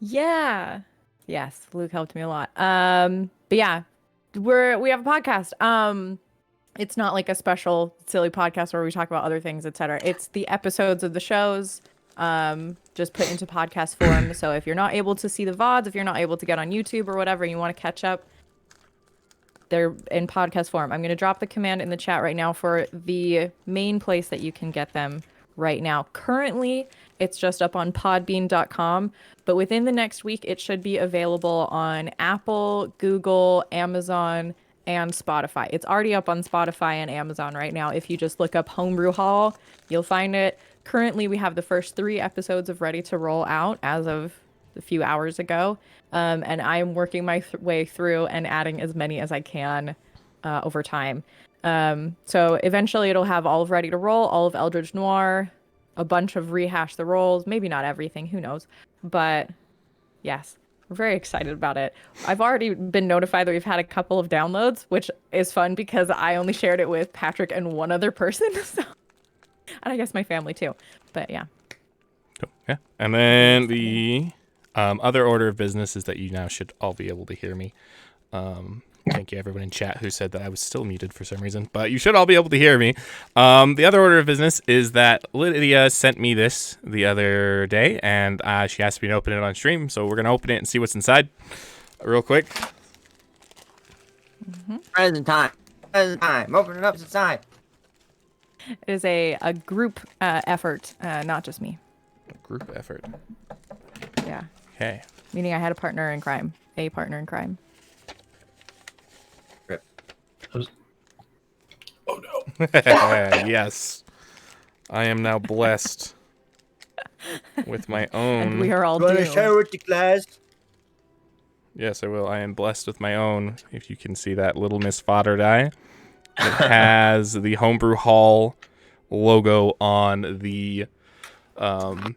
Yeah. Yes, Luke helped me a lot. But yeah, we have a podcast. It's not like a special silly podcast where we talk about other things, etc. It's the episodes of the shows just put into podcast form. So if you're not able to see the VODs, if you're not able to get on YouTube or whatever, and you want to catch up, they're in podcast form. I'm going to drop the command in the chat right now for the main place that you can get them right now. Currently, it's just up on podbean.com, but within the next week, it should be available on Apple, Google, Amazon, and Spotify. It's already up on Spotify and Amazon right now. If you just look up Homebrew Hall, you'll find it. Currently, we have the first 3 episodes of Ready to Roll out as of a few hours ago. And I'm working my way through and adding as many as I can over time. So eventually it'll have all of Ready to Roll, all of Eldritch Noir, a bunch of Rehash the Rolls, maybe not everything, who knows. But yes, we're very excited about it. I've already been notified that we've had a couple of downloads, which is fun because I only shared it with Patrick and one other person. So, and I guess my family too. But yeah. Cool. Yeah. And then the other order of business is that you now should all be able to hear me. Thank you, everyone in chat who said that I was still muted for some reason, but you should all be able to hear me. The other order of business is that Lydia sent me this the other day, and she asked me to open it on stream, so we're going to open it and see what's inside real quick. Present time. Present time. Open it up inside. It is a group effort, not just me. A group effort. Yeah. Okay. Meaning I had a partner in crime. A partner in crime. Rip. Oh no. Yes. I am now blessed with my own. And we are all You want to doomed. share with the class? Yes, I will. I am blessed with my own. If you can see that little Miss Fodder die. It has the Homebrew Hall logo on the Homebrew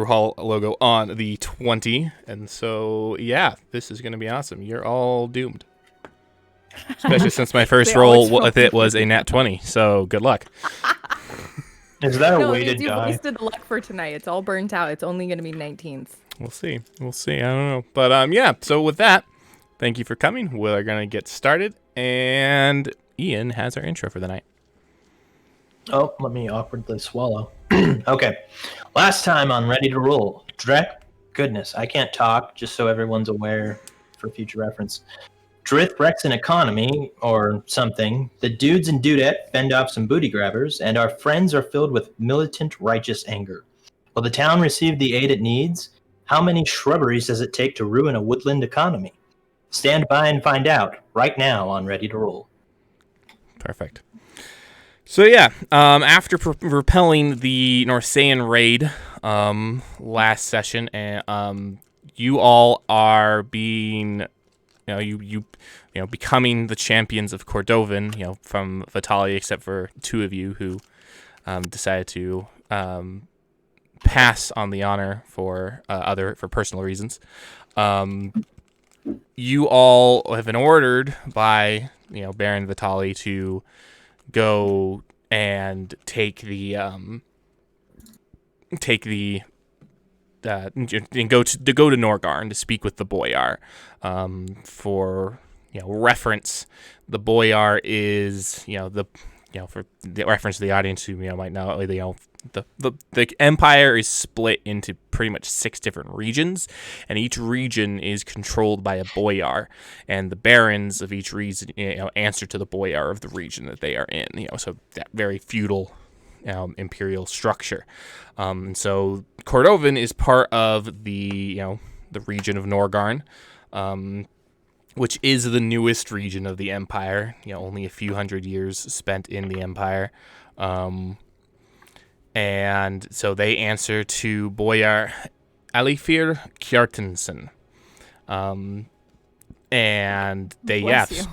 Hall logo on the 20, and so yeah, this is gonna be awesome. You're all doomed, especially since my first roll with it was a nat 20. So good luck. Is that a No, it weighted means you've die? wasted the luck for tonight. It's all burnt out. It's only gonna be 19th. We'll see. We'll see. I don't know, but yeah. So with that, thank you for coming. We're gonna get started, and Ian has our intro for the night. Oh, let me awkwardly swallow. Okay. Last time on Ready to Roll, Drith, goodness, I can't talk, just so everyone's aware for future reference. Drith wrecks an economy, or something. The dudes and dudette fend off some booty grabbers, and our friends are filled with militant righteous anger. Will the town receive the aid it needs? How many shrubberies does it take to ruin a woodland economy? Stand by and find out, right now on Ready to Roll. Perfect. So yeah, after repelling the Norsaen raid last session, and you all are being, you becoming the champions of Cordovan, from Vitalia, except for 2 of you who decided to pass on the honor for personal reasons. You all have been ordered by Baron Vitali to go and take the and go to Norgarn to speak with the Boyar. For reference, the Boyar is for the reference to the audience who might know, the empire is split into pretty much 6 different regions, and each region is controlled by a boyar, and the barons of each region answer to the boyar of the region that they are in. So that very feudal imperial structure. And so Cordovan is part of the region of Norgarn, which is the newest region of the empire. Only a few hundred years spent in the empire. And so they answer to Boyar Alifir Kjartansson. And they Bless yes. you.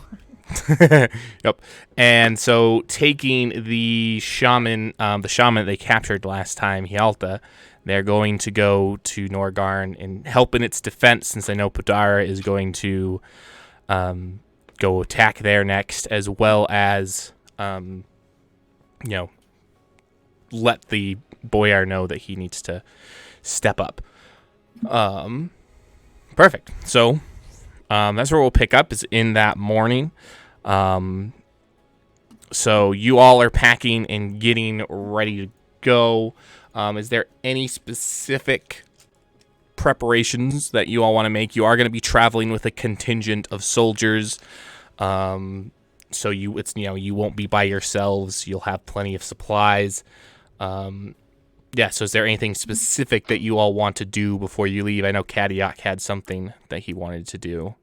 Yep. And so taking the shaman they captured last time, Hjalta, they're going to go to Norgarn and help in its defense, since I know Podara is going to go attack there next, as well as let the boyar know that he needs to step up. Perfect. So that's where we'll pick up, is in that morning. So you all are packing and getting ready to go. Is there any specific preparations that you all want to make? You are going to be traveling with a contingent of soldiers. So you won't be by yourselves. You'll have plenty of supplies. So is there anything specific that you all want to do before you leave? I know Kadiak had something that he wanted to do.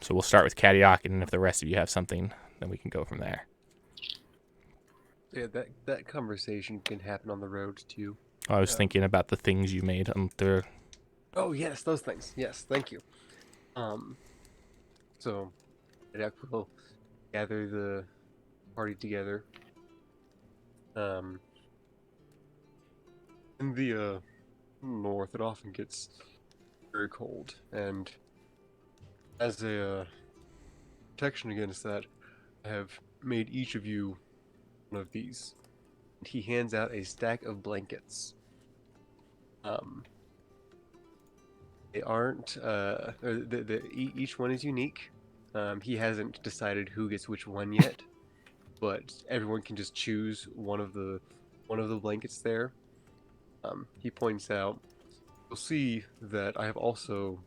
So we'll start with Kadiak, and if the rest of you have something, then we can go from there. Yeah, that conversation can happen on the road too. I was thinking about the things you made. Oh yes, those things. Yes, thank you. So Jack will gather the party together. In the north, it often gets very cold, and as a protection against that, I have made each of you one of these. He hands out a stack of blankets. They aren't. Each one is unique. He hasn't decided who gets which one yet, but everyone can just choose one of the blankets there. He points out. You'll see that I have also.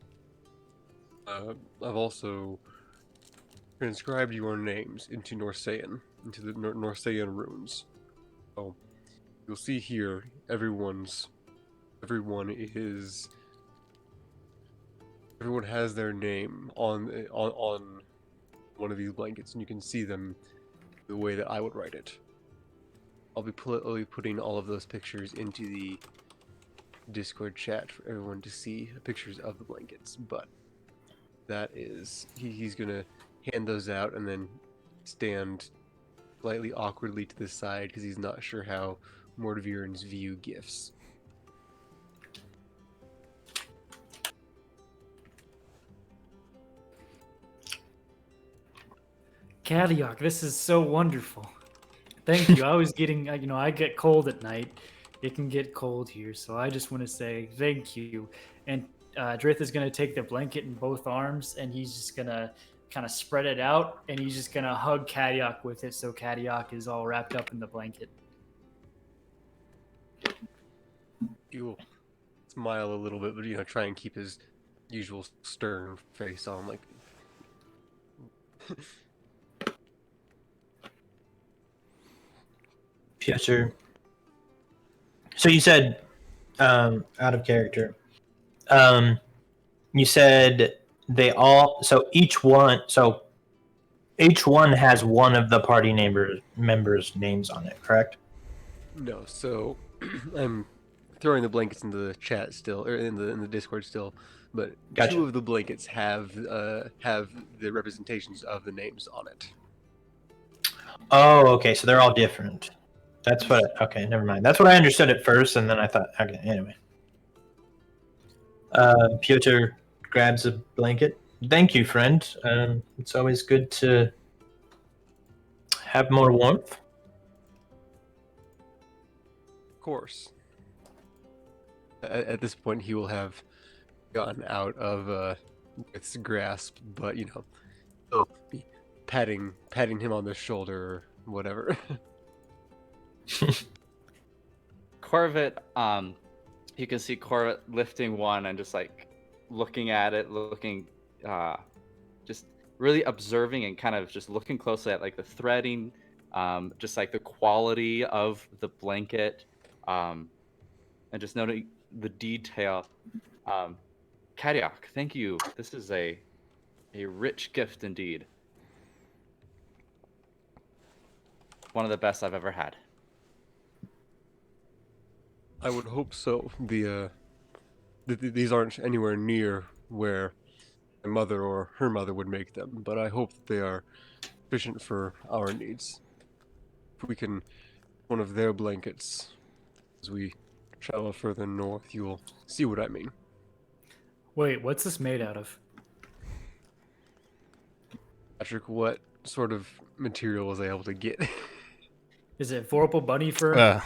I've also transcribed your names into Norsaen, into the Norsaen runes. So you'll see here, everyone has their name on one of these blankets, and you can see them the way that I would write it. I'll be putting all of those pictures into the Discord chat for everyone to see, pictures of the blankets, but that is, he's gonna hand those out and then stand slightly awkwardly to the side because he's not sure how Mordevirans view gifts. Kadiak, this is so wonderful. Thank you. I was getting, I get cold at night. It can get cold here, so I just want to say thank you. And Drith is going to take the blanket in both arms, and he's just going to kind of spread it out, and he's just going to hug Kadiak with it, so Kadiak is all wrapped up in the blanket. He'll smile a little bit, but try and keep his usual stern face on, like. Pyotr. So you said, out of character, you said each one has one of the party members' names on it, correct? No, so I'm throwing the blankets into the chat still, or in the Discord still, but Gotcha. Two of the blankets have the representations of the names on it. Oh, okay, so they're all different. Okay, never mind. That's what I understood at first, and then I thought, okay, anyway. Pyotr grabs a blanket. Thank you, friend. It's always good to have more warmth. Of course. At this point, he will have gotten out of its grasp, but he'll be patting him on the shoulder or whatever. Corvette, you can see Corvette lifting one and just like looking at it, just really observing and kind of just looking closely at like the threading, just like the quality of the blanket, and just noting the detail. Kadiak, thank you. This is a rich gift indeed. One of the best I've ever had. I would hope so. These aren't anywhere near where my mother or her mother would make them, but I hope that they are sufficient for our needs. If we can, one of their blankets, as we travel further north, you will see what I mean. Wait, what's this made out of? Patrick, what sort of material was I able to get? Is it Vorpal bunny fur?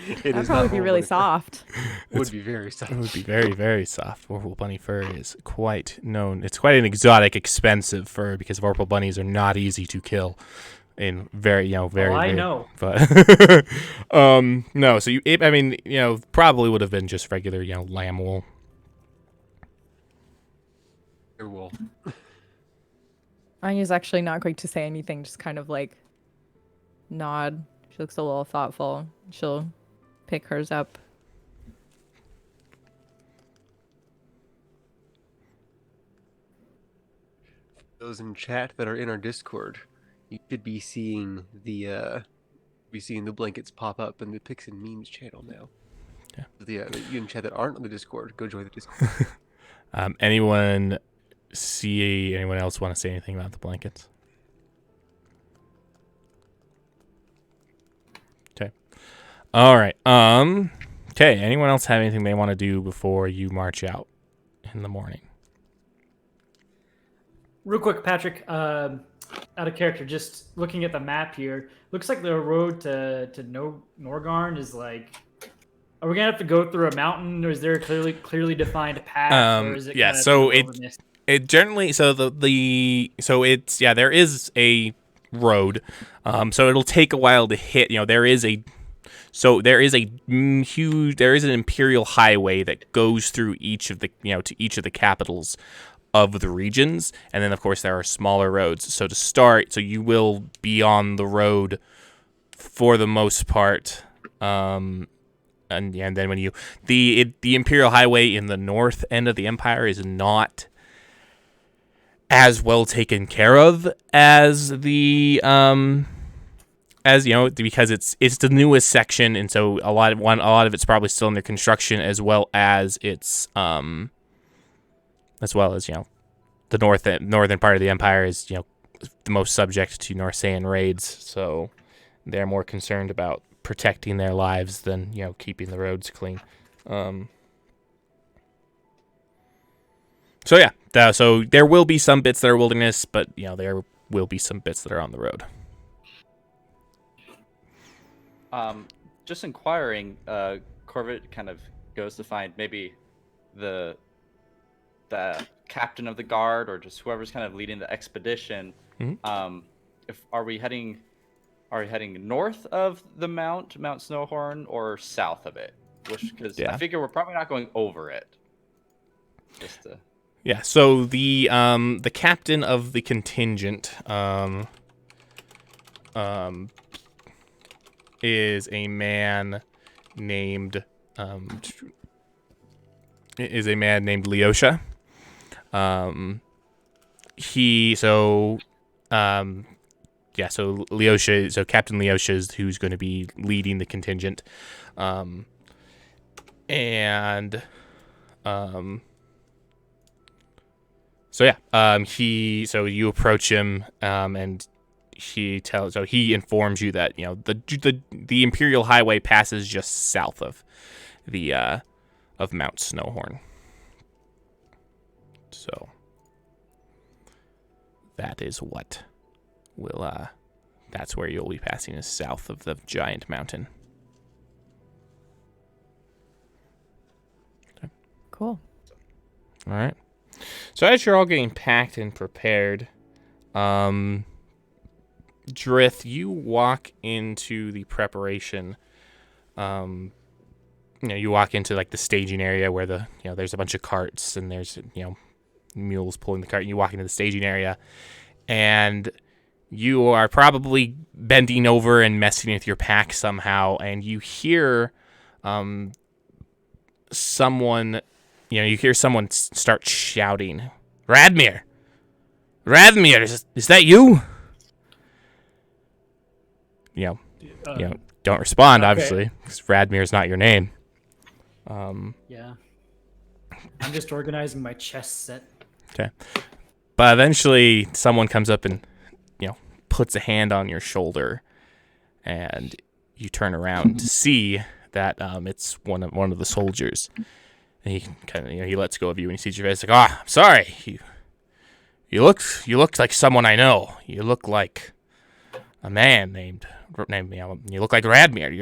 It That'd is probably not be horrible really fur. soft. Would be very soft. It would be very, very soft. Vorpal bunny fur is quite known. It's quite an exotic, expensive fur because Vorpal bunnies are not easy to kill. In very, very. I very, know. But no. So probably would have been just regular, lamb wool. Your wool. Anya's actually not going to say anything, just kind of like nod. She looks a little thoughtful. She'll pick hers up. Those in chat that are in our Discord, you should be seeing the blankets pop up in the Pix and Memes channel now. Yeah. You in chat that aren't on the Discord, go join the Discord. Anyone else want to say anything about the blankets? Okay. All right. Okay. Anyone else have anything they want to do before you march out in the morning? Real quick, Patrick, out of character, just looking at the map here, looks like the road to Norgarn is like. Are we gonna have to go through a mountain, or is there a clearly defined path? Or is it Yeah. kind of So through the wilderness? it generally there is a road, so it'll take a while to hit. There is an imperial highway that goes through each of the to each of the capitals of the regions, and then of course there are smaller roads. So to start, you will be on the road for the most part, and then when the imperial highway in the north end of the empire is not as well taken care of as because it's the newest section, and so a lot of it's probably still under construction, as well as the northern part of the empire is the most subject to Norsaen raids, so they're more concerned about protecting their lives than keeping the roads clean. So there will be some bits that are wilderness, but there will be some bits that are on the road. Just inquiring, Corvette kind of goes to find maybe the captain of the guard, or just whoever's kind of leading the expedition. Mm-hmm. Are we heading north of the Mount Snowhorn, or south of it? Because I figure we're probably not going over it. Yeah. So the captain of the contingent is a man named Leosha. So Captain Leosha is who's going to be leading the contingent. You approach him, and he informs you that the Imperial Highway passes just south of the of Mount Snowhorn. So that is what that's where you'll be passing, is south of the giant mountain. Okay. Cool. All right. So as you're all getting packed and prepared, Drith, you walk into the preparation. You walk into like the staging area where there's a bunch of carts and there's mules pulling the cart. And you walk into the staging area, and you are probably bending over and messing with your pack somehow, and you hear someone. You hear someone start shouting, Radmir, is that you? Don't respond, okay. obviously, because Radmir is not your name. Yeah. I'm just organizing my chess set. Okay. But eventually someone comes up and, puts a hand on your shoulder, and you turn around to see that it's one of the soldiers. And he kind of, he lets go of you and he sees your face like, I'm sorry. You look like someone I know. You look like a man named you look like Radmir.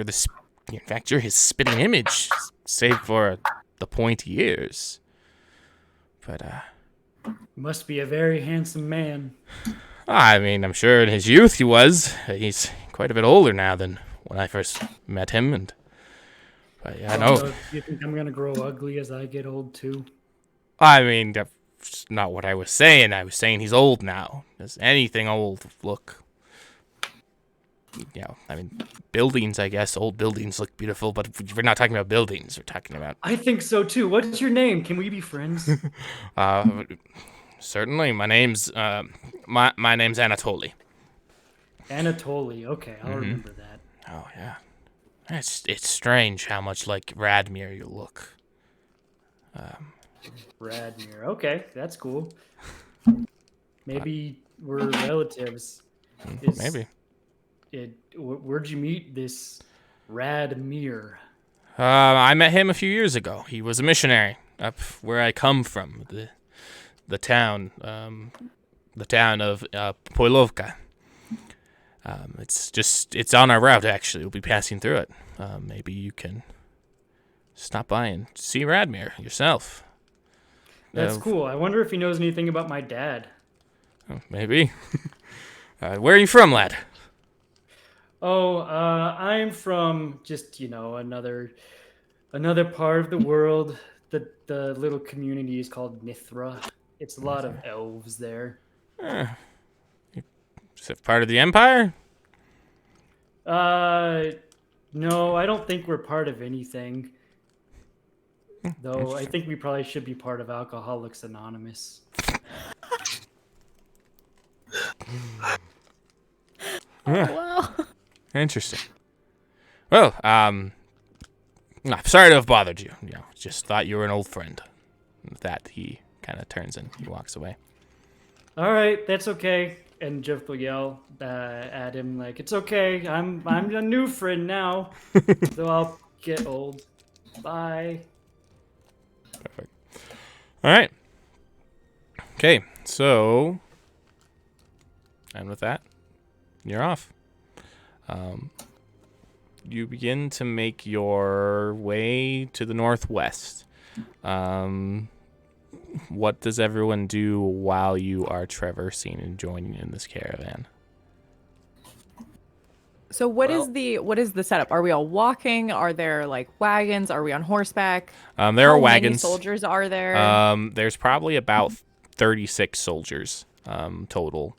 In fact, you're his spitting image, save for the pointy ears. But Must be a very handsome man. I mean, I'm sure in his youth he was. He's quite a bit older now than when I first met him, and but yeah, I know. So you think I'm gonna grow ugly as I get old too? I mean, that's not what I was saying. I was saying he's old now. Does anything old look? I mean, buildings, I guess. Old buildings look beautiful, but we're not talking about buildings. We're talking about... I think so too. What's your name? Can we be friends? Certainly. My name's Anatoly. Anatoly. Okay, I'll remember that. Oh, yeah. It's strange how much like Radmir you look. Radmir. Okay, that's cool. Maybe we're relatives. Maybe. Where'd you meet this Radmir? I met him a few years ago. He was a missionary up where I come from, the town of Poilovka. It's on our route, actually. We'll be passing through it. Maybe you can stop by and see Radmir yourself. That's cool. I wonder if he knows anything about my dad. Maybe. Where are you from, lad? Oh, I'm from just, another part of the world. The little community is called Mithra. It's a lot of elves there. Is it part of the Empire? No, I don't think we're part of anything. Though I think we probably should be part of Alcoholics Anonymous. Wow. Interesting. Well, I'm sorry to have bothered you. Just thought you were an old friend. With that, he kind of turns and he walks away. All right, that's okay. And Jeff will yell at him like, "It's okay. I'm a new friend now, so I'll get old. Bye." Perfect. All right. Okay, so, and with that, you're off. You begin to make your way to the northwest. What does everyone do while you are traversing and joining in this caravan? So what is the setup? Are we all walking? Are there like wagons? Are we on horseback? There How are wagons. many soldiers are there? There's probably about 36 soldiers total.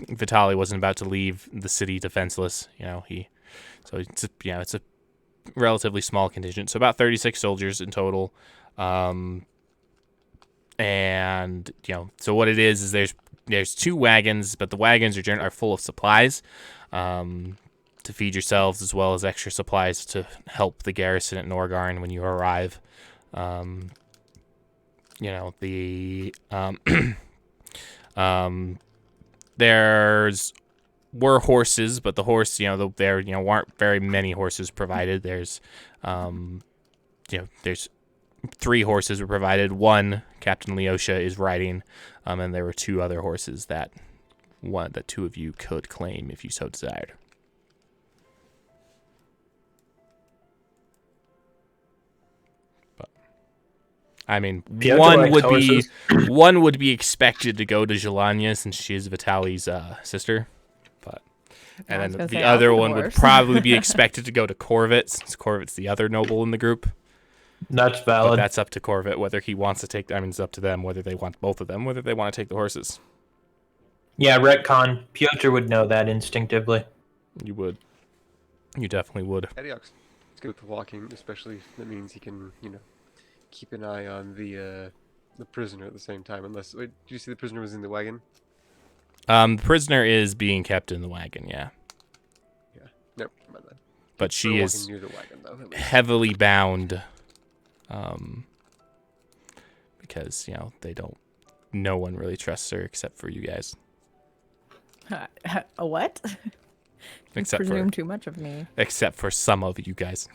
Vitaly wasn't about to leave the city defenseless. It's a relatively small contingent. So about 36 soldiers in total. So what it is there's two wagons, but the wagons are full of supplies to feed yourselves, as well as extra supplies to help the garrison at Norgarn when you arrive. Were horses, but the horse, there weren't very many horses provided. There's 3 horses were provided. One, Captain Leosha is riding, and there were 2 other horses that 2 of you could claim if you so desired. But I mean, Pyotr one likes would horses. be one would be expected to go to Jelania since she is Vitaly's sister. And I was then gonna the say, I'll other take the one would horse. probably be expected to go to Corvette, since Corvette's the other noble in the group. That's But valid. that's up to Corvette whether he wants to take. I mean, it's up to them whether they want both of them, whether they want to take the horses. Yeah, retcon. Pyotr would know that instinctively. You would. You definitely would. Adios. It's good with walking, especially if that means he can, keep an eye on the prisoner at the same time. Unless, wait, did you see the prisoner was in the wagon? The prisoner is being kept in the wagon, yeah. Yeah. Nope. Mind that. But she We're is walking near the wagon, though. At least. heavily bound because no one really trusts her except for you guys. A what? You Except presume for too much of me. except for some of you guys.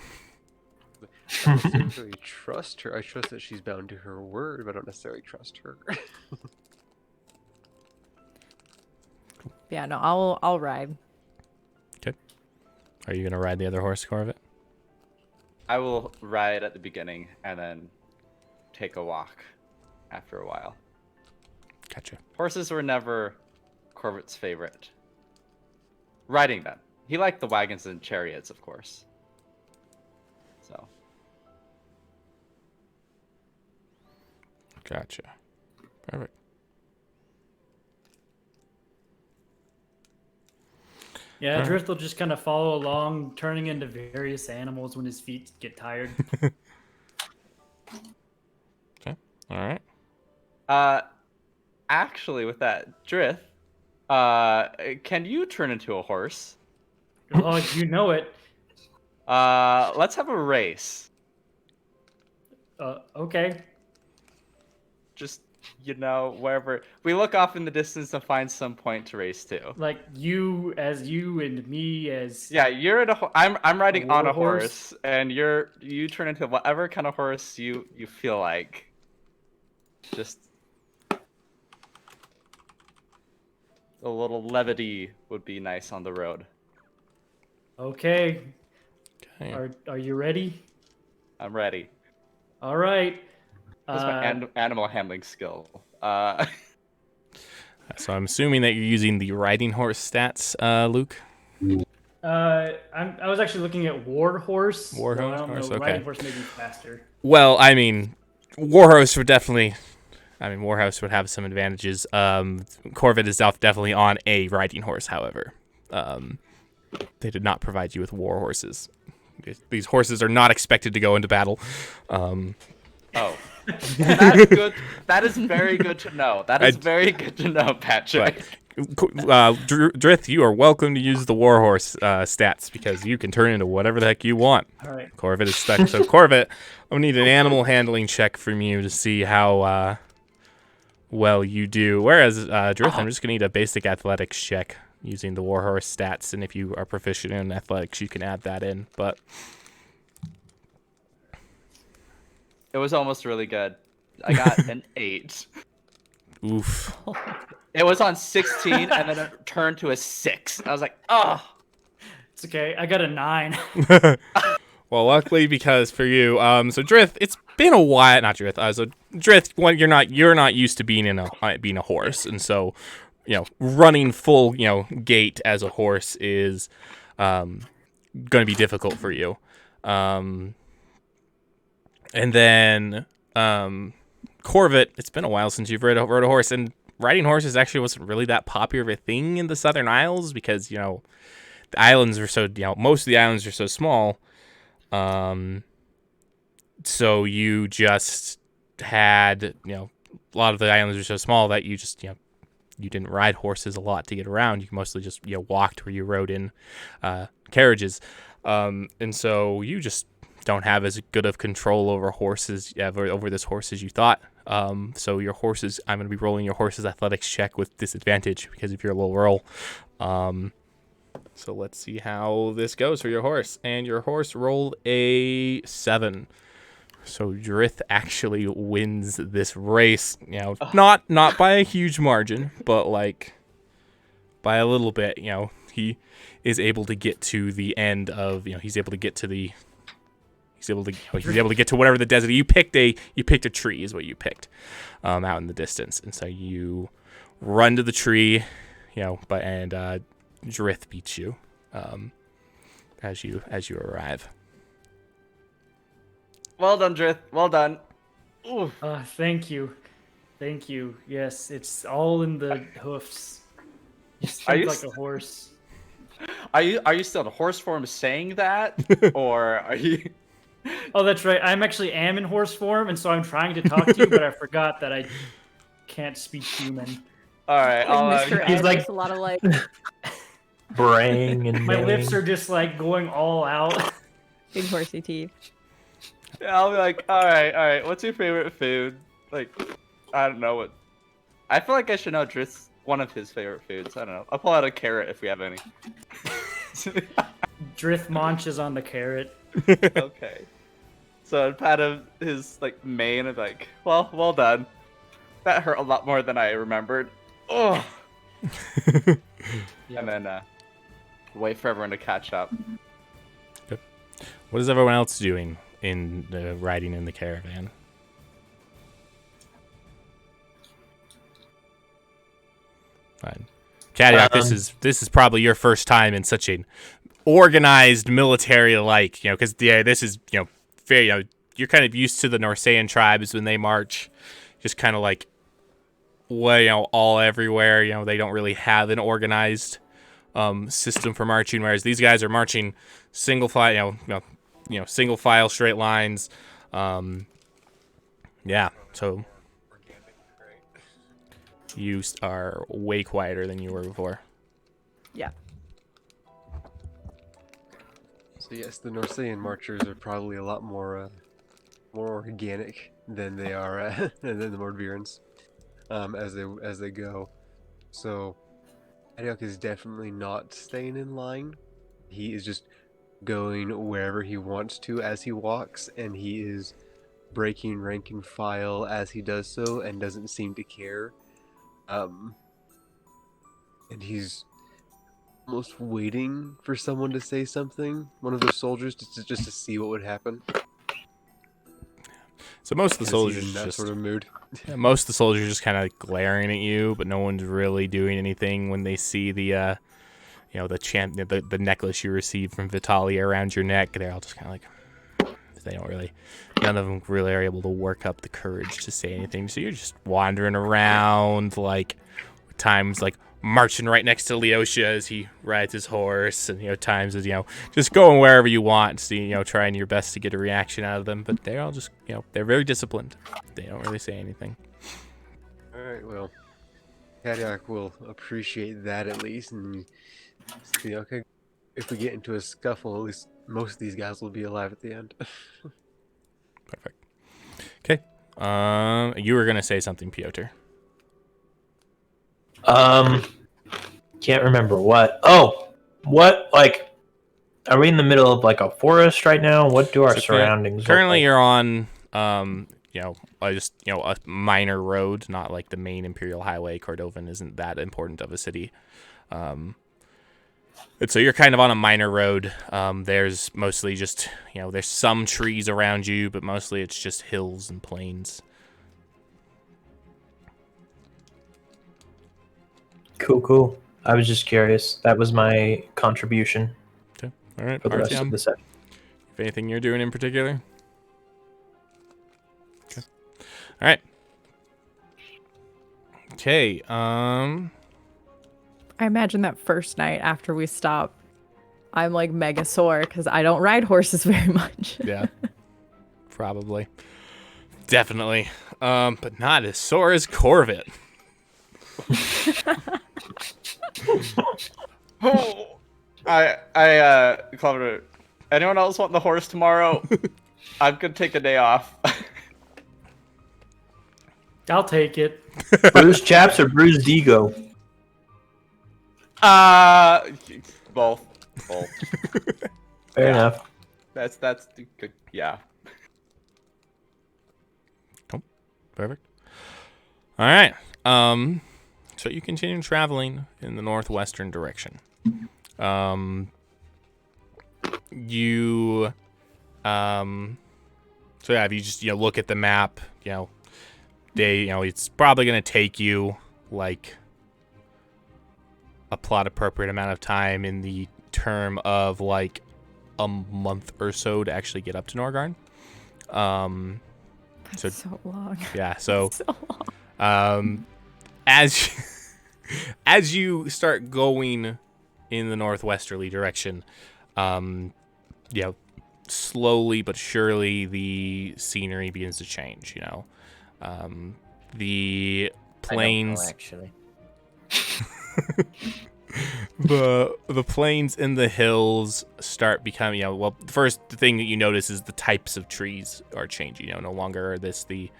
I don't necessarily trust her. I trust that she's bound to her word, but I don't necessarily trust her. Yeah, no, I'll ride. Are you gonna ride the other horse, Corvette? I will ride at the beginning and then take a walk after a while. Gotcha. Horses were never Corvette's favorite. Riding them. He liked the wagons and chariots, of course. So. Gotcha. Perfect. Yeah, Drith will just kind of follow along, turning into various animals when his feet get tired. Okay. All right. Actually, with that, Drith, can you turn into a horse? Oh, you know it. Let's have a race. Okay. Just, wherever. We look off in the distance to find some point to race to. Like you and me as. Yeah, you're at I'm riding on a warhorse? horse, and you turn into whatever kind of horse you feel like. Just a little levity would be nice on the road. Okay. Okay. Are you ready? I'm ready. All right. That's my animal handling skill. So I'm assuming that you're using the riding horse stats, Luke. I was actually looking at warhorse. War so I don't horse, know. okay. Riding horse may be faster. Well, I mean, Warhorse would definitely. I mean, Warhorse would have some advantages. Corvette is definitely on a riding horse, however. They did not provide you with war horses. These horses are not expected to go into battle. Oh. That's good. That is very good to know. That is very good to know, Patrick. Drith, you are welcome to use the warhorse stats because you can turn into whatever the heck you want. All right. Corvette is stuck. So Corvette, I'm gonna need an animal handling check from you to see how well you do. Whereas Drith, I'm just gonna need a basic athletics check using the warhorse stats, and if you are proficient in athletics, you can add that in. But It was almost really good. I got an 8. oof. It was on 16, and then it turned to a 6. I was like, oh. It's okay. I got a 9. Well, luckily because for you, so Drith, it's been a while. Not Drith. So Drith, you're not used to being being a horse, and so running full gait as a horse is going to be difficult for you. And then Corvette, it's been a while since you've rode a horse, and riding horses actually wasn't really that popular of a thing in the Southern Isles because the islands are so most of the islands are so small. So you just had a lot of the islands are so small that you just you didn't ride horses a lot to get around. You mostly just walked or you rode in carriages, and so you just don't have as good of control over horses over this horse as you thought. So your horses, I'm going to be rolling your horse's athletics check with disadvantage because of your low roll. So let's see how this goes for your horse. And your horse rolled a 7. So Drith actually wins this race. Not by a huge margin, but like by a little bit. He is able to get to the end of. He's able to get to whatever the desert. You picked a tree is what you picked, out in the distance, and so you run to the tree, and Drith beats you, as you arrive. Well done, Drith. Well done. Ooh. Thank you. Yes, it's all in the hoofs. You Are think you like a horse. Are you still in horse form saying that, or are you? Oh, that's right. I'm actually in horse form, and so I'm trying to talk to you, but I forgot that I can't speak human. All right. Mr. he's Ed, like- just a lot of like. Braying and My neighing. lips are just like going all out. Big horsey teeth. Yeah, I'll be like, all right. What's your favorite food? Like, I don't know what. I feel like I should know Drith's one of his favorite foods. I don't know. I'll pull out a carrot if we have any. Drith munches on the carrot. Okay. So I'd pat his like mane and be like, well done. That hurt a lot more than I remembered. Oh. And then wait for everyone to catch up. What is everyone else doing in the riding in the caravan? Fine. Cadillac, this is probably your first time in such an organized military because this is fair. You're kind of used to the Norsaen tribes when they march, just kind of like all everywhere. They don't really have an organized system for marching, whereas these guys are marching single file, single file, straight lines. So you are way quieter than you were before. Yeah. So yes, the Norsaen marchers are probably a lot more organic than they are than the Mordvirans, as they go. So Adiok is definitely not staying in line. He is just going wherever he wants to as he walks, and he is breaking rank and file as he does so, and doesn't seem to care. And he's almost waiting for someone to say something, one of the soldiers, just to see what would happen. So most of the soldiers in that just sort of mood. most of the soldiers are just kind of glaring at you, but no one's really doing anything when they see the the necklace you received from Vitalia around your neck. They're all just kind of like, none of them really are able to work up the courage to say anything. So you're just wandering around, times marching right next to Leosha as he rides his horse, and times as just going wherever you want, trying your best to get a reaction out of them. But they're all just they're very disciplined. They don't really say anything. All right, well, Kadiak will appreciate that at least, and see, okay, if we get into a scuffle, at least most of these guys will be alive at the end. Perfect. Okay. You were gonna say something, Pyotr. Can't remember what. Oh, what? Are we in the middle of a forest right now? What do our surroundings currently look like? You're on a minor road, not like the main Imperial Highway. Cordovan isn't that important of a city. And so you're kind of on a minor road. There's mostly just there's some trees around you, but mostly it's just hills and plains. Cool. I was just curious. That was my contribution Okay. All right. for the rest of Artyom, the session. if anything you're doing in particular. Okay. All right. Okay. I imagine that first night after we stop, I'm mega sore because I don't ride horses very much. Yeah. Probably. Definitely. But not as sore as Corvette. Clever. Anyone else want the horse tomorrow? I'm gonna take a day off. I'll take it. Bruised chaps or bruised ego? Both. Fair enough. That's good. Yeah. Perfect. All right. So you continue traveling in the northwestern direction. If you just look at the map, it's probably gonna take you a plot appropriate amount of time in the term of a month or so to actually get up to Norgarn. That's so long. Yeah, so So long. as you start going in the northwesterly direction, slowly but surely the scenery begins to change. The plains, I don't know, actually. the plains and the hills start becoming, well, the first thing that you notice is the types of trees are changing. No longer are this the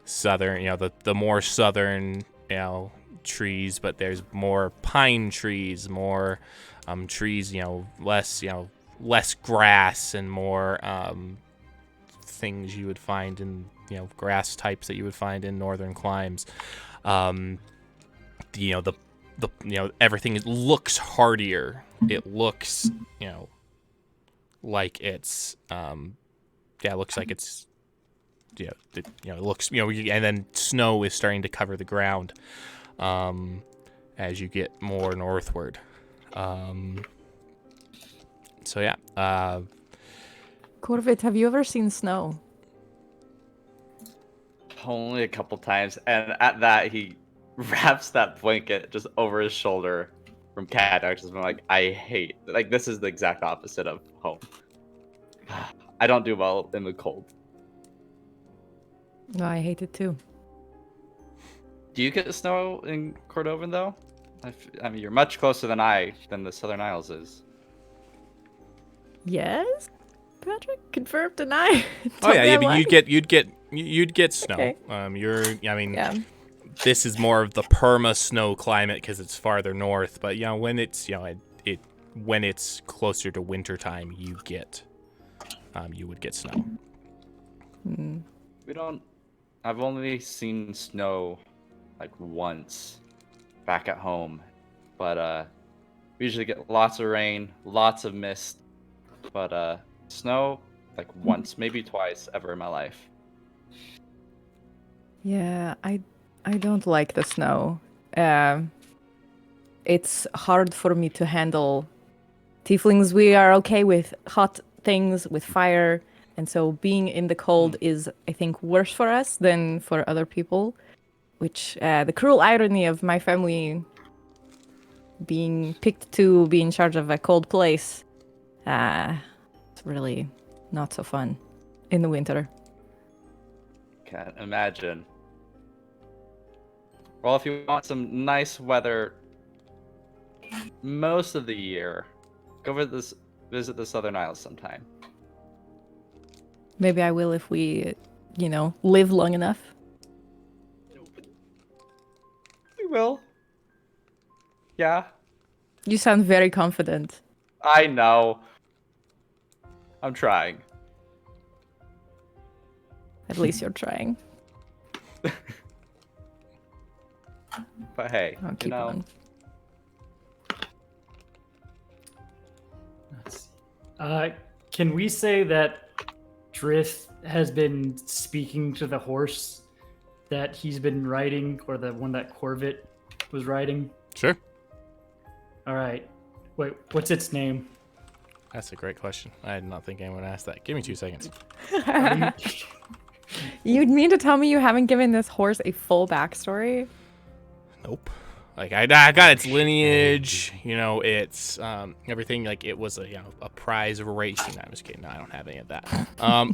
southern, the more southern, trees, but there's more pine trees, more trees, less grass and more things you would find in, grass types that you would find in northern climes. Everything looks hardier. It looks, like it's, it looks like it's, it looks, and then snow is starting to cover the ground, as you get more northward. So yeah. Corvid, have you ever seen snow? Only a couple times, and at that he wraps that blanket just over his shoulder from cat access. I'm like, I hate, like, this is the exact opposite of home. I don't do well in the cold. No, I hate it too. Do you get snow in Cordovan though? I mean, you're much closer than the Southern Isles is. Yes, Patrick, confirm, deny. Oh yeah, but you'd get snow. Okay. Yeah. This is more of the perma snow climate because it's farther north. But when it's when it's closer to wintertime, you would get snow. We don't. I've only seen snow like once back at home, but we usually get lots of rain, lots of mist, but snow like once, maybe twice ever in my life. Yeah, I don't like the snow. It's hard for me to handle. Tieflings, we are okay with hot things, with fire, and so being in the cold is, I think, worse for us than for other people. Which, the cruel irony of my family being picked to be in charge of a cold place, it's really not so fun in the winter. Can't imagine. Well, if you want some nice weather most of the year, go visit the Southern Isles sometime. Maybe I will if we, live long enough. We will. Yeah. You sound very confident. I know. I'm trying. At least you're trying. But hey, I'll keep on. Let's see. Can we say that Drith has been speaking to the horse that he's been riding, or the one that Corvid was riding? Sure. All right. Wait, what's its name? That's a great question. I did not think anyone asked that. Give me 2 seconds. You'd mean to tell me you haven't given this horse a full backstory? Nope. Like I got its lineage, it's everything. Like it was a prize racing. I'm just kidding. No, I don't have any of that.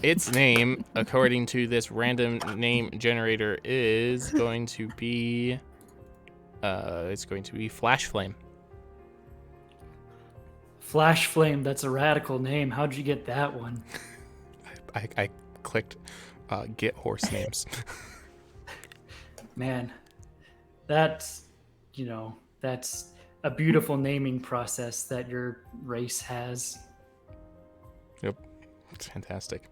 Its name, according to this random name generator, is going to be Flash Flame. Flash Flame, that's a radical name. How'd you get that one? I clicked get horse names. Man, that's a beautiful naming process that your race has. Yep, it's fantastic.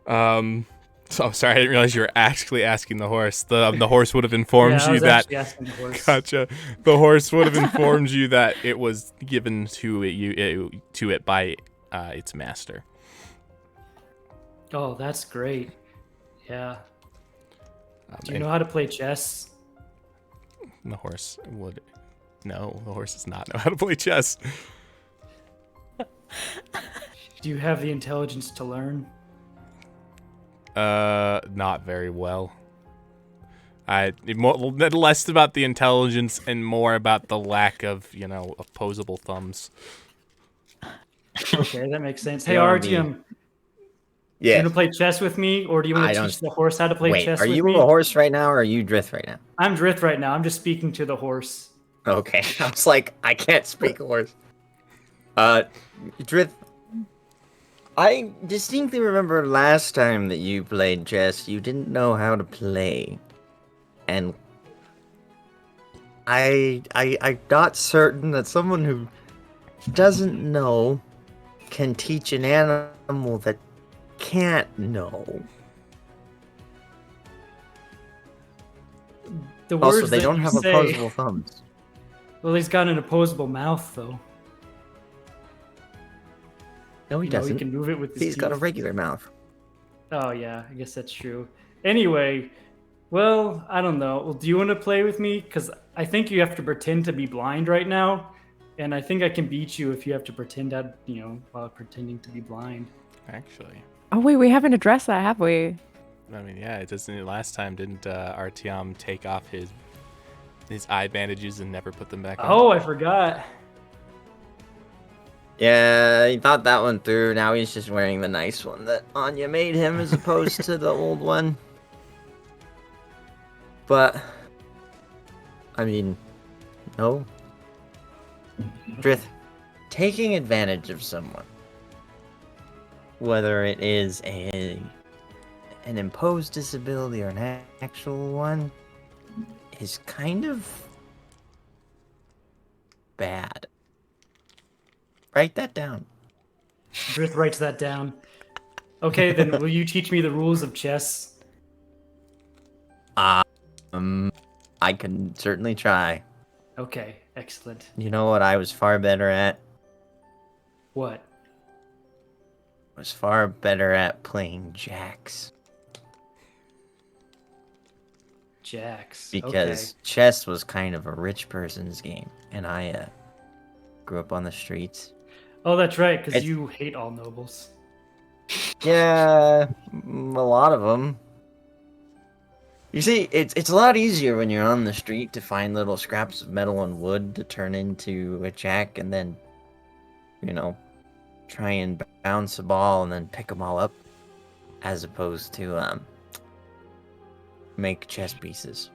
So sorry, I didn't realize you were actually asking the horse. The horse would have informed you that. Asking the horse. Gotcha. The horse would have informed you that it was given to it by its master. Oh, that's great. Yeah. Do you know how to play chess? The horse would. No, the horse does not know how to play chess. Do you have the intelligence to learn? Not very well. Less about the intelligence and more about the lack of, opposable thumbs. Okay, that makes sense. Hey, You wanna RTM, Yeah. you want to play chess with me, or do you want to teach the horse how to play Wait, chess are with you me? a horse right now, or are you Drith right now? I'm Drith right now. I'm just speaking to the horse. Okay, I was like, I can't speak horse. Drith, I distinctly remember last time that you played chess, you didn't know how to play. And I'm not certain that someone who doesn't know can teach an animal that can't know. The Also, words they that don't you have say- opposable thumbs. Well, he's got an opposable mouth, though. No, he You know, doesn't. he can move it with his He's got a teeth. regular mouth. Oh, yeah, I guess that's true. Anyway, well, I don't know. Well, do you want to play with me? Because I think you have to pretend to be blind right now. And I think I can beat you if you have to pretend that, while pretending to be blind. Actually, Oh wait, we haven't addressed that, have we? I mean, yeah, it doesn't. Last time, didn't Artyom take off his eye bandages and never put them back on? Oh, I forgot. Yeah, he thought that one through. Now he's just wearing the nice one that Anya made him as opposed to the old one. But, I mean, no. Drith, taking advantage of someone, whether it is an imposed disability or an actual one, is kind of bad. Write that down. Drith writes that down. Okay, then will you teach me the rules of chess? I can certainly try. Okay, excellent. You know what I was far better at? What? Was far better at playing jacks. Jacks. Because chess was kind of a rich person's game. And I grew up on the streets. Oh, that's right, because It's- you hate all nobles. Yeah, a lot of them. You see, it's a lot easier when you're on the street to find little scraps of metal and wood to turn into a jack and then, try and bounce a ball and then pick them all up, as opposed to make chess pieces.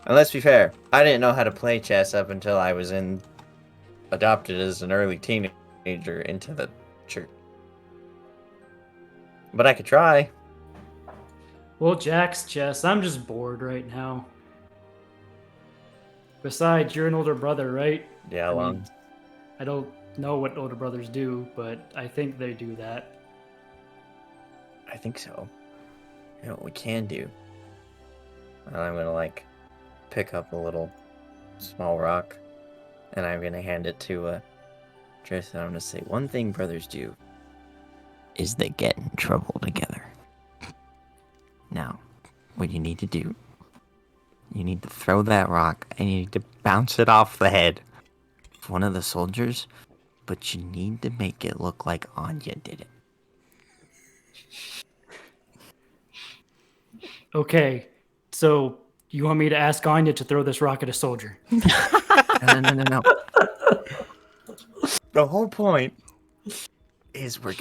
And let's be fair, I didn't know how to play chess up until I was adopted as an early teenager into the church. But I could try. Well, Jack's chess. I'm just bored right now. Besides, you're an older brother, right? Yeah, I mean, I don't know what older brothers do, but I think they do that. I think so. You know what we can do? And I'm gonna pick up a little small rock, and I'm gonna hand it to Drith, and I'm gonna say, one thing brothers do is they get in trouble together. Now, what you need to do, you need to throw that rock, and you need to bounce it off the head of one of the soldiers, but you need to make it look like Anya did it. Okay, so you want me to ask Anya to throw this rock at a soldier? No. The whole point is we're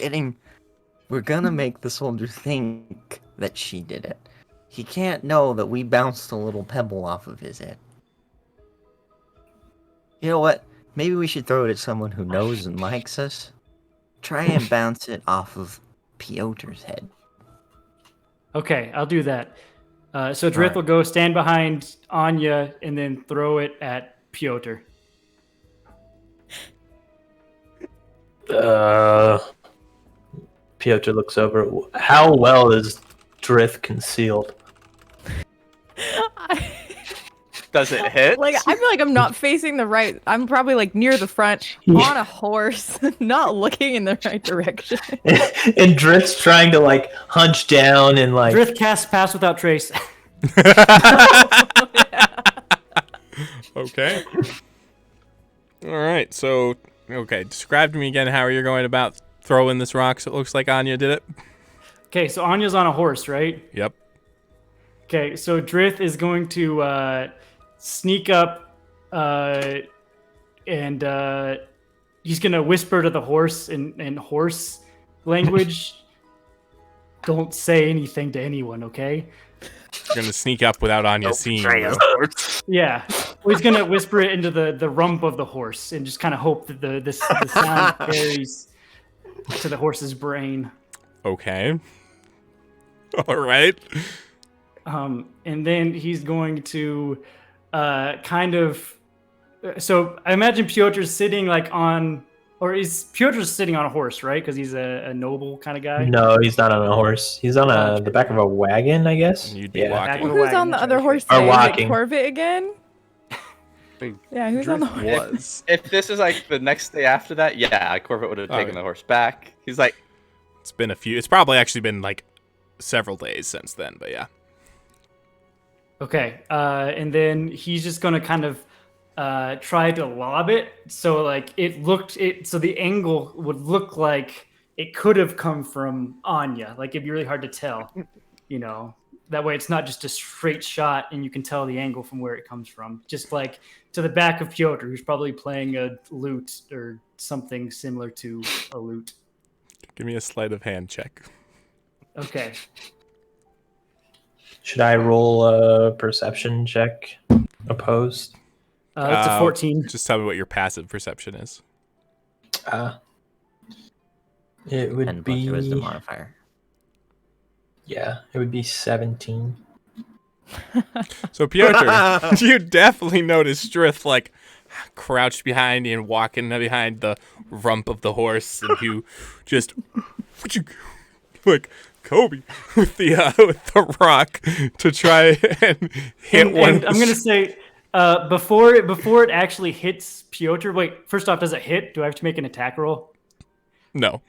gonna make the soldier think that she did it. He can't know that we bounced a little pebble off of his head. You know what? Maybe we should throw it at someone who knows and likes us. Try and bounce it off of Pyotr's head. Okay, I'll do that. So Drith Alright. will go stand behind Anya and then throw it at Pyotr. Pyotr looks over. How well is Drith concealed? Does it hit? Like, I feel like I'm not facing the right. I'm probably near the front on a horse, not looking in the right direction. And Drith's trying to hunch down and Drith casts Pass Without Trace. Okay. All right. So, describe to me again how you're going about throwing this rock so it looks like Anya did it. Okay, so Anya's on a horse, right? Yep. Okay, so Drith is going to sneak up and he's going to whisper to the horse in horse language. don't say anything to anyone, okay? You're gonna sneak up without Anya seeing you. Yeah. Well, he's gonna whisper it into the rump of the horse and just kind of hope that the sound carries to the horse's brain. Okay. All right. And then he's going to kind of. So I imagine Pyotr's sitting like on, or is Pyotr's sitting on a horse, right? Because he's a noble kind of guy. No, he's not on a horse. He's on the back of a wagon, I guess. You'd be walking. Back of a Who's wagon, on the that's other right. horse? Or today? Is it walking. Corvette again? Yeah, who's on the Drith horse? was. If this is like the next day after that, yeah, Corvette would have taken the horse back. He's like, It's been a few. It's probably actually been like several days since then, but yeah. Okay, and then he's just gonna kind of try to lob it, so like so the angle would look like it could have come from Anya. Like it'd be really hard to tell, you know. That way, it's not just a straight shot, and you can tell the angle from where it comes from. Just like to the back of Pyotr, who's probably playing a lute or something similar to a lute. Give me a sleight of hand check. Okay. Should I roll a perception check opposed? It's a 14. Just tell me what your passive perception is. It would 10 plus be your wisdom modifier. Yeah, it would be 17. So Pyotr, you definitely noticed Drith like crouched behind you and walking behind the rump of the horse, and you just like Kobe with the rock to try and hit one. And I'm gonna say before it actually hits Pyotr. Wait, first off, does it hit? Do I have to make an attack roll? No.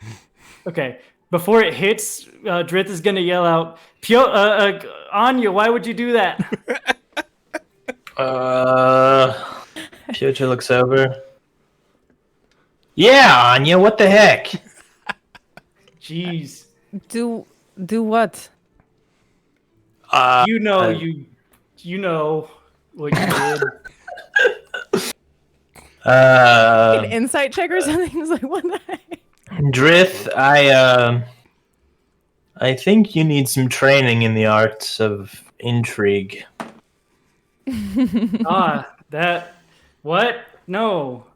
Okay. Before it hits, Drith is gonna yell out, Anya, why would you do that? Pyotr looks over. Yeah, Anya, what the heck? Jeez. Do what? You know what you did. An insight check or something? He's like, what the heck? Drith, I think you need some training in the arts of intrigue. That what? No,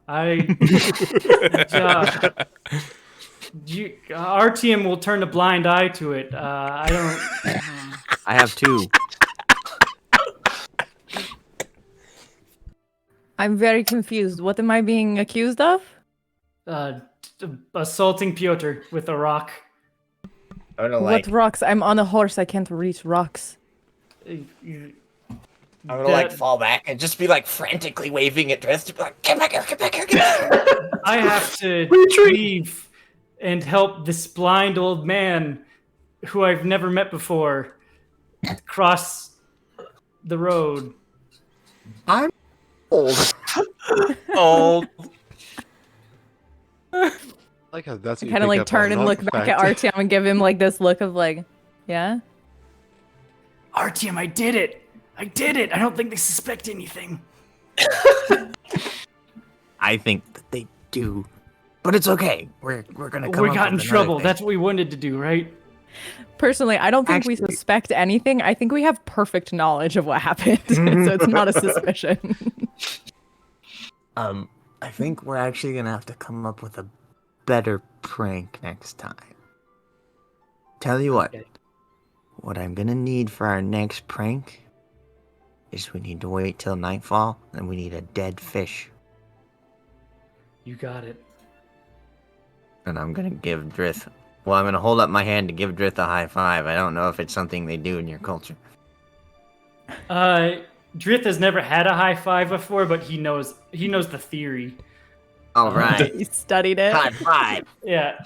our team will turn a blind eye to it. I don't. I have 2. I'm very confused. What am I being accused of? Assaulting Pyotr with a rock. I'm gonna What rocks? I'm on a horse. I can't reach rocks. I'm gonna fall back and just be like frantically waving at Drith to be like, get back here, get back here, get back here. I have to leave and help this blind old man who I've never met before cross the road. I'm old. old. Like how that's I kind of like turn and look back at Artyom and give him like this look of like, yeah? Artyom, I did it. I don't think they suspect anything. I think that they do, but it's okay. We're gonna come. We up got in with another trouble. thing. That's what we wanted to do, right? Personally, I don't think we Actually- suspect anything. I think we have perfect knowledge of what happened. So it's not a suspicion. I think we're actually gonna have to come up with a better prank next time. Tell you what. Okay. What I'm gonna need for our next prank is we need to wait till nightfall, and we need a dead fish. You got it. And I'm gonna give Drith. Well, I'm gonna hold up my hand to give Drith a high five. I don't know if it's something they do in your culture. Drith has never had a high five before, but he knows the theory. All right. He studied it. High five. Yeah.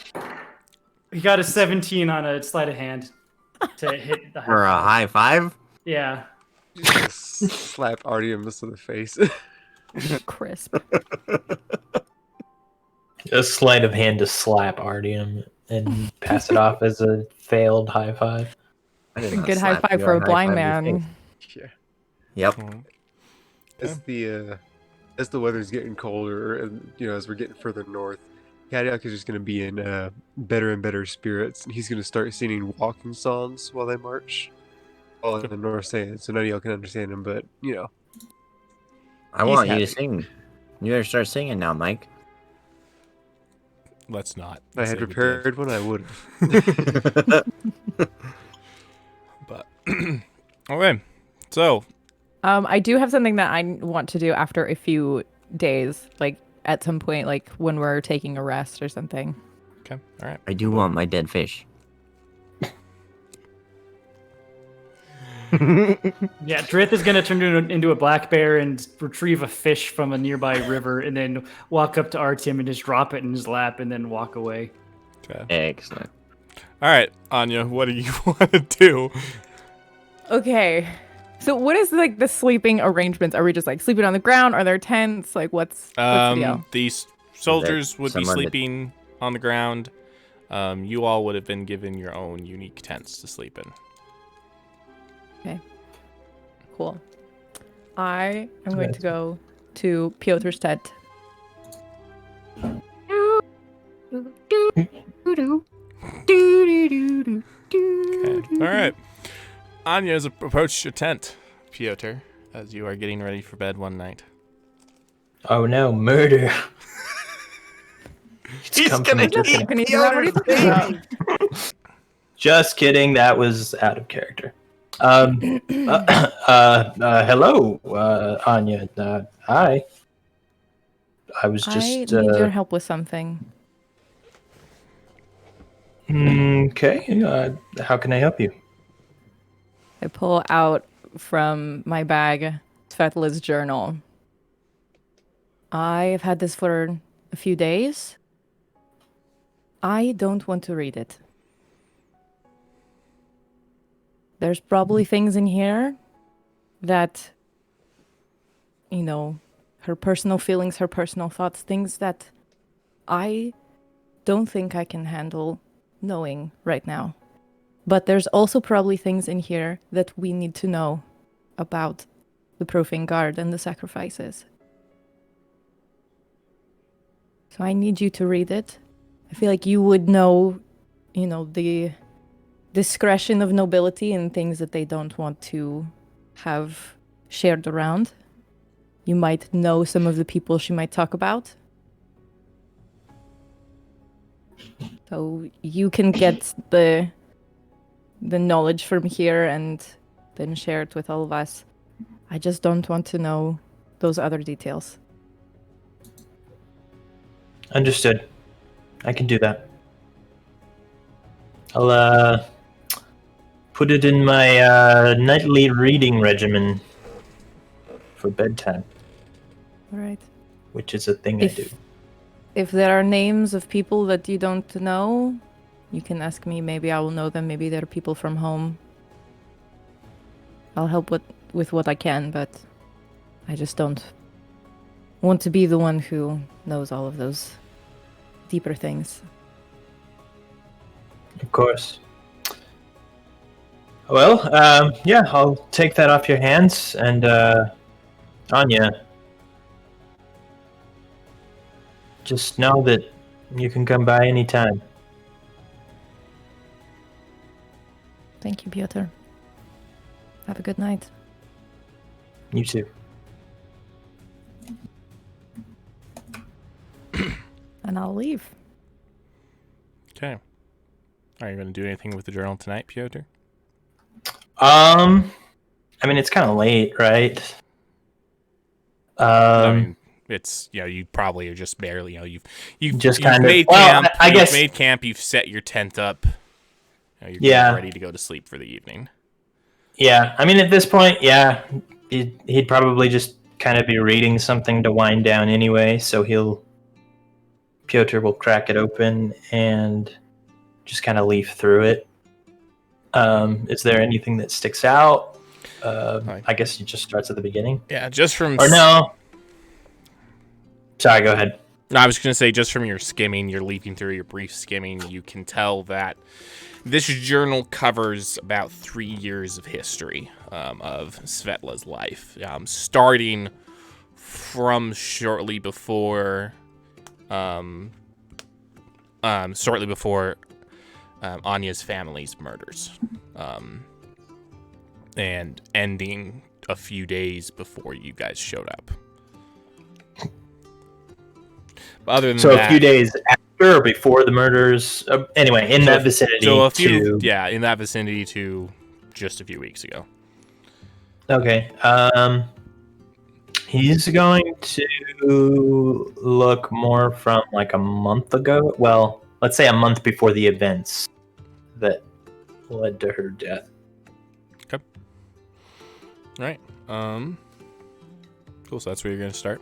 He got a 17 on a sleight of hand to hit the high For a five. high five. Yeah. Slap Artemis in the face. Crisp. A sleight of hand to slap Artyom and pass it off as a failed high five. I did A not good high slap five you, for I a blind high-fived you. man. Yeah. Yep. As the weather's getting colder, and as we're getting further north, Kadiak is just going to be in better and better spirits, and he's going to start singing walking songs while they march. All in the Norsaen, so none of y'all can understand him, but, you know. I He's want you happy. to sing. You better start singing now, Mike. Let's not. If I had say we did. prepared one, I would have. But okay, so I do have something that I want to do after a few days, like at some point, like when we're taking a rest or something. okay, all right. I do want my dead fish. Yeah, Drith is gonna turn into a black bear and retrieve a fish from a nearby river, and then walk up to Artyom and just drop it in his lap, and then walk away. Okay. Excellent. All right, Anya, what do you want to do? Okay. So what is like the sleeping arrangements? Are we just like sleeping on the ground? Are there tents? Like what's the deal? These soldiers would be someone that- sleeping on the ground. You all would have been given your own unique tents to sleep in. Okay. Cool. I am going to go to Pyotr's tent. Okay. All right. Anya has approached your tent, Pyotr, as you are getting ready for bed one night. Oh no, murder. He's come gonna from a eat different- Just kidding. That was out of character. Hello, Anya. Hi. I was I just. need your help with something. Okay. How can I help you? I pull out from my bag Svetla's journal. I've had this for a few days. I don't want to read it. There's probably things in here that, you know, her personal feelings, her personal thoughts, things that I don't think I can handle knowing right now. But there's also probably things in here that we need to know about the Profane Guard and the sacrifices. So I need you to read it. I feel like you would know, you know, the discretion of nobility and things that they don't want to have shared around. You might know some of the people she might talk about. So you can get the knowledge from here and then share it with all of us. I just don't want to know those other details. Understood. I can do that. I'll put it in my nightly reading regimen for bedtime, All right. which is a thing I do. If there are names of people that you don't know, you can ask me. Maybe I will know them. Maybe they're people from home. I'll help with what I can, but I just don't want to be the one who knows all of those deeper things. Of course. Well, yeah, I'll take that off your hands, and Anya, just know that you can come by anytime. Thank you, Pyotr. Have a good night. You too. And I'll leave. Okay. Are you going to do anything with the journal tonight, Pyotr? I mean, it's kind of late, right? I mean, it's, you know, you probably are just barely, you know, you've Just you've kind of- made well, camp. I You've guess- made camp. You've set your tent up. You know, you're Yeah. ready to go to sleep for the evening. Yeah, I mean, at this point, yeah, he'd probably just kind of be reading something to wind down anyway, so Pyotr will crack it open and just kind of leaf through it. Is there anything that sticks out? I guess it just starts at the beginning. Yeah, just from. Or no. Sorry, go ahead. No, I was going to say, just from your skimming, you're leafing through your brief skimming, you can tell that this journal covers about 3 years of history of Svetla's life, starting from shortly before shortly before Anya's family's murders, and ending a few days before you guys showed up. But other than So that, a few days after or before the murders. Anyway, in that vicinity. So a few, in that vicinity to just a few weeks ago. Okay. He's going to look more from like a month ago. Well, let's say a month before the events that led to her death. Okay. All right. Cool. So that's where you're going to start.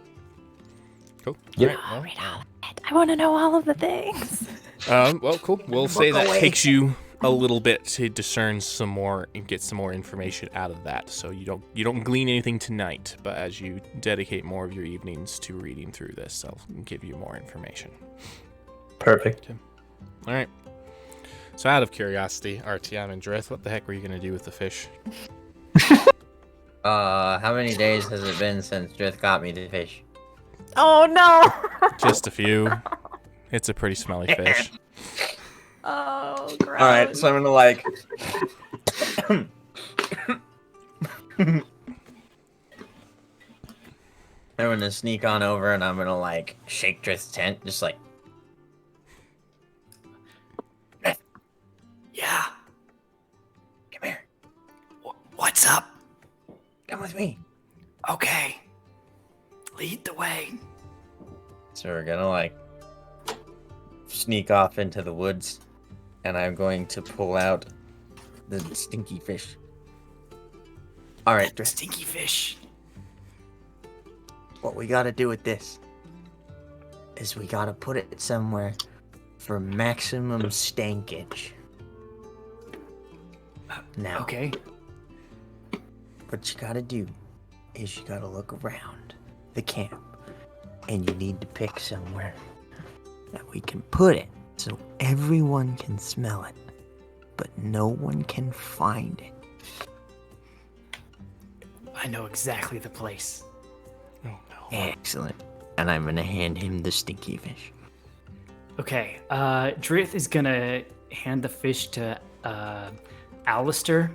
Cool. Yep. All right, well, I want to know all of the things. well, cool. We'll say that takes you a little bit to discern some more and get some more information out of that. So you don't glean anything tonight, but as you dedicate more of your evenings to reading through this, I'll give you more information. Perfect. Okay. All right. So out of curiosity, RTM and Drith, what the heck were you gonna do with the fish? How many days has it been since Drith got me the fish? Oh no! Just a few. It's a pretty smelly fish. Oh, gross. Alright, so I'm gonna like... I'm gonna sneak on over and I'm gonna like shake Drith's tent, just like... Yeah. Come here. What's up? Come with me. Okay. Lead the way. So we're gonna like sneak off into the woods, and I'm going to pull out the stinky fish. All right, Drith, Stinky fish. what we gotta do with this is we gotta put it somewhere for maximum stankage. Now, Okay. what you gotta do is you gotta look around the camp, and you need to pick somewhere that we can put it so everyone can smell it, but no one can find it. I know exactly the place. Oh no. Excellent. And I'm gonna hand him the stinky fish. Okay. Drith is gonna hand the fish to Alistair,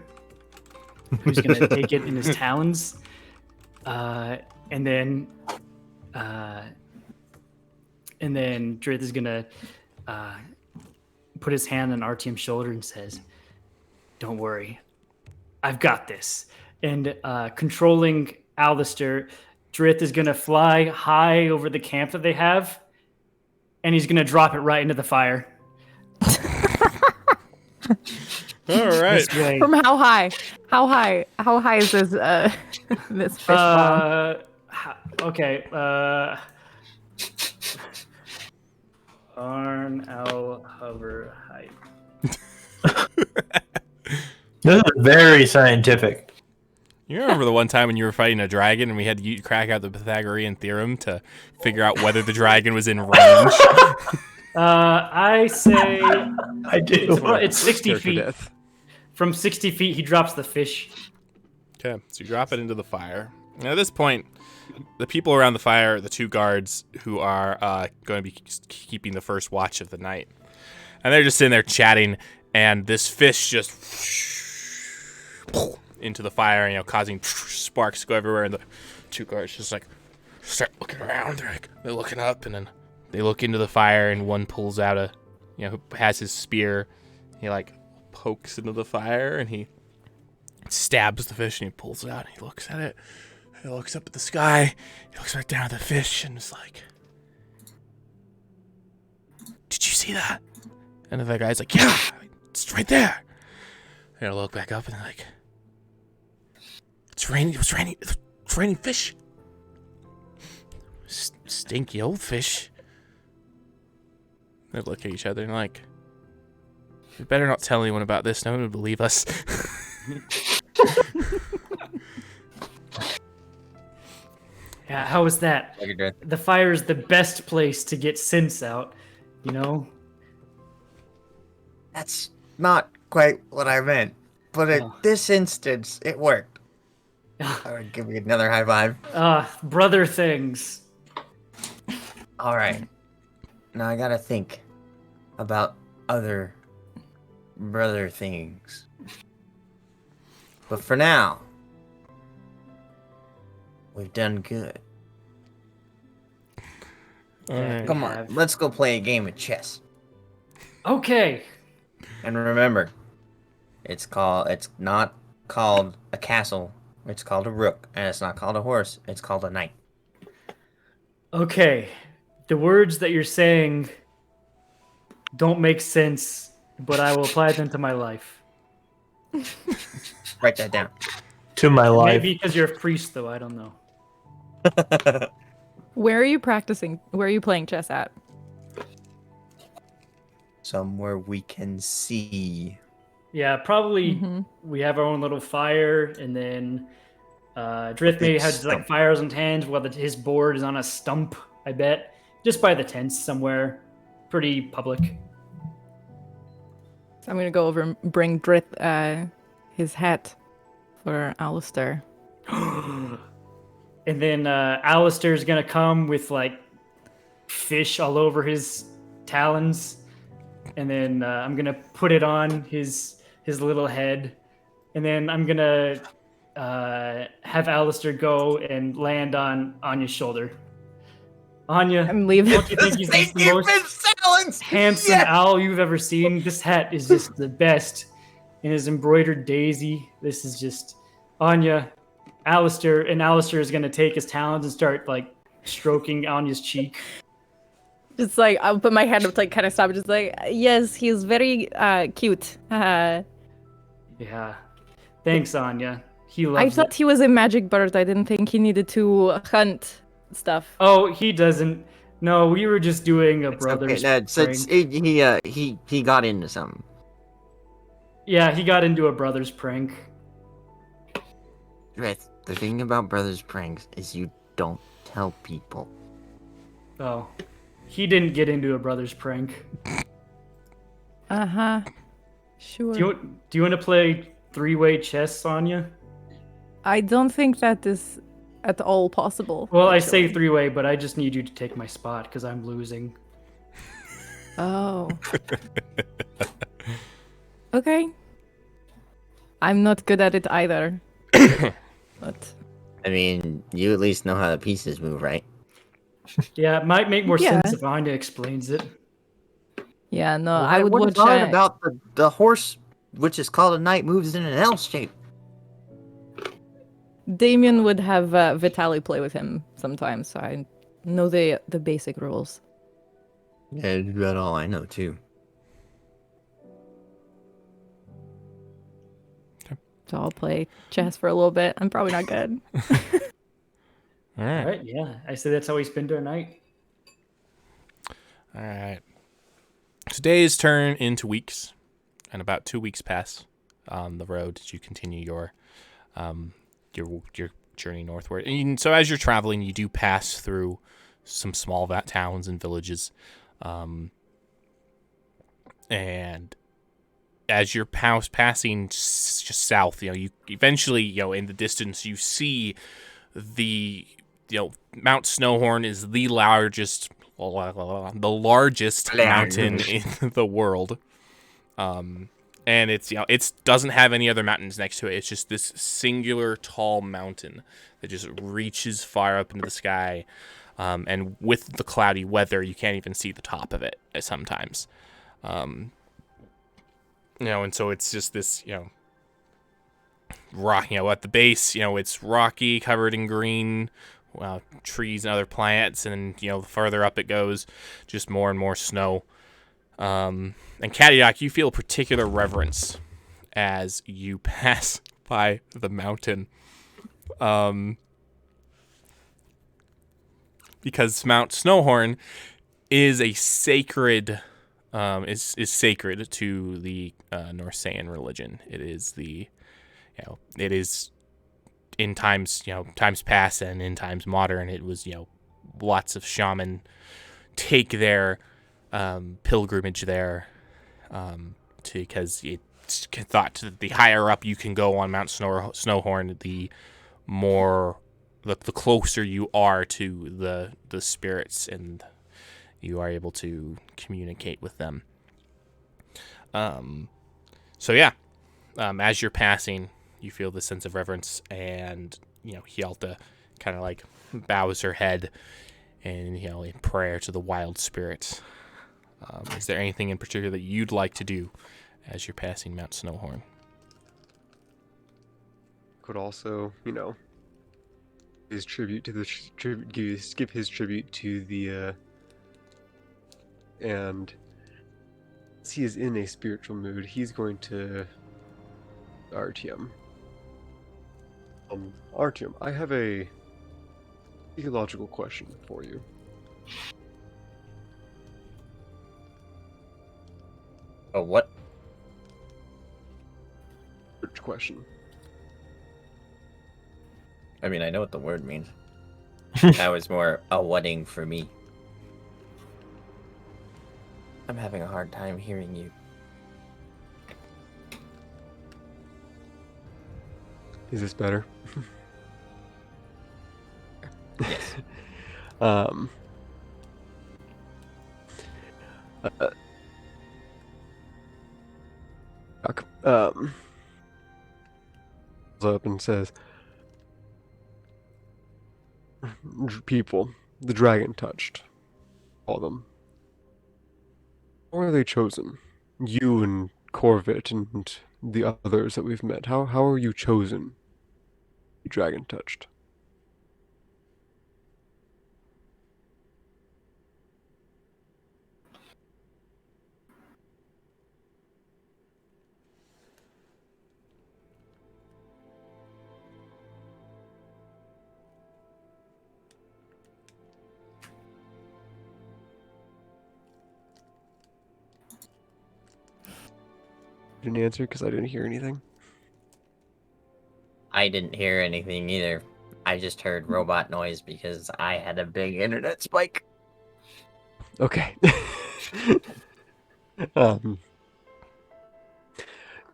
who's gonna take it in his talons, and then Drith is gonna put his hand on RTM's shoulder and says, "Don't worry, I've got this." And controlling Alistair, Drith is gonna fly high over the camp that they have, and he's gonna drop it right into the fire. All right. This way. From how high? How high? How high is this this fish bomb? Okay. Arn L hover height. This is very scientific. You remember the one time when you were fighting a dragon and we had to crack out the Pythagorean theorem to figure out whether the dragon was in range? I say I do. it's 60 Scared to feet. death. From 60 feet, he drops the fish. Okay, so you drop it into the fire. And at this point, the people around the fire are the two guards who are going to be keeping the first watch of the night. And they're just sitting there chatting, and this fish just into the fire, causing sparks to go everywhere. And the two guards just like start looking around. They're looking up, and then they look into the fire, and one pulls out who has his spear. He pokes into the fire, and he stabs the fish, and he pulls it out, and he looks at it. He looks up at the sky. He looks right down at the fish, and is like, "Did you see that?" And the guy's like, "Yeah, it's right there." And I look back up, and they're like, "It's raining. It's raining fish. Stinky old fish." They look at each other and like, "We better not tell anyone about this. No one would believe us." Yeah, how was that? Like a Drith. The fire is the best place to get scents out, you know? That's not quite what I meant, but in Oh. this instance, it worked. I would give you another high five. Brother things. All right. Now I gotta think about other brother things. But for now, we've done good. Yeah, Come we on, have. let's go play a game of chess. Okay. And remember, it's not called a castle, it's called a rook, and it's not called a horse, it's called a knight. Okay. The words that you're saying don't make sense, but I will apply them to my life. Write that down. To my life. Maybe because you're a priest, though. I don't know. Where are you practicing? Where are you playing chess at? Somewhere we can see. Yeah, probably Mhm. we have our own little fire, and then Drith maybe has stump. like fires on hands while his board is on a stump, I bet. Just by the tents somewhere. Pretty public. So I'm gonna go over and bring Drith his hat for Alistair. And then Alistair's gonna come with like fish all over his talons, and then I'm gonna put it on his little head, and then I'm gonna have Alistair go and land on Anya's shoulder. Anya, I'm leaving. don't you think he's the most handsome owl you've ever seen? This hat is just the best. And his embroidered daisy. This is just Anya, Alistair, and Alistair is gonna take his talons and start like stroking Anya's cheek. Just like I'll put my hand up to like kind of stop. Just like yes, he's very cute. Yeah. Thanks, Anya. He loves I thought it. he was a magic bird. I didn't think he needed to hunt stuff. Oh, he doesn't. No, we were just doing a It's brother's okay. No, it's, prank. he got into something. Yeah, he got into a brother's prank. Drith, the thing about brothers pranks is you don't tell people. Oh, he didn't get into a brother's prank. Uh-huh. Sure. Do you want to play three-way chess, Anya? I don't think that is at all possible. Well, I say actually. three-way, but I just need you to take my spot because I'm losing. Oh. Okay. I'm not good at it either. But I mean, you at least know how the pieces move, right? Yeah, it might make more Yeah. sense if Anya explains it. yeah, no, Well, I would what watch is it about the horse, which is called a knight, moves in an L shape? Damien would have Vitaly play with him sometimes, so I know the basic rules. Yeah, that's all I know too. So I'll play chess for a little bit. I'm probably not good. All All right. right, yeah. I say that's how we spend our night. All right. So days turn into weeks, and about 2 weeks pass on the road as you continue your journey northward. And so as you're traveling, you do pass through some small towns and villages, and as you're passing just south, you eventually, in the distance, you see the, Mount Snowhorn is the largest mountain in the world. And it's, it doesn't have any other mountains next to it. It's just this singular tall mountain that just reaches far up into the sky. And with the cloudy weather, you can't even see the top of it sometimes. And so it's just this, rock, at the base, it's rocky, covered in green, trees and other plants, and the further up it goes, just more and more snow. And Cadillac, you feel a particular reverence as you pass by the mountain, because Mount Snowhorn is a sacred. Is sacred to the Norsaen religion. It is it is in times past and in times modern. It was lots of shaman take their pilgrimage there, because it's thought that the higher up you can go on Mount Snowhorn, the closer you are to the spirits, and you are able to communicate with them. So yeah, as you're passing, you feel this sense of reverence, and Hjalta kind of like bows her head, and in prayer to the wild spirits. Is there anything in particular that you'd like to do as you're passing Mount Snowhorn? Could also, his tribute to the skip his tribute to the and as he is in a spiritual mood, he's going to Artyom. Artyom, I have a theological question for you. Oh, what? Church question. I mean, I know what the word means. That was more a wedding for me. I'm having a hard time hearing you. Is this better? Yes. Up and says, people, the dragon touched, all of them. How are they chosen? You and Corvette and the others that we've met. How are you chosen? Dragon touched. Didn't answer because I didn't hear anything. I didn't hear anything either. I just heard robot noise because I had a big internet spike. Okay.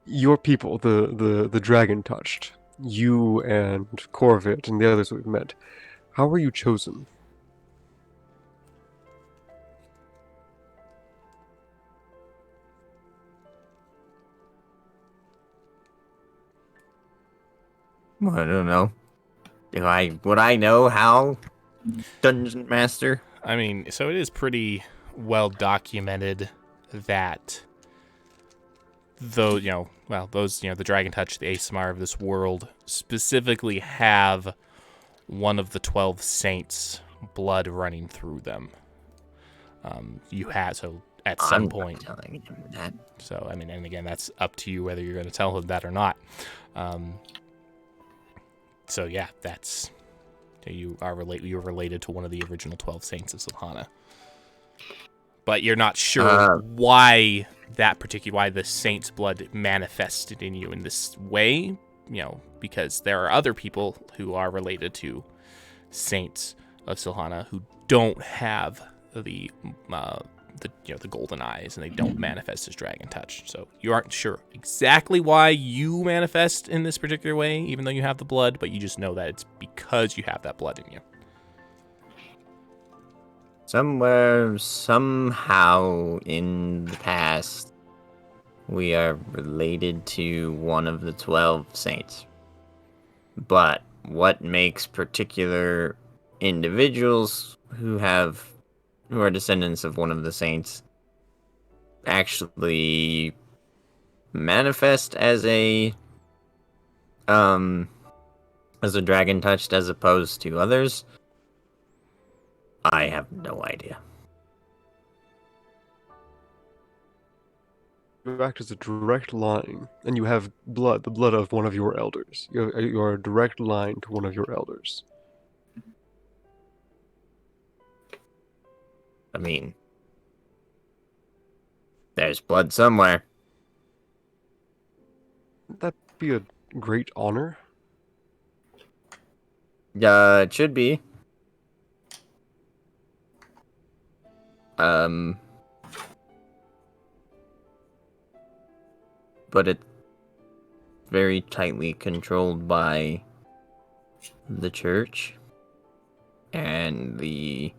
Your people, the dragon touched. You and Corvette and the others we've met. How were you chosen? Well, I don't know. Would I know how? Dungeon Master? I mean, so it is pretty well documented that those, the Dragon Touch, the Asimar of this world, specifically have one of the 12 saints' blood running through them. You had, so at some I'm point. not telling him that. So, I mean, and again, that's up to you whether you're going to tell him that or not. So yeah, that's you're related to one of the original 12 saints of Silhana. But you're not sure why the saint's blood manifested in you in this way, because there are other people who are related to saints of Silhana who don't have the golden eyes, and they don't manifest as Dragon Touch. So you aren't sure exactly why you manifest in this particular way, even though you have the blood, but you just know that it's because you have that blood in you. Somewhere, somehow in the past, we are related to one of the 12 saints. But what makes particular individuals who are descendants of one of the saints actually manifest as a dragon touched as opposed to others, I have no idea. You act as a direct line, and you have blood, the blood of one of your elders. You are a direct line to one of your elders. I mean, there's blood somewhere. Wouldn't that be a great honor? It should be. But it's very tightly controlled by the church and the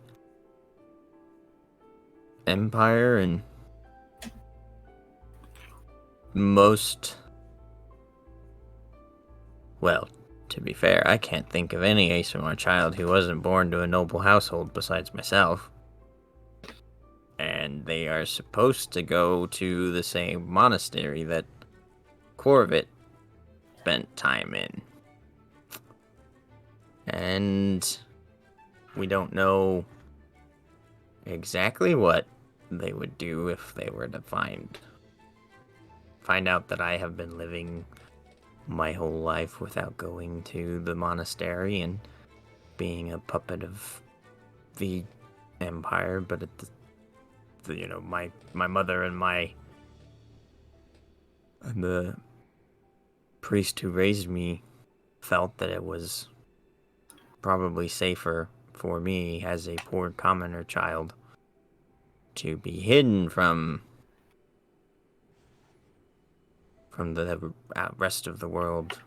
empire, and most... Well, to be fair, I can't think of any ASMR child who wasn't born to a noble household besides myself. And they are supposed to go to the same monastery that Corvette spent time in. And we don't know exactly what they would do if they were to find out that I have been living my whole life without going to the monastery and being a puppet of the Empire, but at my mother and the priest who raised me felt that it was probably safer for me as a poor commoner child to be hidden from the rest of the world.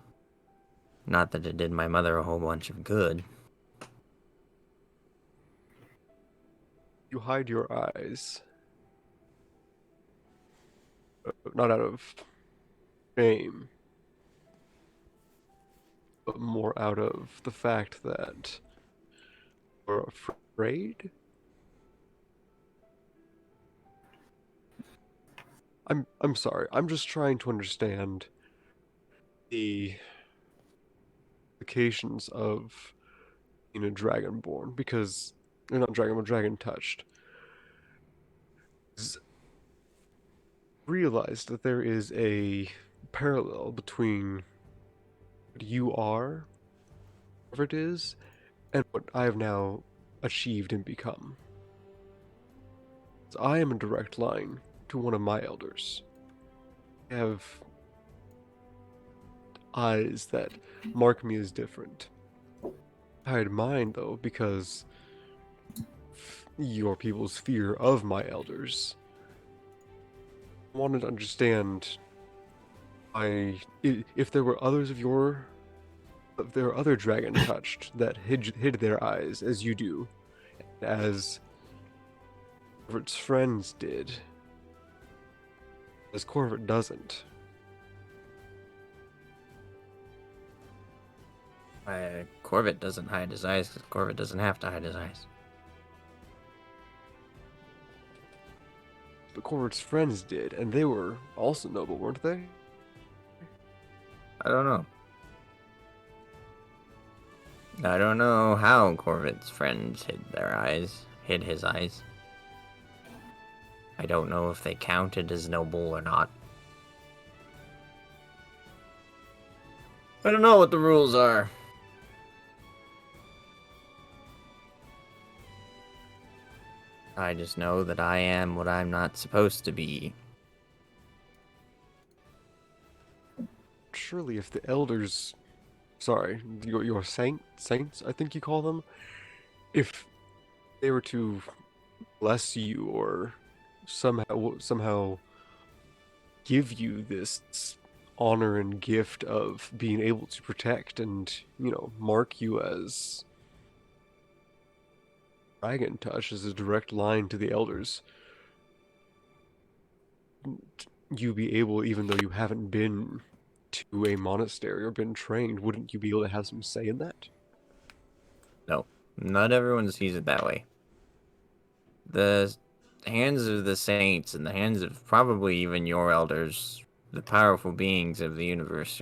Not that it did my mother a whole bunch of good. You hide your eyes. Not out of shame, but more out of the fact that you're afraid? I'm sorry. I'm just trying to understand the implications of being a dragonborn, because you're not dragon, but dragon touched. Realized that there is a parallel between what you are, whatever it is, and what I have now achieved and become. So I am a direct line to one of my elders. I have eyes that mark me as different. I hide mine, though, because your people's fear of my elders. I wanted to understand if there were others of your... If there were other dragon touched that hid their eyes as you do, as Corvert's friends did, as Corvert doesn't. Corvette doesn't hide his eyes because Corvette doesn't have to hide his eyes. But Corvert's friends did, and they were also noble, weren't they? I don't know. I don't know how Corvette's friends hid his eyes. I don't know if they counted as noble or not. I don't know what the rules are. I just know that I am what I'm not supposed to be. Surely if the elders... Sorry, your saints, I think you call them? If they were to bless you or somehow give you this honor and gift of being able to protect and, mark you as dragon touch as a direct line to the elders, you be able, even though you haven't been to a monastery or been trained, wouldn't you be able to have some say in that? No, not everyone sees it that way. The hands of the saints and the hands of probably even your elders, the powerful beings of the universe,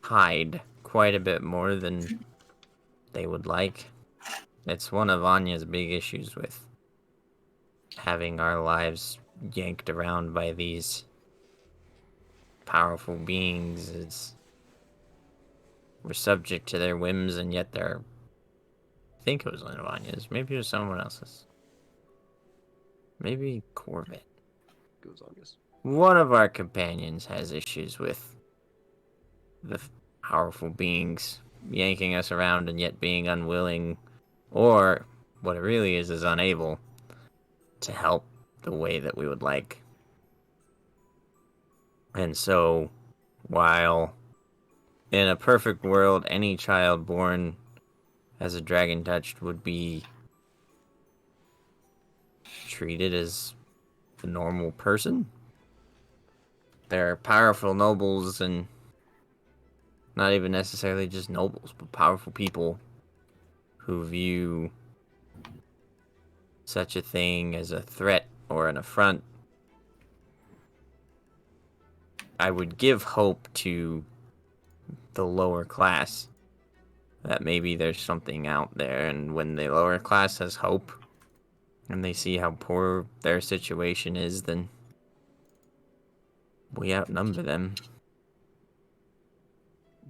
hide quite a bit more than they would like. It's one of Anya's big issues with having our lives yanked around by these powerful beings. We're subject to their whims, and yet I think it was one of Anya's. Maybe it was someone else's. Maybe Corvette. Goes on, yes. One of our companions has issues with the powerful beings yanking us around and yet being unwilling, or what it really is unable to help the way that we would like. And so, while in a perfect world, any child born as a dragon touched would be treated as a normal person, They're powerful nobles, and not even necessarily just nobles, but powerful people who view such a thing as a threat or an affront. I would give hope to the lower class that maybe there's something out there, and when the lower class has hope and they see how poor their situation is, then we outnumber them.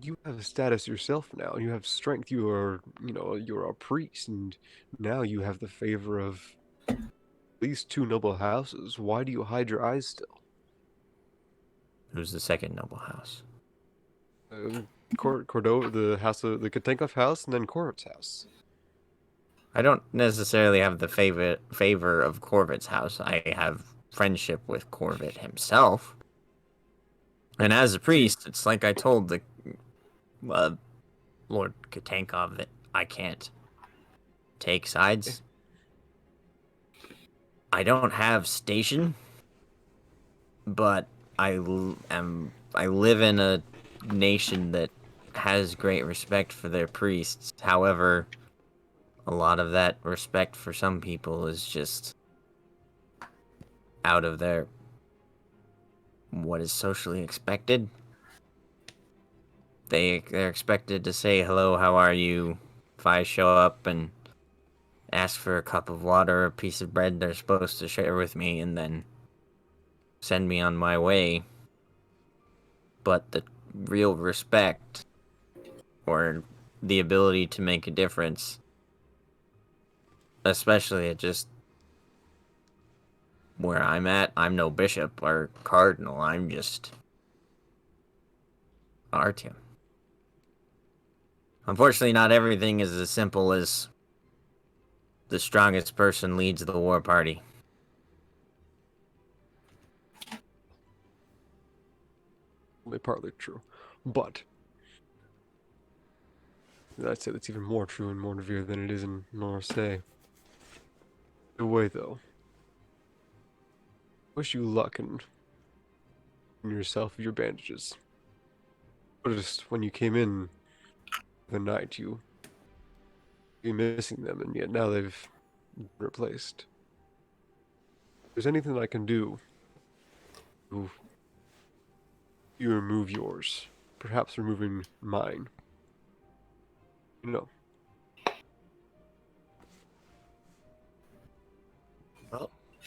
You have a status yourself now. You have strength. You are, you're a priest, and now you have the favor of at least 2 noble houses. Why do you hide your eyes still? Who's the second noble house? Cordova, the house of the Katenkov house, and then Corvit's house. I don't necessarily have the favor of Corvit's house. I have friendship with Corvit himself. And as a priest, it's like I told the Lord Katenkov that I can't take sides. I don't have station, but I live in a nation that has great respect for their priests. However, a lot of that respect for some people is just out of their what is socially expected. They're expected to say hello, how are you? If I show up and ask for a cup of water or a piece of bread, they're supposed to share with me and then send me on my way. But the real respect or the ability to make a difference, especially at just where I'm at, I'm no bishop or cardinal, I'm just Artyom. Unfortunately, not everything is as simple as the strongest person leads the war party. Only partly true, but I'd say that's even more true in Mornavir than it is in Norsaen. The way, though, wish you luck in yourself of your bandages. Noticed when you came in the night, you missing them, and yet now they've been replaced. If there's anything that I can do to you remove yours, perhaps removing mine. Well,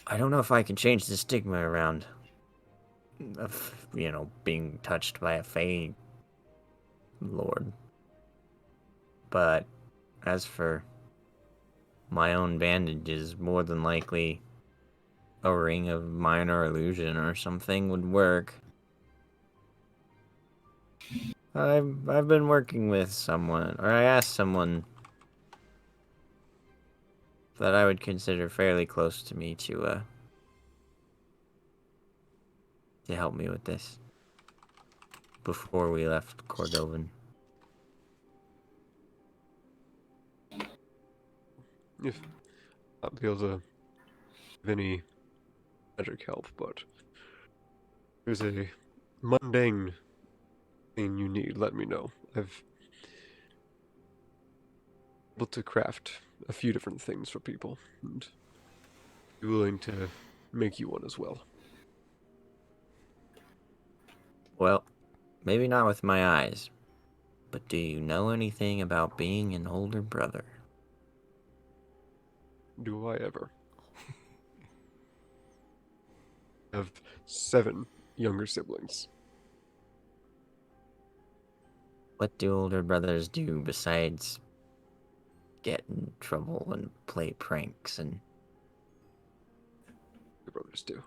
I don't know if I can change the stigma around of, being touched by a Fey Lord. But as for my own bandages, more than likely a ring of minor illusion or something would work. I've been working with someone, or I asked someone that I would consider fairly close to me to help me with this before we left Cordovan. If not be able to give any magic help, but there's a mundane thing you need, let me know. I've been able to craft a few different things for people, and be willing to make you one as well. Well, maybe not with my eyes, but do you know anything about being an older brother? Do I ever? I have 7 younger siblings. What do older brothers do besides get in trouble and play pranks and... Your brothers do.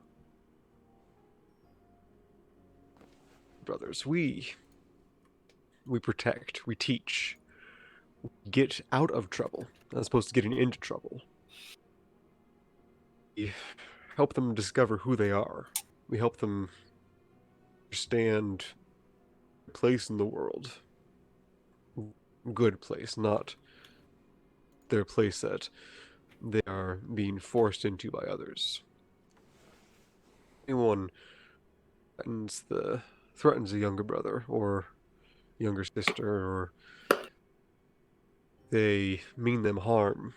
Brothers, we protect, we teach, we get out of trouble, as opposed to getting into trouble. We help them discover who they are. We help them understand their place in the world. Good place, not their place that they are being forced into by others. Anyone threatens a younger brother or younger sister, or they mean them harm,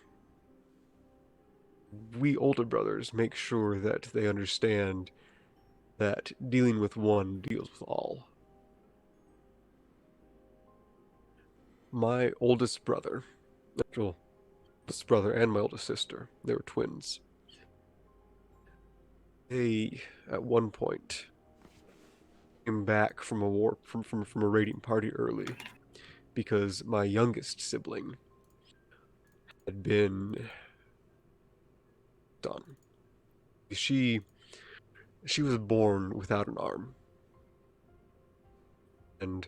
we older brothers make sure that they understand that dealing with one deals with all. My oldest brother, actual oldest brother and my oldest sister, they were twins. They, at one point, came back from a raiding party early because my youngest sibling had been done. She was born without an arm, and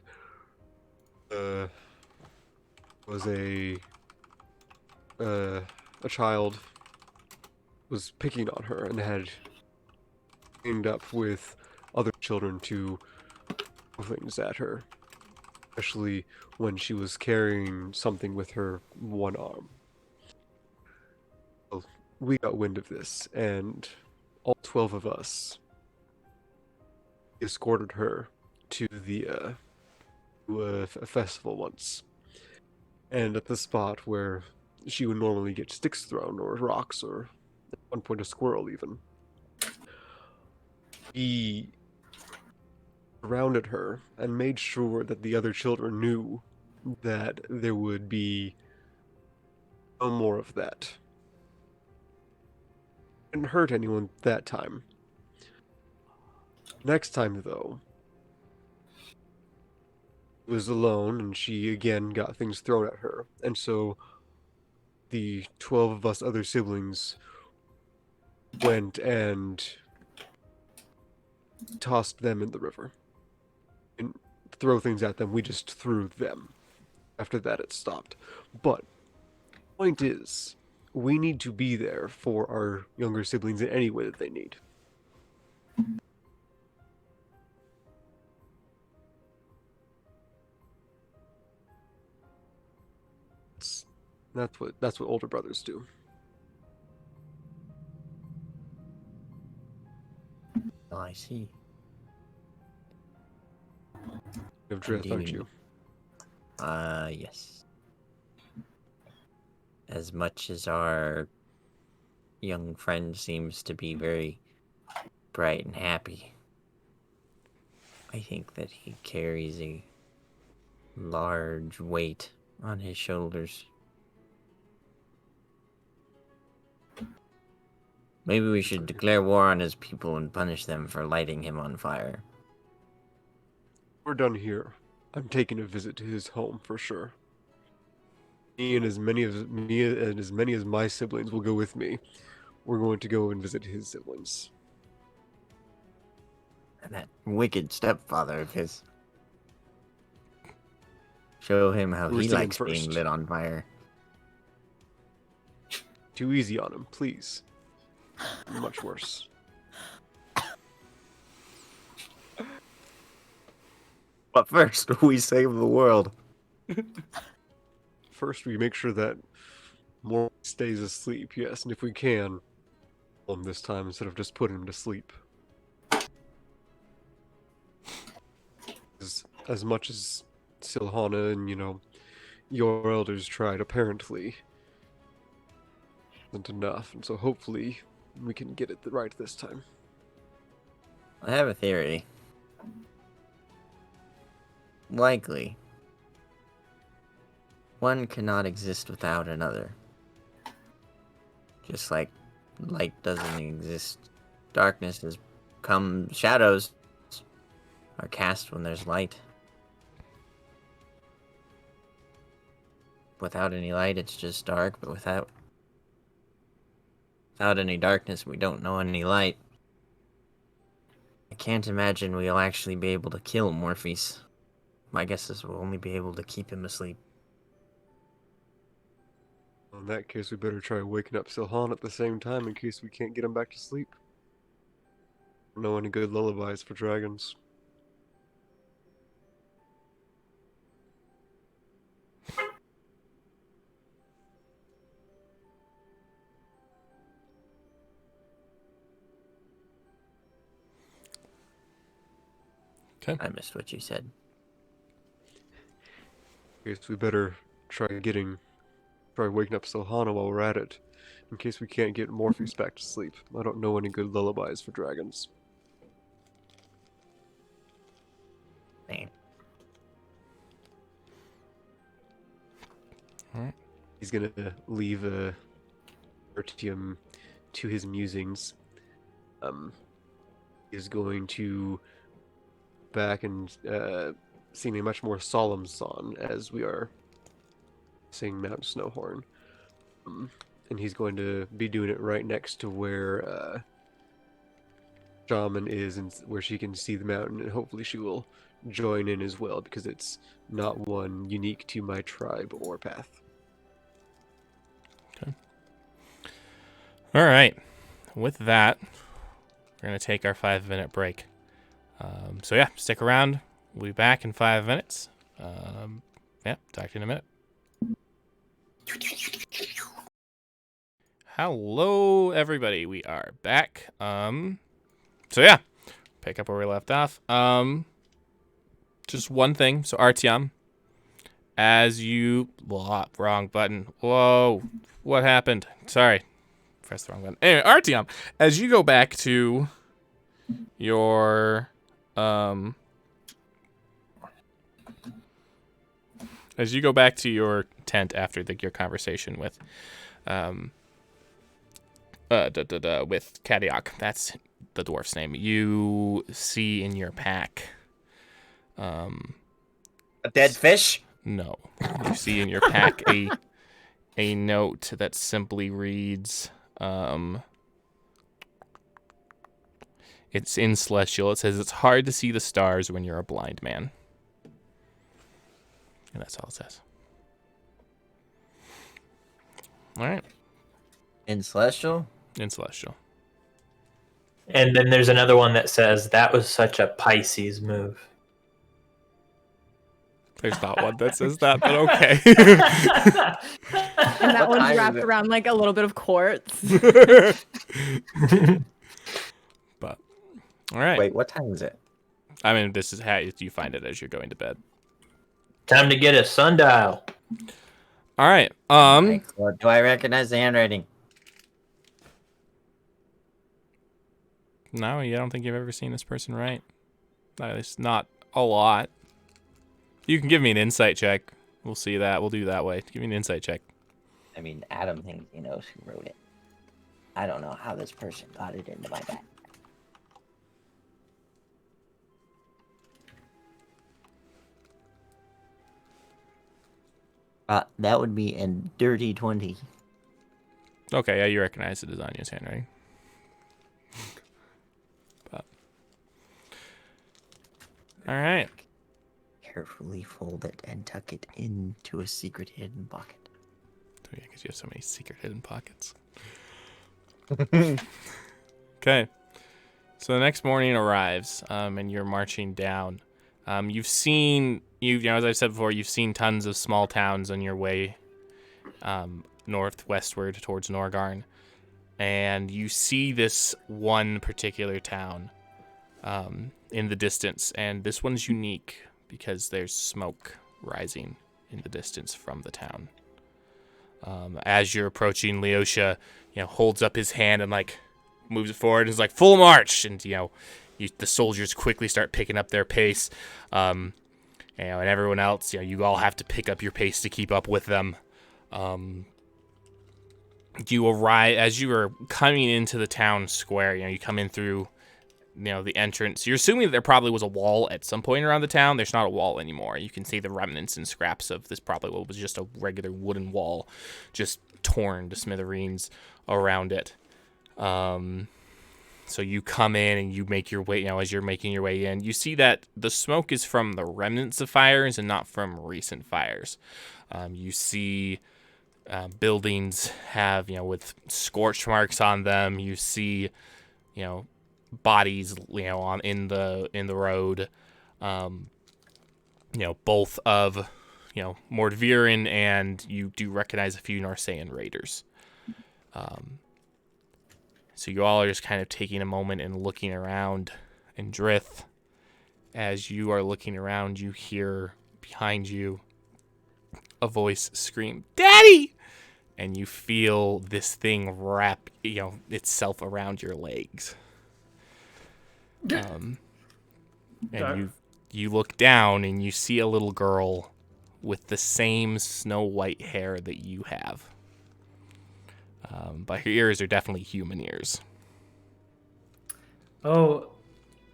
was a child was picking on her and had teamed up with other children to throw things at her, especially when she was carrying something with her one arm. Well, we got wind of this, and all 12 of us escorted her to a festival once. And at the spot where she would normally get sticks thrown, or rocks, or at one point a squirrel even, he surrounded her and made sure that the other children knew that there would be no more of that. Didn't hurt anyone that time. Next time, though, she was alone, and she again got things thrown at her, and so the 12 of us other siblings went and tossed them in the river. And throw things at them, we just threw them. After that, it stopped. But the point is, we need to be there for our younger siblings in any way that they need. That's what older brothers do. Oh, I see. You have Drith, aren't you? Yes. As much as our young friend seems to be very bright and happy, I think that he carries a large weight on his shoulders. Maybe we should declare war on his people and punish them for lighting him on fire. We're done here. I'm taking a visit to his home for sure. Me and as many as my siblings will go with me. We're going to go and visit his siblings. And that wicked stepfather of his. Show him how We're he staying likes being first. lit on fire. Too easy on him, please. Much worse. But first, we save the world. First, we make sure that Mort stays asleep, yes, and if we can, kill him this time instead of just putting him to sleep. As much as Silhana and, your elders tried, apparently, isn't enough, and so hopefully we can get it right this time. I have a theory. Likely, one cannot exist without another. Just like light doesn't exist, darkness has come, shadows are cast when there's light. Without any light, it's just dark, but without any darkness, we don't know any light. I can't imagine we'll actually be able to kill Morpheus. My guess is we'll only be able to keep him asleep. In that case, we better try waking up Silhan at the same time in case we can't get him back to sleep. I don't know any good lullabies for dragons. Okay. I missed what you said. Guess we better try waking up Sohana while we're at it, in case we can't get Morpheus back to sleep. I don't know any good lullabies for dragons. Man. Alright. He's gonna leave Artyom to his musings. Is going to back and sing a much more solemn song as we are sing Mount Snowhorn. And he's going to be doing it right next to where Shaman is, and where she can see the mountain, and hopefully she will join in as well, because it's not one unique to my tribe or path. All right. With that, we're going to take our 5-minute break. So yeah, stick around. We'll be back in 5 minutes. Yeah, talk to you in a minute. Hello, everybody. We are back. So yeah, pick up where we left off. Just one thing. So Artyom, as you... wrong button. Whoa. What happened? Sorry. Press the wrong button. Anyway, Artyom, as you go back to your... As you go back to your tent after your conversation with... with Kadiak, that's the dwarf's name, you see in your pack... A dead fish? No. You see in your pack a note that simply reads, it's in Celestial. It says, "It's hard to see the stars when you're a blind man." And that's all it says. All right. In Celestial? In Celestial. And then there's another one that says, "That was such a Pisces move." There's not one that says that, but okay. And that What one's time is wrapped it? around like a little bit of quartz. But, all right. Wait, what time is it? I mean, this is how you find it as you're going to bed. Time to get a sundial. All right. Or do I recognize the handwriting? No, you don't think you've ever seen this person write? It's not a lot. You can give me an insight check. We'll see that. We'll do that way. Give me an insight check. I mean, Adam thinks he knows who wrote it. I don't know how this person got it into my bag. That would be a dirty 20. Okay, yeah, you recognize it as Anya's handwriting. But, all right. Carefully fold it and tuck it into a secret hidden pocket. Oh, yeah, because you have so many secret hidden pockets. Okay. So the next morning arrives, and you're marching down. You've seen, as I said before, you've seen tons of small towns on your way northwestward towards Norgarn. And you see this one particular town in the distance. And this one's unique because there's smoke rising in the distance from the town. As you're approaching, Leosha, holds up his hand and moves it forward and is like, "Full march!" And the soldiers quickly start picking up their pace. And everyone else, you all have to pick up your pace to keep up with them. You arrive as you are coming into the town square. You come in through the entrance. You're assuming that there probably was a wall at some point around the town. There's not a wall anymore. You can see the remnants and scraps of this, probably what was just a regular wooden wall, just torn to smithereens around it. So you come in and you make your way, as you're making your way in, you see that the smoke is from the remnants of fires and not from recent fires. You see buildings have, with scorch marks on them. You see, bodies, in the road, both of, Mordviren, and you do recognize a few Norsaen raiders. So you all are just kind of taking a moment and looking around, and Drith, as you are looking around, you hear behind you a voice scream, "Daddy!" And you feel this thing wrap, itself around your legs. And you look down and you see a little girl with the same snow white hair that you have. But her ears are definitely human ears. Oh,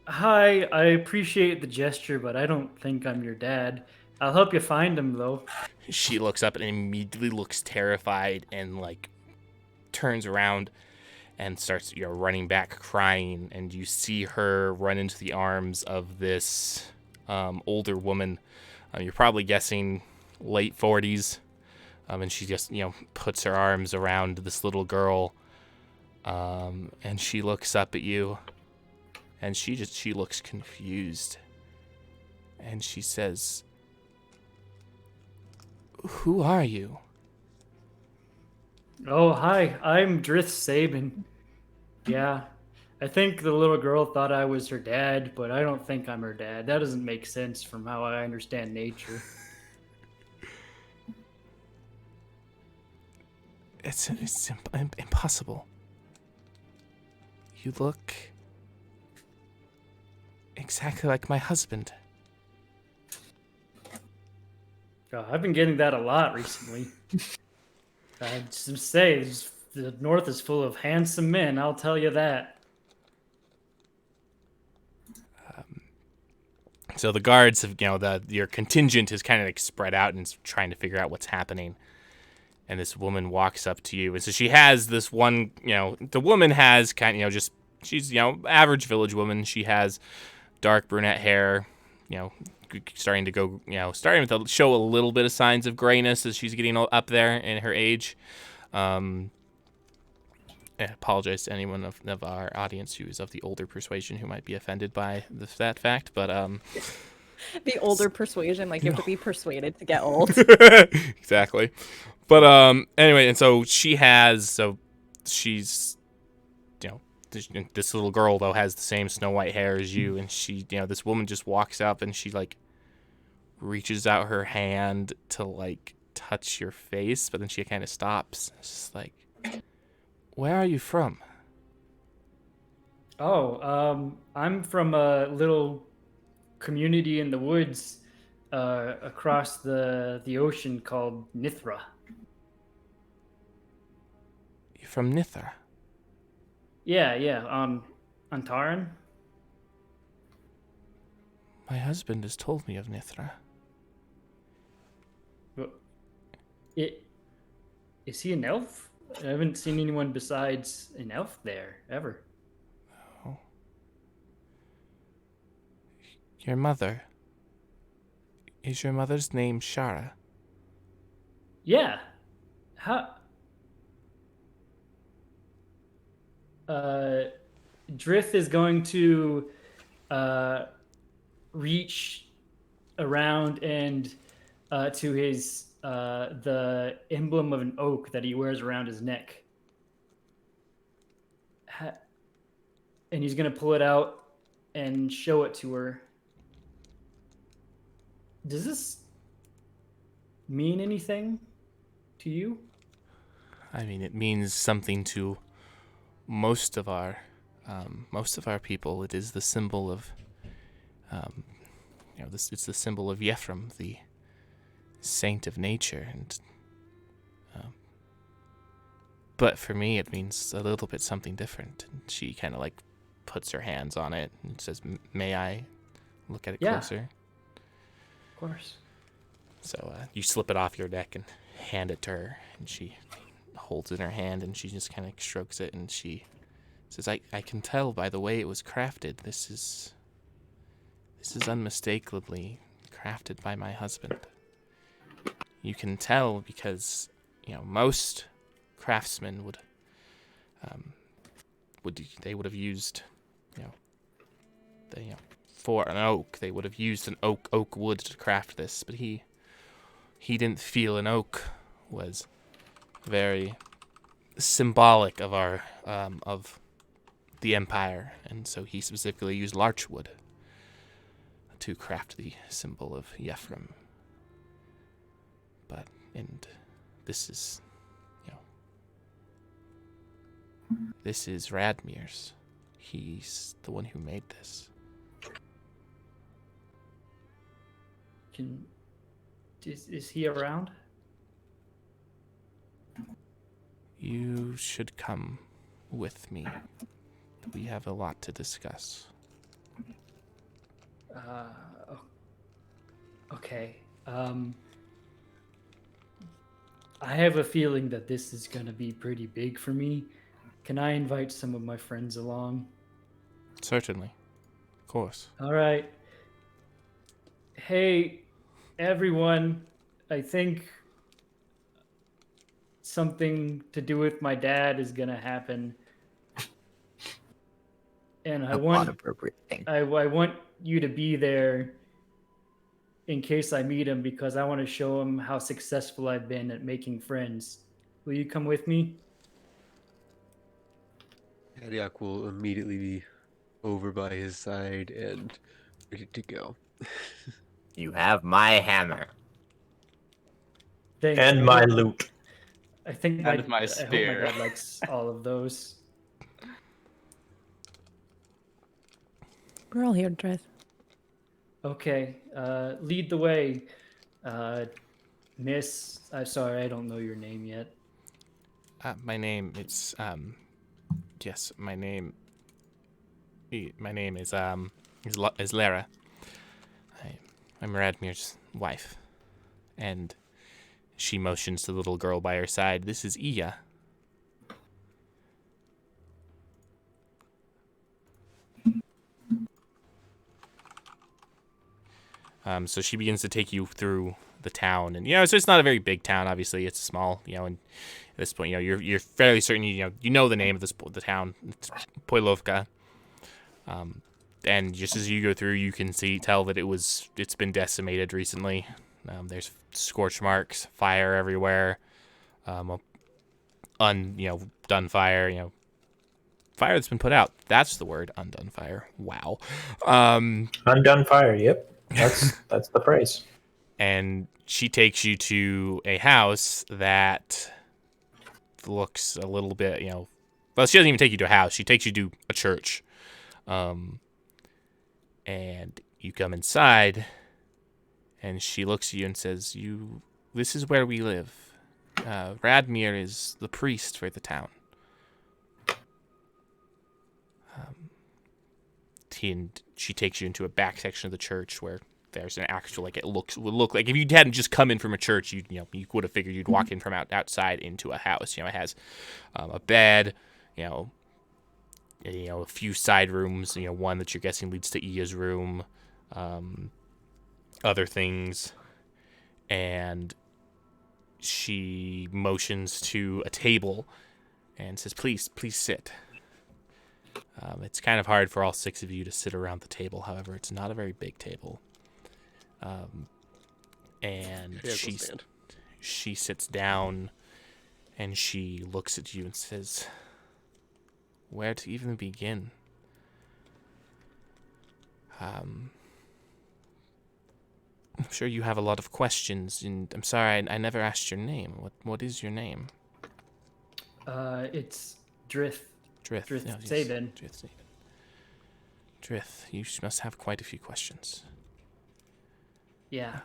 hi. I appreciate the gesture, but I don't think I'm your dad. I'll help you find him, though. She looks up and immediately looks terrified and turns around and starts running back crying, and you see her run into the arms of this older woman. You're probably guessing late 40s, and she just puts her arms around this little girl, and she looks up at you, and she looks confused, and she says, "Who are you?" Oh, hi. I'm Drith Sabin. Yeah. I think the little girl thought I was her dad, but I don't think I'm her dad. That doesn't make sense from how I understand nature. It's impossible. You look exactly like my husband. Oh, I've been getting that a lot recently. I just say, the North is full of handsome men, I'll tell you that. So the guards have, your contingent is kind of spread out and trying to figure out what's happening. And this woman walks up to you. And so she has this one, the woman has she's, average village woman. She has dark brunette hair, starting to show a little bit of signs of grayness as she's getting up there in her age. I apologize to anyone of our audience who is of the older persuasion who might be offended by that fact, but The older persuasion, you have to be persuaded to get old. Exactly. But anyway, and so she's this little girl though has the same snow white hair as you, and she this woman just walks up and she reaches out her hand to touch your face, but then she kind of stops. It's just where are you from? Oh, I'm from a little community in the woods across the ocean called Nithra. You're from Nithra? Yeah, Antaran. My husband has told me of Nithra. Is he an elf? I haven't seen anyone besides an elf there, ever. Oh. Your mother. Is your mother's name Shara? Yeah. Drith is going to reach around and to his the emblem of an oak that he wears around his neck, and he's gonna pull it out and show it to her. Does this mean anything to you? I mean, it means something to most of our people. It is the symbol of, it's the symbol of Yefram, the saint of nature, and but for me, it means a little bit something different. And she kind of puts her hands on it and says, "May I look at it closer?" Of course. So you slip it off your neck and hand it to her, and she holds it in her hand, and she just kind of strokes it, and she says, I can tell by the way it was crafted. This is unmistakably crafted by my husband. You can tell because, most craftsmen would have used, for an oak, they would have used an oak wood to craft this, but he didn't feel an oak was very symbolic of our of the empire, and so he specifically used larch wood to craft the symbol of Yefrim. And this is, this is Radmir's. He's the one who made this. Is he around? You should come with me. We have a lot to discuss. Okay. I have a feeling that this is going to be pretty big for me. Can I invite some of my friends along? Certainly. Of course. All right. Hey, everyone. I think something to do with my dad is going to happen. And I want appropriate thing. I want you to be there in case I meet him, because I want to show him how successful I've been at making friends. Will you come with me? Adiak will immediately be over by his side and ready to go. You have my hammer. Thank And you. my loot. I think And my I hope spear. my dad likes all of those. We're all here, Drith. Okay, lead the way. Miss, I'm sorry, I don't know your name yet. My name is yes, my name is Lara. I'm Radmir's wife, and she motions to the little girl by her side. This is Iya. So she begins to take you through the town, and so it's not a very big town. Obviously, it's small. And at this point, you're fairly certain you know the name of the town. It's Poilovka. And just as you go through, you can tell that it's been decimated recently. There's scorch marks, fire everywhere. Done fire. Fire that's been put out. That's the word, undone fire. Wow. Undone fire, yep. That's the phrase. And she takes you to a house that looks a little bit, well, she doesn't even take you to a house. She takes you to a church. And you come inside, and she looks at you and says, this is where we live. Radmir is the priest for the town. And she takes you into a back section of the church where there's an actual, would look like if you hadn't just come in from a church, you would have figured you'd walk in from outside into a house. It has a bed, a few side rooms, one that you're guessing leads to Iya's room, other things, and she motions to a table and says, please sit. It's kind of hard for all 6 of you to sit around the table. However, it's not a very big table. And she sits down and she looks at you and says, where to even begin? I'm sure you have a lot of questions, and I'm sorry I never asked your name. What is your name? It's Drith. Drith. Drith No, yes. Saban. Drith Saban. Drith, you must have quite a few questions. Yeah.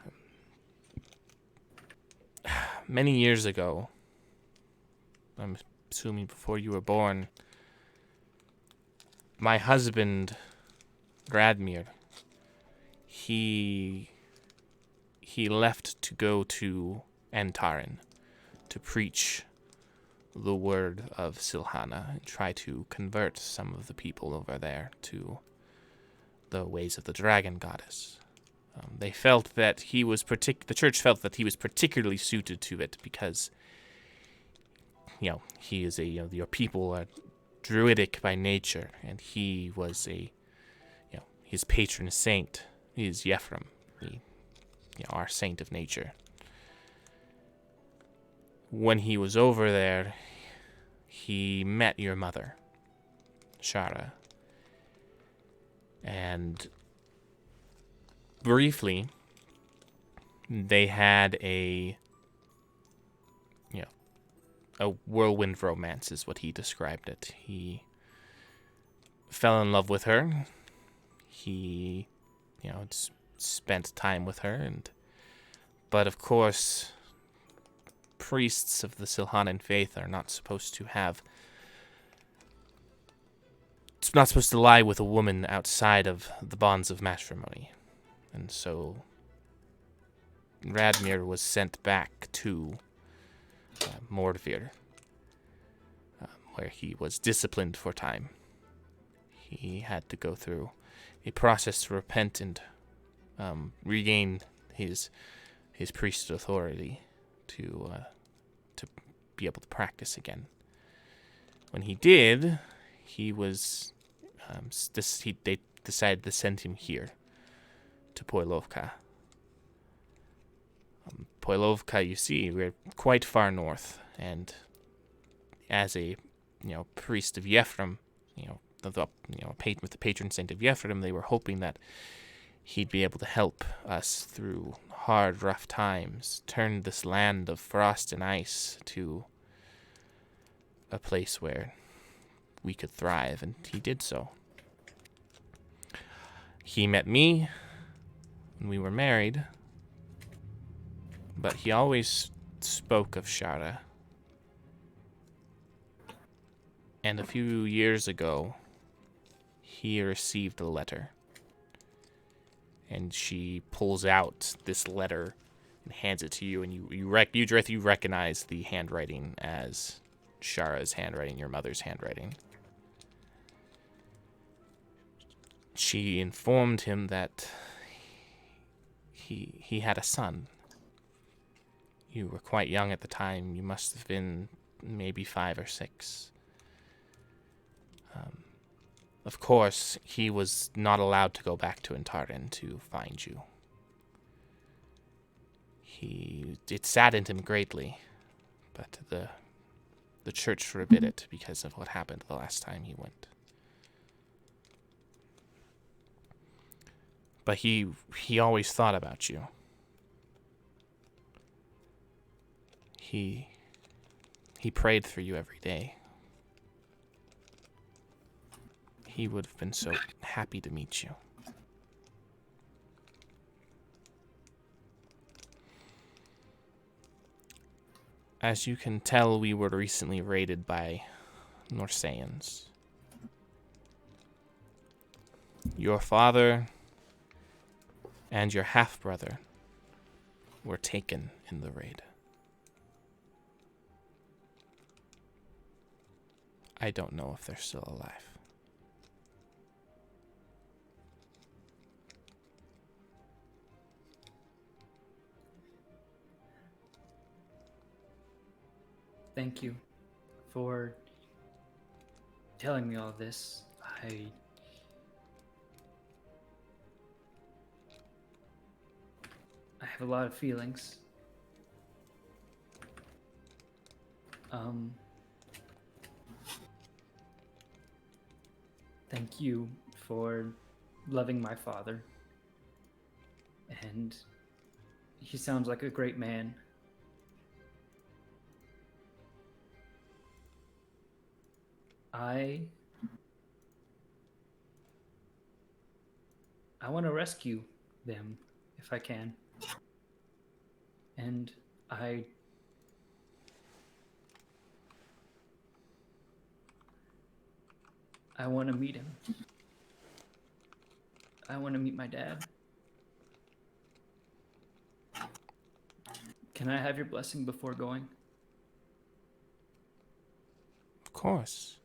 Many years ago, I'm assuming before you were born, my husband, Radmir, he left to go to Antarin to preach the word of Silhana and try to convert some of the people over there to the ways of the dragon goddess. They felt that the church felt that he was particularly suited to it because, he is your people are druidic by nature, and he was his patron saint is Yefrim, our saint of nature. When he was over there, he met your mother, Shara, and briefly, they had a whirlwind romance is what he described it. He fell in love with her. He, spent time with her, but of course, priests of the Silhanan faith are not supposed to have. It's not supposed to lie with a woman outside of the bonds of matrimony, and so Radmir was sent back to Mordvir, where he was disciplined for time. He had to go through a process to repent and regain his priest authority to be able to practice again. When he did, he was they decided to send him here to Poilovka. Poilovka, you see, we're quite far north, and as a priest of Yefrim, with the patron saint of Yefrim, they were hoping that he'd be able to help us through hard, rough times, turn this land of frost and ice to a place where we could thrive, and he did so. He met me when we were married, but he always spoke of Shara. And a few years ago, he received a letter. And she pulls out this letter and hands it to you, and Drith, you recognize the handwriting as Shara's handwriting, your mother's handwriting. She informed him that he had a son. You were quite young at the time. You must have been maybe 5 or 6. Of course, he was not allowed to go back to Antarin to find you. It saddened him greatly, but the church forbid it because of what happened the last time he went. But he always thought about you. He prayed for you every day. He would have been so happy to meet you. As you can tell, we were recently raided by Norsaens. Your father and your half-brother were taken in the raid. I don't know if they're still alive. Thank you for telling me all this. I have a lot of feelings. Thank you for loving my father. And he sounds like a great man. I want to rescue them if I can. And I want to meet him. I want to meet my dad. Can I have your blessing before going? Of course.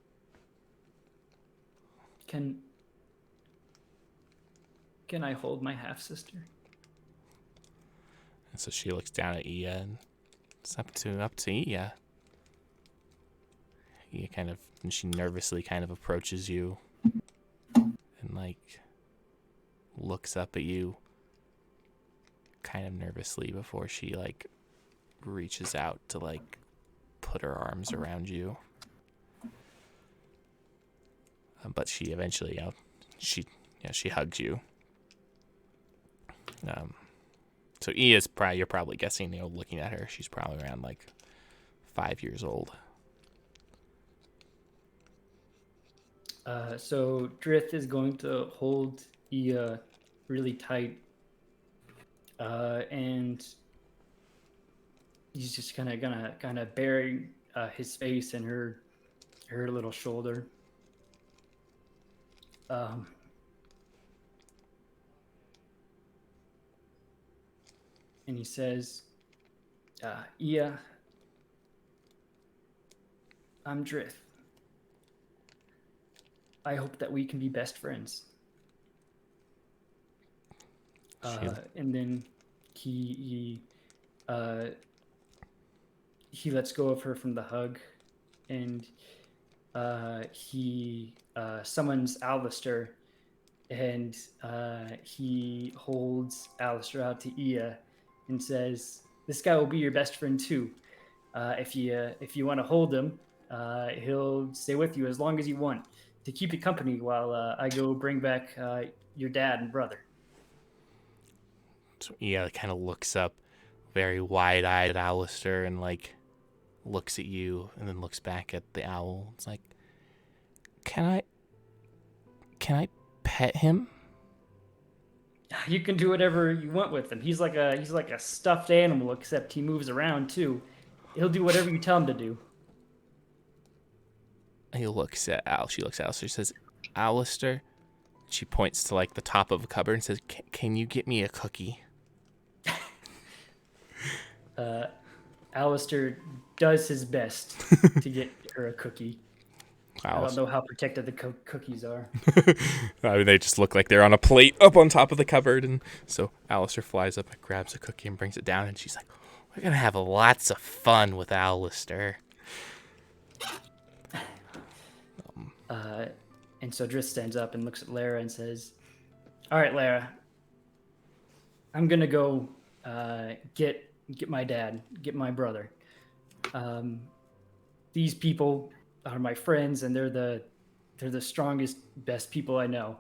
Can I hold my half-sister? And so she looks down at Iya, and it's up to Iya. Iya and she nervously kind of approaches you and looks up at you kind of nervously before she reaches out to put her arms around you. But she eventually, she hugs you. So you're probably guessing, looking at her, she's probably around like 5 years old. So Drith is going to hold Ia really tight, and he's just gonna bury his face in her little shoulder. And he says, Ia, I'm Drith. I hope that we can be best friends. And then he lets go of her from the hug, and he summons Alistair, and he holds Alistair out to Ia and says, "This guy will be your best friend too. If you want to hold him, he'll stay with you as long as you want, to keep you company while I go bring back your dad and brother." So Ia kind of looks up, very wide-eyed at Alistair, and like looks at you, and then looks back at the owl. It's like, can I pet him? You can do whatever you want with him. He's like a stuffed animal, except he moves around too. He'll do whatever you tell him to do. He looks at Al. She looks at Alistair. She says, "Alistair." She points to like the top of a cupboard and says, "Can you get me a cookie?" Alistair does his best to get her a cookie. I don't know how protected the cookies are. I mean, they just look like they're on a plate up on top of the cupboard. And so Alistair flies up and grabs a cookie and brings it down. And she's like, "We're going to have lots of fun with Alistair." And so Drith stands up and looks at Lara and says, "All right, Lara, I'm going to go get my dad, get my brother. These people are my friends, and they're the strongest, best people I know.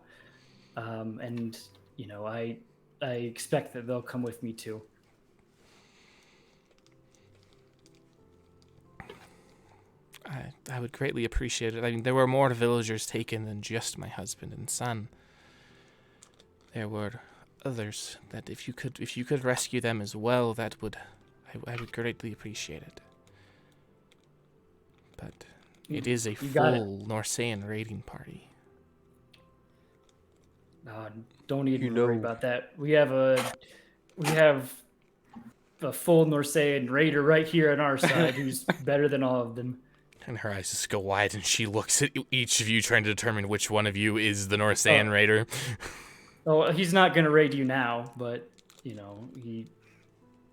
And I expect that they'll come with me too." I would greatly appreciate it. I mean, there were more villagers taken than just my husband and son. There were others that if you could rescue them as well, I would greatly appreciate it. But it is a full Norsaen raiding party. Don't even worry about that. We have a full Norsaen raider right here on our side who's better than all of them. And her eyes just go wide, and she looks at each of you, trying to determine which one of you is the Norsaen raider. Oh, he's not gonna raid you now, but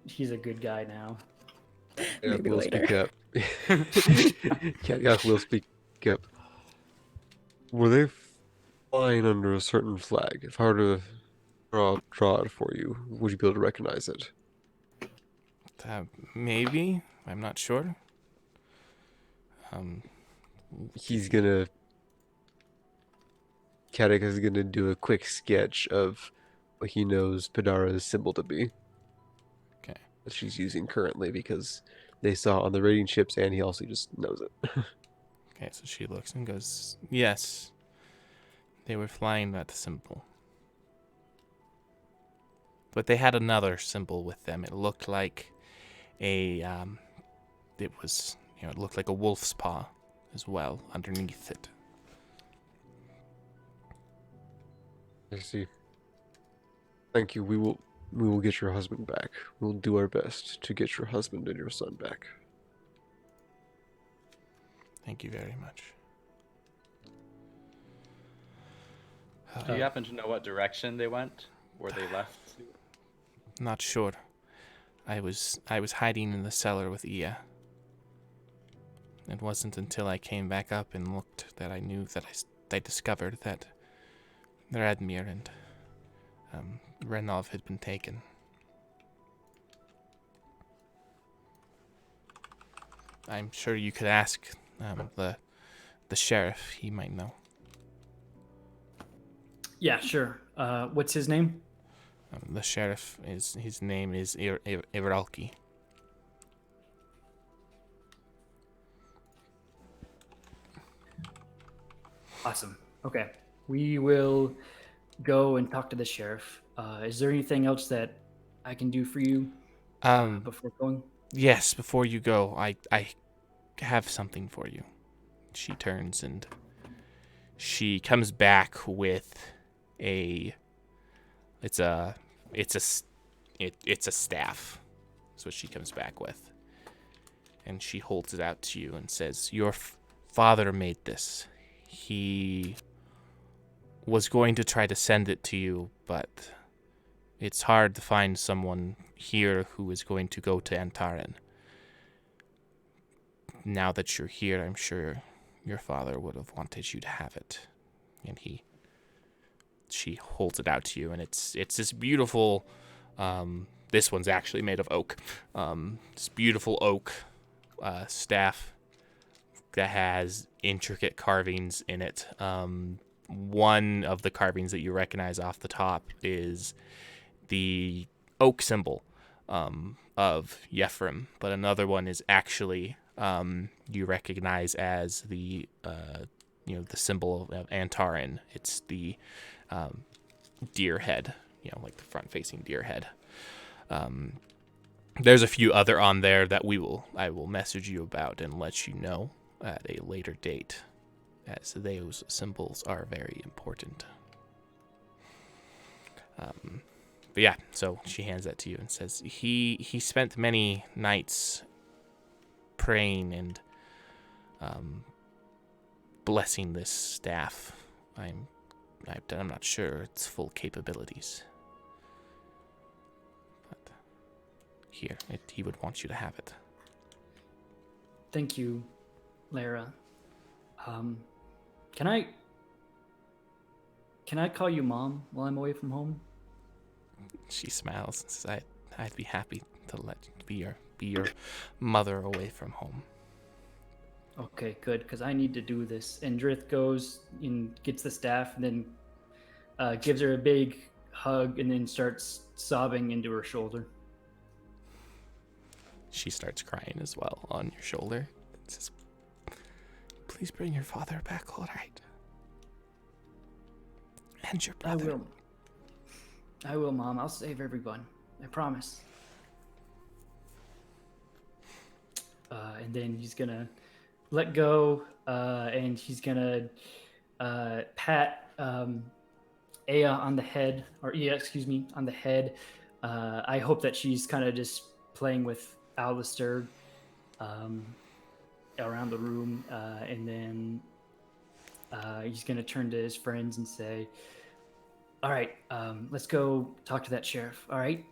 he's a good guy now. Maybe will later. Speak up. Cat will speak up. Were they flying under a certain flag? If I were to draw it for you, would you be able to recognize it? Maybe. I'm not sure. Kadak is gonna do a quick sketch of what he knows Podara's symbol to be. Okay. That she's using currently because they saw it on the raiding ships, and he also just knows it. Okay, so she looks and goes, "Yes, they were flying that symbol. But they had another symbol with them. It looked like it looked like a wolf's paw as well underneath it." I see. Thank you. We will get your husband back. We'll do our best to get your husband and your son back. Thank you very much. Do you happen to know what direction they went? Where they left? Not sure. I was hiding in the cellar with Ia. It wasn't until I came back up and looked that I knew that I discovered that Radmir and Renov had been taken. I'm sure you could ask the sheriff. He might know. Yeah, sure. What's his name? The sheriff his name is Ivralki. Awesome. Okay. We will go and talk to the sheriff. Is there anything else that I can do for you before going? Yes, before you go, I have something for you. She turns and she comes back with it's a staff. That's what she comes back with. And she holds it out to you and says, "Your father made this. He was going to try to send it to you, but it's hard to find someone here who is going to go to Antaren. Now that you're here, I'm sure your father would have wanted you to have it." And she holds it out to you, and it's this beautiful, this one's actually made of oak, this beautiful oak staff that has intricate carvings in it. One of the carvings that you recognize off the top is the oak symbol of Yefrim, but another one is actually you recognize as the the symbol of Antaren. It's the deer head, like the front-facing deer head. There's a few other on there that I will message you about and let you know at a later date, as those symbols are very important. But yeah, so she hands that to you and says he spent many nights praying and blessing this staff. I'm not sure its full capabilities. But here, he would want you to have it. Thank you, Lara. Can I call you Mom while I'm away from home? She smiles and says, I'd be happy to let you be your mother away from home. Okay, good, because I need to do this. And Drith goes and gets the staff and then gives her a big hug and then starts sobbing into her shoulder. She starts crying as well on your shoulder. And says, "Please bring your father back, all right? And your brother." I will, Mom. I'll save everyone. I promise. And then he's gonna let go, and he's gonna pat Aya on the head, or on the head. I hope that she's kind of just playing with Alistair around the room, and then he's gonna turn to his friends and say, "All right, let's go talk to that sheriff. All right."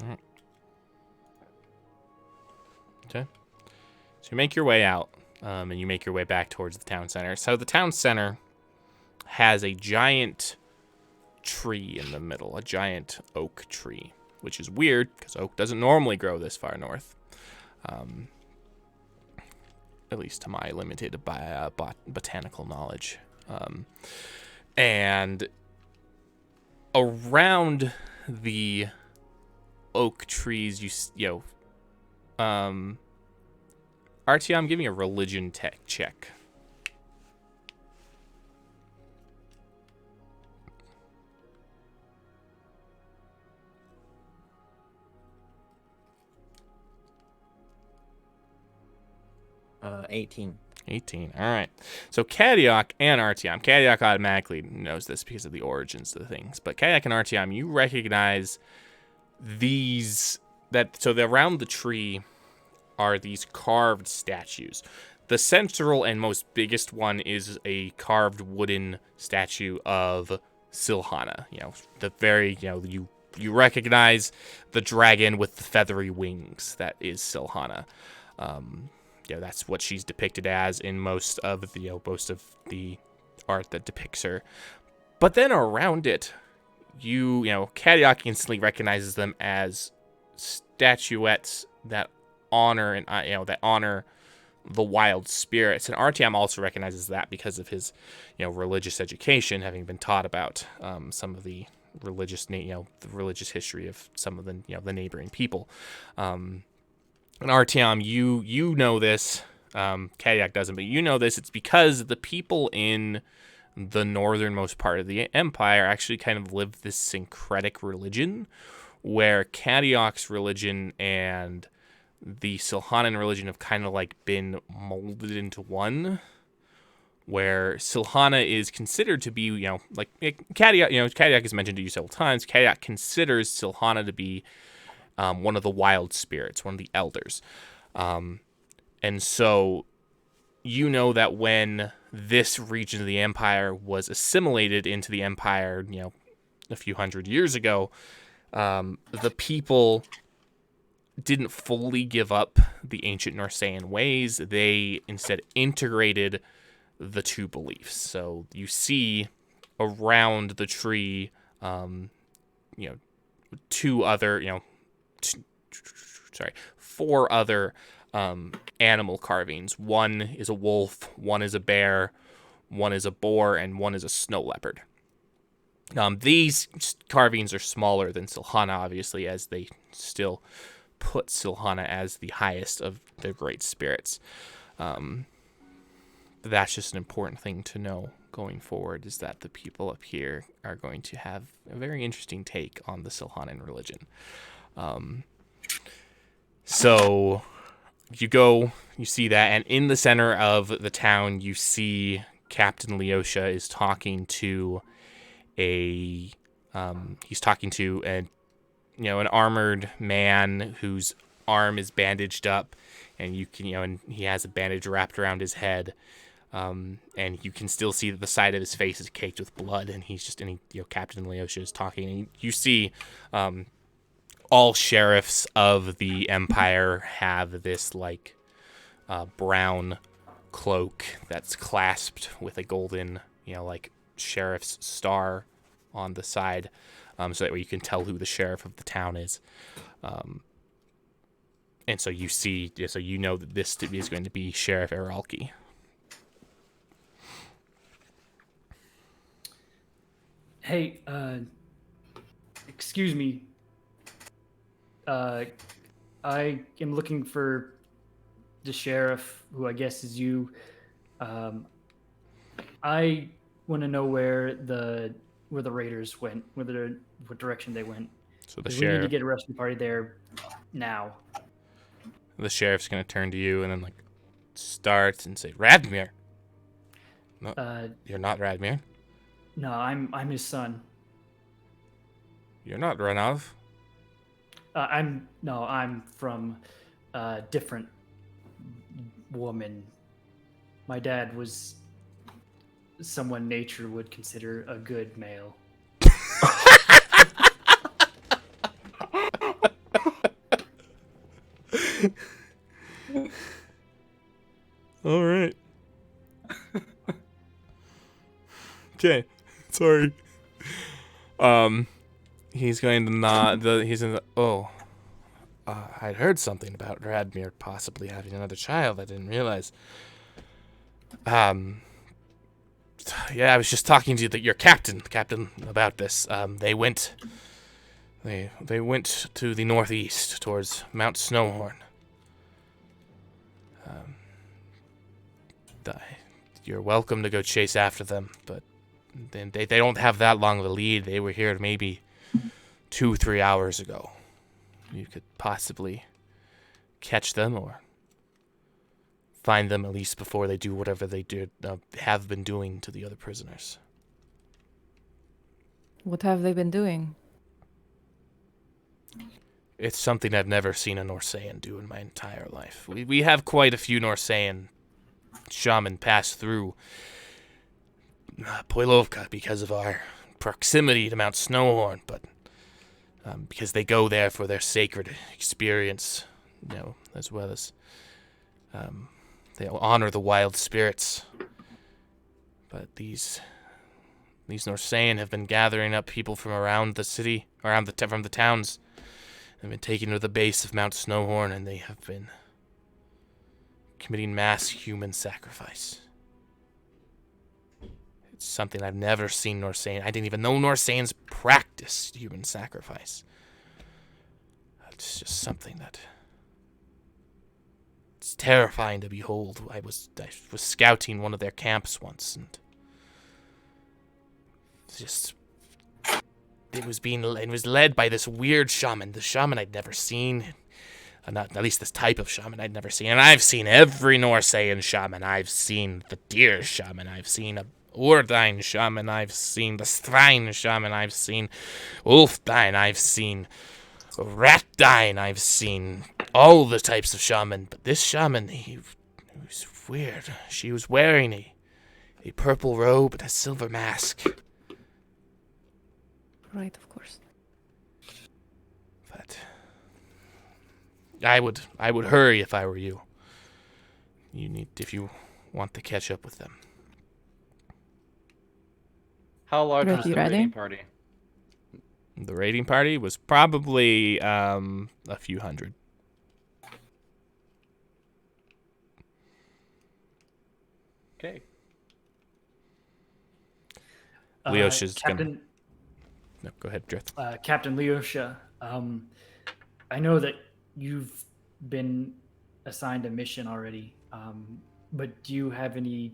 All right. Okay. So you make your way out, and you make your way back towards the town center. So the town center has a giant tree in the middle, a giant oak tree, which is weird because oak doesn't normally grow this far north. At least to my limited botanical knowledge. And around the oak trees, RT, I'm giving a religion check. Uh, 18. 18. All right. So Kadiak and Artyom. Kadiak automatically knows this because of the origins of the things. But Kadiak and Artyom, you recognize around the tree are these carved statues. The central and most biggest one is a carved wooden statue of Silhana. The very, you recognize the dragon with the feathery wings. That is Silhana. That's what she's depicted as in most of the art that depicts her. But then around it, Kadiak instantly recognizes them as statuettes that honor the wild spirits. And Artyom also recognizes that because of his, religious education, having been taught about some of the religious, the religious history of some of the, the neighboring people. And Artyom, you know this. Kadiak doesn't, but you know this. It's because the people in the northernmost part of the empire actually kind of live this syncretic religion, where Kadiak's religion and the Silhanan religion have kind of like been molded into one, where Silhana is considered to be, like Kadiak, Kadiak has mentioned to you several times, Kadiak considers Silhana to be one of the wild spirits, one of the elders. And so that when this region of the empire was assimilated into the empire, a few hundred years ago, the people didn't fully give up the ancient Norsaen ways. They instead integrated the two beliefs. So you see around the tree, four other animal carvings. One is a wolf, one is a bear, one is a boar, and one is a snow leopard. These carvings are smaller than Silhana, obviously, as they still put Silhana as the highest of the great spirits. That's just an important thing to know going forward, is that the people up here are going to have a very interesting take on the Silhanan religion. So you see that, and in the center of the town, you see Captain Leosha is talking to an armored man whose arm is bandaged up, and and he has a bandage wrapped around his head, and you can still see that the side of his face is caked with blood, and Captain Leosha is talking, and you see all sheriffs of the empire have this brown cloak that's clasped with a golden sheriff's star on the side, so that way you can tell who the sheriff of the town is. And so that this is going to be Sheriff Eralki. Hey, excuse me. I am looking for the sheriff, who I guess is you. I want to know where the raiders went, what direction they went. So the We sheriff. need to get a rescue party there now. The sheriff's going to turn to you and then start and say, Radmir. No, you're not Radmir. No, I'm his son. You're not Renov. I'm from a different woman. My dad was someone nature would consider a good male. All right. Okay. Sorry. He's going to nod. I'd heard something about Radmir possibly having another child. I didn't realize. Yeah, I was just talking to your captain about this. They went to the northeast towards Mount Snowhorn. You're welcome to go chase after them, but then they don't have that long of a lead. They were here maybe 2-3 hours ago. You could possibly catch them or find them at least before they do whatever they have been doing to the other prisoners. What have they been doing? It's something I've never seen a Norsaen do in my entire life. We have quite a few Norsaen shaman pass through Poilovka because of our proximity to Mount Snowhorn, but because they go there for their sacred experience, as well as they honor the wild spirits. But these Norsaen have been gathering up people from around the city, from the towns. They've been taken to the base of Mount Snowhorn, and they have been committing mass human sacrifice. It's something I've never seen Norsaen. I didn't even know Norsaens practiced human sacrifice. It's just something that it's terrifying to behold. I was scouting one of their camps once, and it was led by this weird shaman. The shaman I'd never seen. Not at least this type of shaman I'd never seen. And I've seen every Norsaen shaman. I've seen the deer shaman. I've seen a Ordine shaman. I've seen the Strine shaman. I've seen Wolfdine. I've seen Ratdine. I've seen all the types of shaman. But this shaman, he was weird. She was wearing a purple robe and a silver mask. Right, of course. But I would hurry if I were you. If you want to catch up with them. How large Drith, was you the ready? raiding party? The raiding party was probably a few hundred. Okay. Leosha's Captain, gonna. No, go ahead, Drith. Captain Leosha, I know that you've been assigned a mission already, but do you have any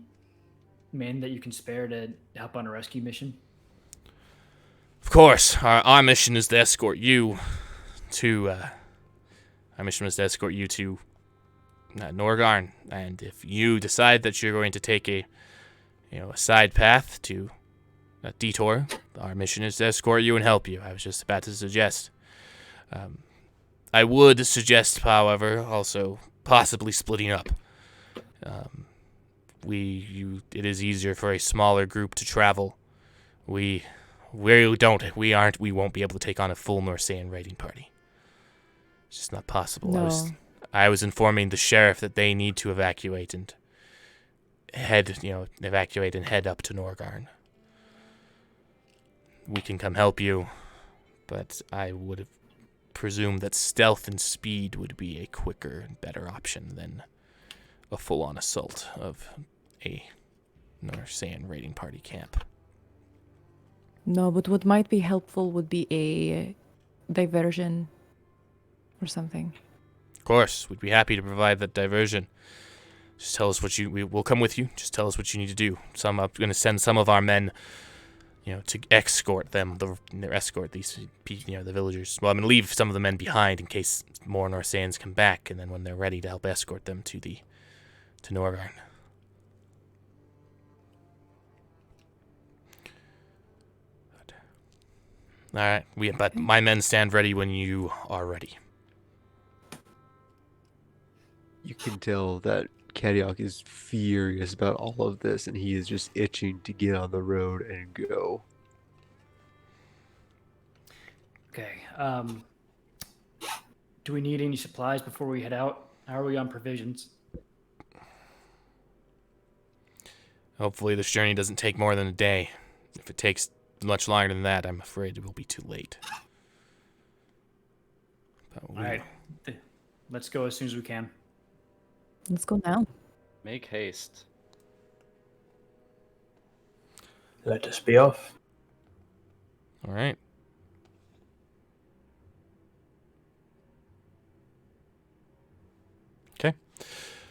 men that you can spare to help on a rescue mission? Of course, our mission is to escort you to. Our mission is to escort you to Norgarn, and if you decide that you're going to take a side path to a detour, our mission is to escort you and help you. I was just about to suggest. I would suggest, however, also possibly splitting up. It is easier for a smaller group to travel. We won't be able to take on a full Norsaen raiding party. It's just not possible. No. I was informing the sheriff that they need to evacuate and head up to Norgarn. We can come help you, but I would have presumed that stealth and speed would be a quicker and better option than a full-on assault of a Norsaen raiding party camp. No, but what might be helpful would be a diversion or something. Of course, we'd be happy to provide that diversion. Just tell us we will come with you. Just tell us what you need to do. I'm going to send some of our men, to escort them. Escort these, the villagers. Well, I'm going to leave some of the men behind in case more Norsaens come back, and then when they're ready to help escort them to Norgarn. All right, but my men stand ready when you are ready. You can tell that Kadiak is furious about all of this, and he is just itching to get on the road and go. Okay. Do we need any supplies before we head out? How are we on provisions? Hopefully this journey doesn't take more than a day. If it takes much longer than that, I'm afraid it will be too late. All right. Let's go as soon as we can. Let's go now. Make haste. Let us be off. All right. Okay.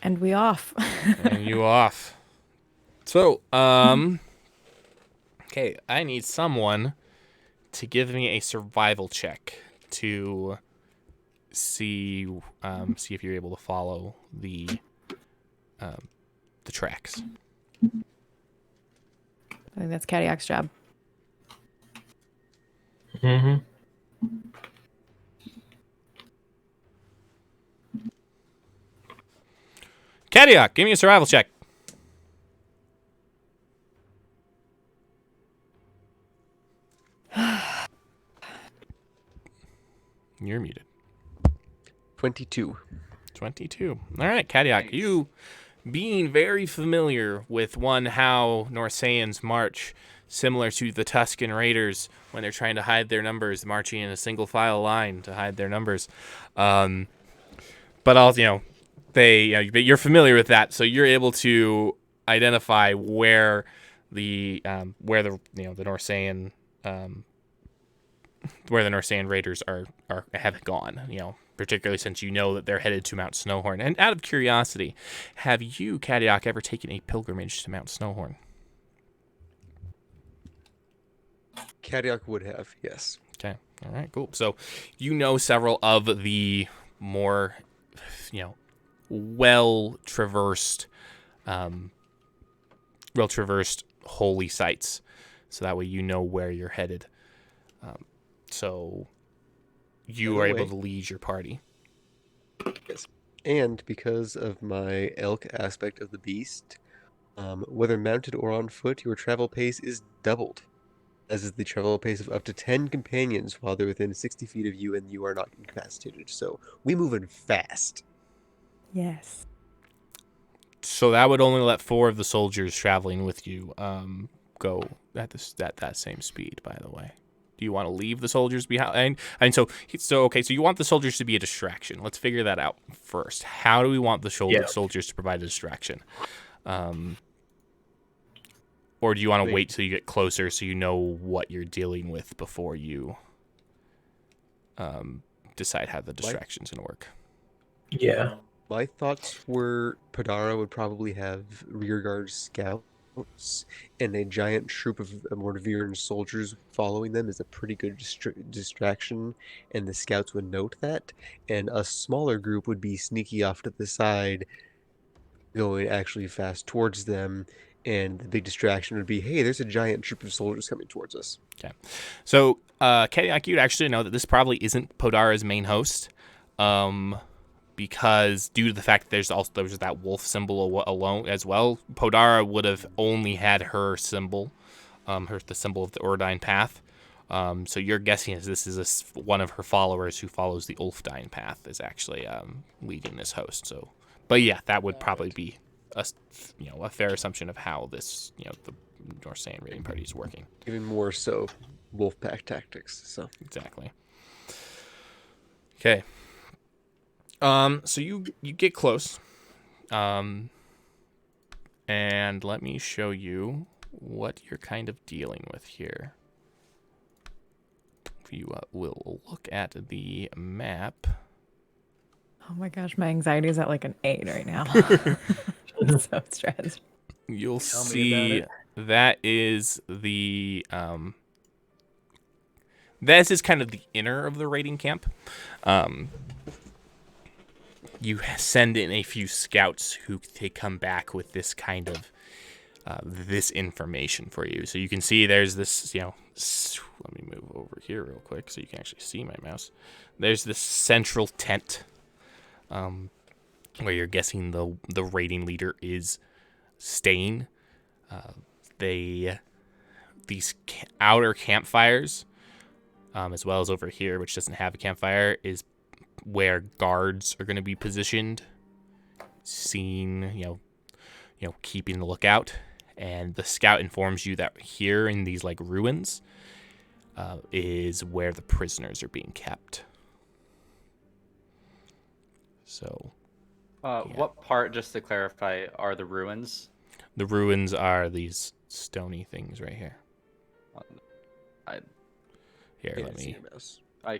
And we off. And you off. So, okay, I need someone to give me a survival check to see if you're able to follow the tracks. I think that's Kadiak's job. Mm-hmm. Kadiak, give me a survival check. You're muted. 22. 22. All right, Kadiak, you being very familiar with how Norsaens march, similar to the Tuscan Raiders when they're trying to hide their numbers, marching in a single file line to hide their numbers. But also, but you're familiar with that, so you're able to identify where the Norsaen raiders have gone. Particularly since you know that they're headed to Mount Snowhorn. And out of curiosity, have you, Kadiak, ever taken a pilgrimage to Mount Snowhorn? Kadiak would have, yes. Okay. All right, cool. So you know several of the more, well-traversed holy sites. So that way you know where you're headed. So you are able to lead your party. Yes. And because of my elk aspect of the beast, whether mounted or on foot, your travel pace is doubled, as is the travel pace of up to 10 companions while they're within 60 feet of you and you are not incapacitated. So we moving fast. Yes. So that would only let 4 of the soldiers traveling with you go at that same speed, by the way. Do you want to leave the soldiers behind? And so you want the soldiers to be a distraction. Let's figure that out first. How do we want the soldiers to provide a distraction? Or do you want to wait till you get closer so you know what you're dealing with before you decide how the distraction's going to work? Yeah. My thoughts were Podara would probably have rearguard scouts, and a giant troop of Mordeviran soldiers following them is a pretty good distraction, and the scouts would note that, and a smaller group would be sneaky off to the side, going actually fast towards them, and the big distraction would be, hey, there's a giant troop of soldiers coming towards us. Okay. So, Kadiak, you'd actually know that this probably isn't Podara's main host, because due to the fact that there's that wolf symbol alone as well, Podara would have only had her symbol, the symbol of the Ordine path. So you're guessing this is one of her followers who follows the Ulfdine path is actually leading this host. So, but yeah, that would probably be a fair assumption of how this the Norsaen raiding party is working. Even more so, Wolfpack tactics. So exactly. Okay. So you get close, and let me show you what you're kind of dealing with here. You will look at the map. Oh my gosh, my anxiety is at like an 8 right now. I'm so stressed. You'll see that is the this is kind of the inner of the raiding camp. You send in a few scouts who they come back with this kind of this information for you. So you can see there's this, let me move over here real quick so you can actually see my mouse. There's this central tent where you're guessing the raiding leader is staying. These outer campfires, as well as over here, which doesn't have a campfire, is where guards are going to be positioned, keeping the lookout. And the scout informs you that here in these like ruins is where the prisoners are being kept. So, what part, just to clarify, are the ruins? The ruins are these stony things right here. Let me. I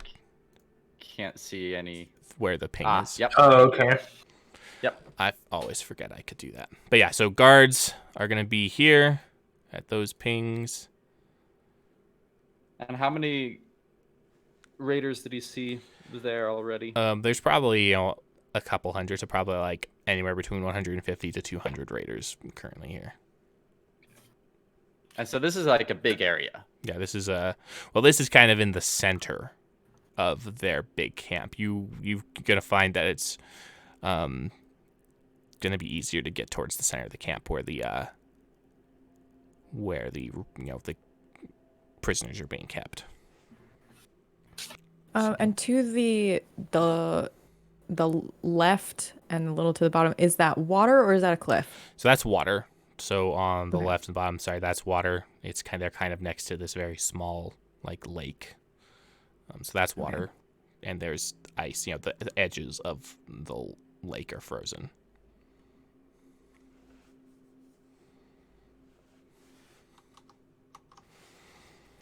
can't see any. Where the ping is. Yep. Oh, okay. Yep. I always forget I could do that. But yeah, so guards are going to be here at those pings. And how many raiders did he see there already? There's probably, a couple hundred, so probably like anywhere between 150 to 200 raiders currently here. And so this is like a big area. Yeah, this is kind of in the center of their big camp. You're going to find that it's going to be easier to get towards the center of the camp where the prisoners are being kept. And to the left and a little to the bottom, is that water or is that a cliff? So that's water. So on the left and bottom, that's water. It's kind of next to this very small like lake. So that's water, and there's ice. The edges of lake are frozen.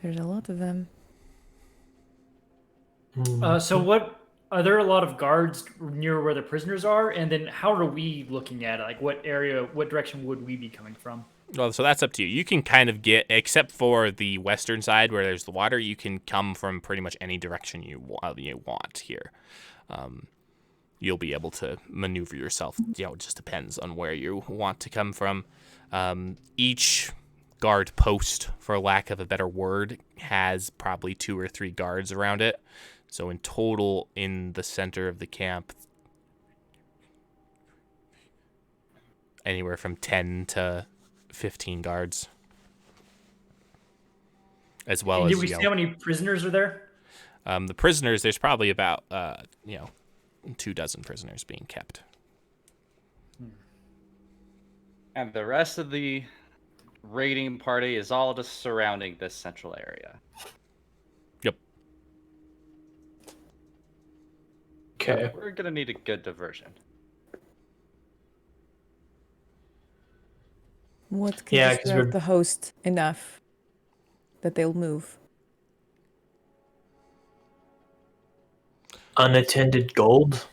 There's a lot of them. So what are there a lot of guards near where the prisoners are? And then how are we looking at it? Like what direction would we be coming from? Well, so that's up to you. You can kind of get, except for the western side where there's the water, you can come from pretty much any direction you want here. You'll be able to maneuver yourself. It just depends on where you want to come from. Each guard post, for lack of a better word, has probably 2 or 3 guards around it. So in total, in the center of the camp, anywhere from 10 to 15 guards. As well And as, did we see how many prisoners are there? the prisoners, there's probably about, 24 prisoners being kept. And the rest of the raiding party is all just surrounding this central area. Yep. Okay. We're gonna need a good diversion. What can Yeah, 'cause distract we're- the host enough that they'll move? Unattended gold.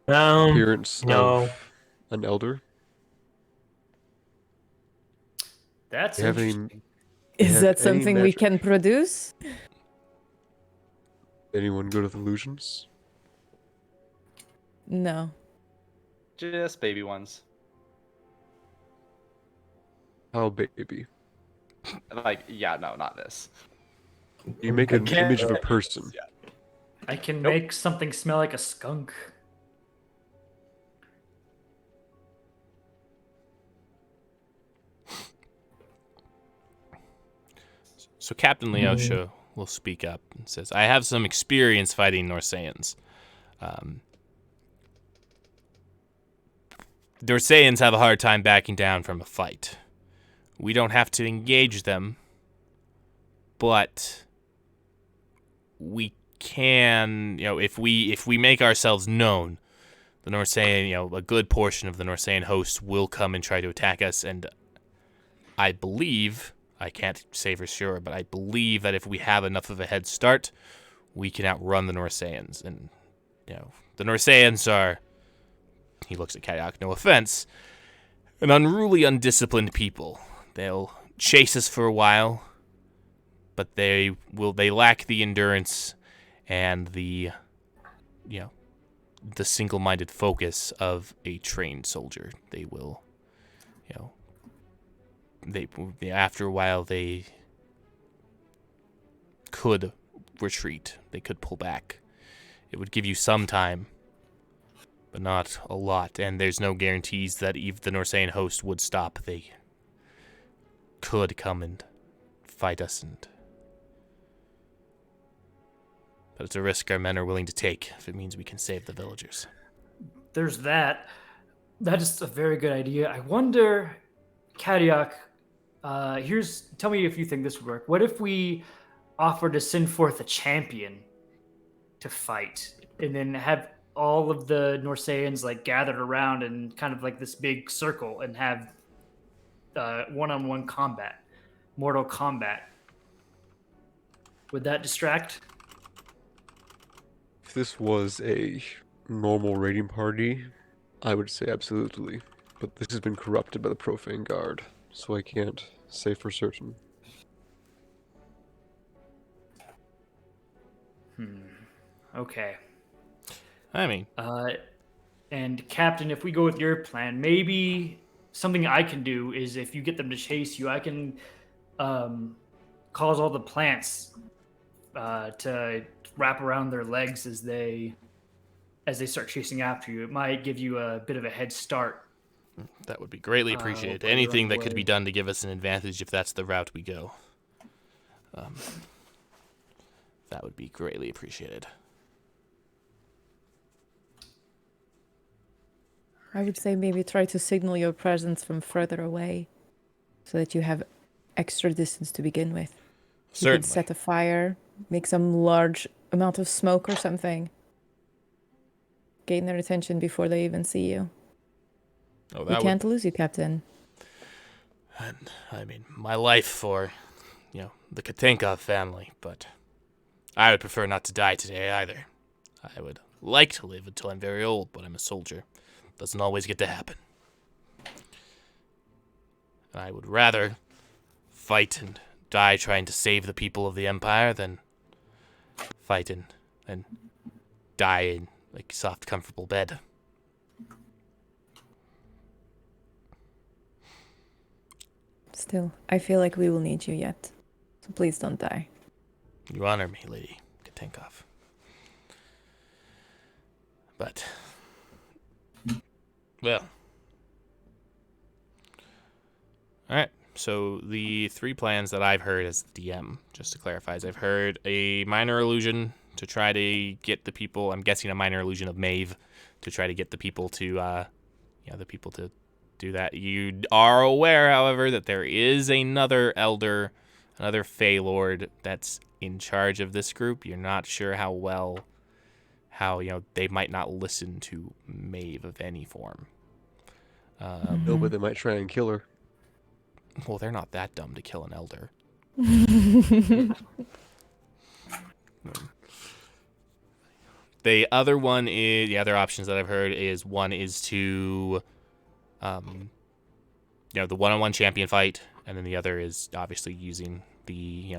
Appearance No. of an elder. That's You have any- interesting. Is have that any something we magic? can produce? Anyone good with illusions? No. Just baby ones. How baby? Like, yeah, no, not this. You make an can't- image of a person. Yeah. I can Nope. make something smell like a skunk. So Captain Leosha will speak up and says, I have some experience fighting Norsaens. Norsaens have a hard time backing down from a fight. We don't have to engage them, but we can, if we make ourselves known, the Norsaen, a good portion of the Norsaen host will come and try to attack us, and I believe, I can't say for sure, but I believe that if we have enough of a head start, we can outrun the Norsaens. And, the Norsaens are, he looks at Kayak, no offense, an unruly, undisciplined people. They'll chase us for a while, but they lack the endurance and the single-minded focus of a trained soldier. They will, after a while, they could retreat. They could pull back. It would give you some time, but not a lot. And there's no guarantees that if the Norsaen host would stop, they could come and fight us. But it's a risk our men are willing to take if it means we can save the villagers. There's that. That is a very good idea. I wonder, Kadiak, tell me if you think this would work. What if we offer to send forth a champion to fight, and then have all of the Norsaens gathered around in kind of like this big circle and have one-on-one combat, mortal combat? Would that distract? If this was a normal raiding party, I would say absolutely. But this has been corrupted by the Profane Guard, so I can't say for certain. Okay. I mean, And Captain, if we go with your plan, maybe something I can do is if you get them to chase you, I can cause all the plants to wrap around their legs as they start chasing after you. It might give you a bit of a head start. that would be greatly appreciated. while you're Anything on that the could be way. done to give us an advantage if that's the route we go. That would be greatly appreciated. I would say maybe try to signal your presence from further away so that you have extra distance to begin with. You Certainly. could set a fire, make some large amount of smoke or something. Gain their attention before they even see you. Oh, We can't lose you, Captain. And I mean, my life for, the Katenkov family, but I would prefer not to die today either. I would like to live until I'm very old, but I'm a soldier. Doesn't always get to happen. And I would rather fight and die trying to save the people of the Empire than fight and die in like soft, comfortable bed. Still, I feel like we will need you yet. So please don't die. You honor me, Lady Katenkov. But, well. Alright, so the 3 plans that I've heard as the DM, just to clarify, is I've heard a minor illusion to try to get the people, I'm guessing a minor illusion of Maeve, to try to get the people to, do that. You are aware, however, that there is another elder, another Fey Lord that's in charge of this group. You're not sure how they might not listen to Maeve of any form. No, but they might try and kill her. Well, they're not that dumb to kill an elder. The other one is, the other options that I've heard is one is to, the one-on-one champion fight, and then the other is obviously using the,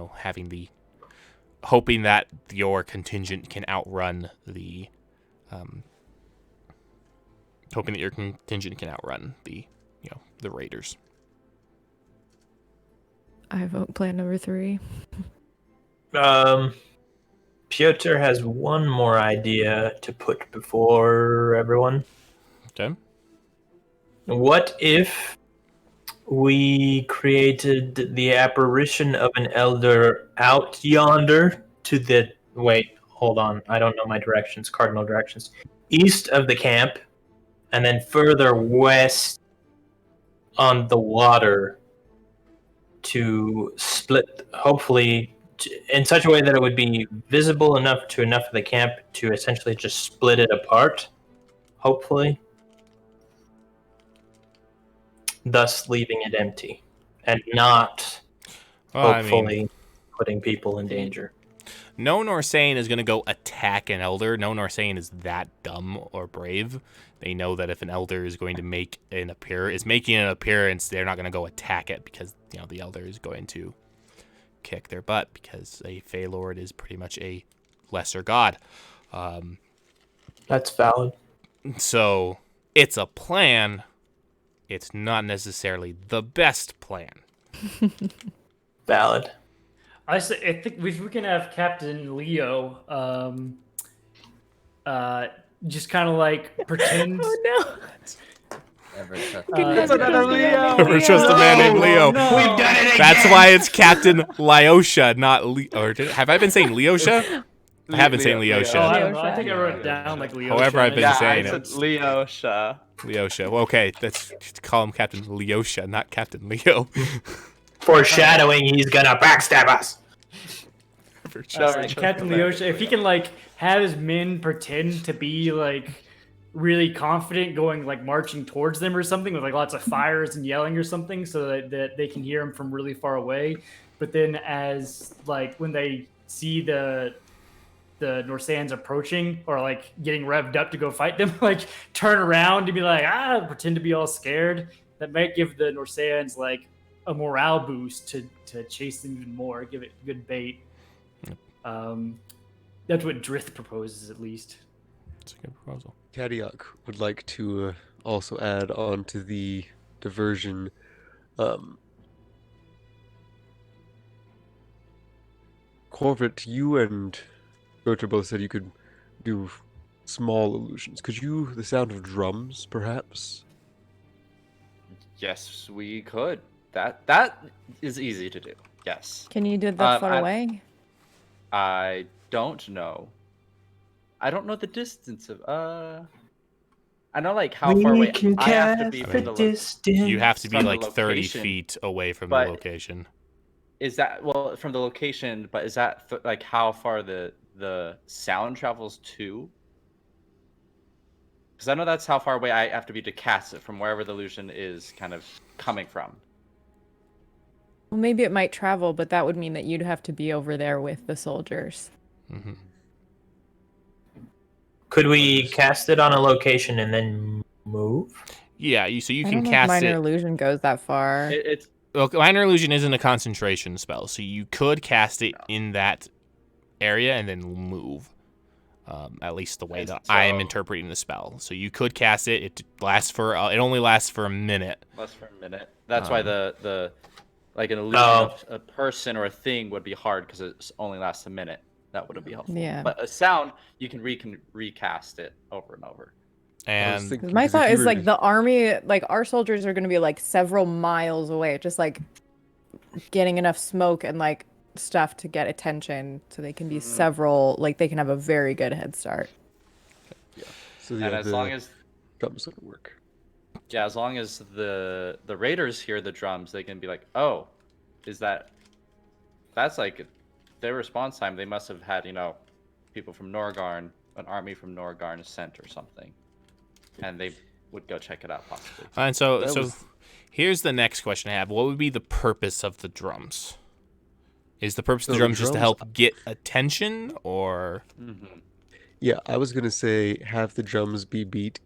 hoping that your contingent can outrun the, the raiders. I vote plan number 3. Pyotr has one more idea to put before everyone. Okay. What if we created the apparition of an elder out yonder to the... Wait, hold on. I don't know my directions, cardinal directions. East of the camp, and then further west on the water to split, hopefully, in such a way that it would be visible enough to enough of the camp to essentially just split it apart, hopefully. Thus leaving it empty and not hopefully putting people in danger. No Norsaen is going to go attack an elder. No Norsaen is that dumb or brave. They know that if an elder is going to making an appearance, they're not going to go attack it because the elder is going to kick their butt because a Fey Lord is pretty much a lesser god. That's valid. So it's a plan. It's not necessarily the best plan. Valid. I think if we can have Captain Leo, just kind of like pretend. Oh no! Never trust Never trust a man named Leo. No. We've done it again. That's why it's Captain Lyosha, not have I been saying Leosha? I have been saying Leosha. Oh, I don't know. I think I wrote it down like Leo. However, I've been saying I it. said Leosha. Leosha. Well, okay, let's call him Captain Leosha, not Captain Leo. Foreshadowing, he's gonna backstab us. Captain Leosha, if he can like have his men pretend to be like really confident, going like marching towards them or something with like lots of fires and yelling or something, so that they can hear him from really far away. But then as like when they see the Norsaens approaching or like getting revved up to go fight them, like turn around to be like, pretend to be all scared. That might give the Norsaens like a morale boost to chase them even more, give it good bait. That's what Drith proposes, at least. It's a good proposal. Kadiak would like to also add on to the diversion. Corvette, you and Pyotr both said you could do small illusions. Could you, the sound of drums, perhaps? Yes, we could. That is easy to do. Yes. Can you do it that far I- away? I don't know. I don't know the distance of I know like how far away I have to be from the location. You have to be From the like 30 location, feet away from but- the location. Is that from the location? But is that like how far the the sound travels to? Because I know that's how far away I have to be to cast it from wherever the illusion is kind of coming from. Well, maybe it might travel, but that would mean that you'd have to be over there with the soldiers. Mm-hmm. Could we cast it on a location and then move? Yeah, so you I can don't know if cast minor it. illusion goes that far. It's Well, minor illusion isn't a concentration spell, so you could cast it in that area and then move. At least the way And that I am so- interpreting the spell. So you could cast it. It lasts for. It only lasts for a minute. less for a minute. That's why the like an illusion Oh. of a person or a thing would be hard because it only lasts a minute. That wouldn't be helpful. Yeah. But a sound, you can recast it over and over. And thinking- 'Cause my Because if thought you is were like to- the army, like our soldiers are going to be like several miles away, just like getting enough smoke and like stuff to get attention so they can be several, like they can have a very good head start. So And as long as drums would work. as long as the raiders hear the drums, they can be like, "Oh, that's like their response time. They must have had, people from Norgarn, an army from Norgarn sent or something." And they would go check it out possibly. and so That so was- here's the next question I have. What would be the purpose of the drums? Is the purpose of the So drums just to drums- help get attention, or Mm-hmm. Yeah, I was gonna say have the drums be beat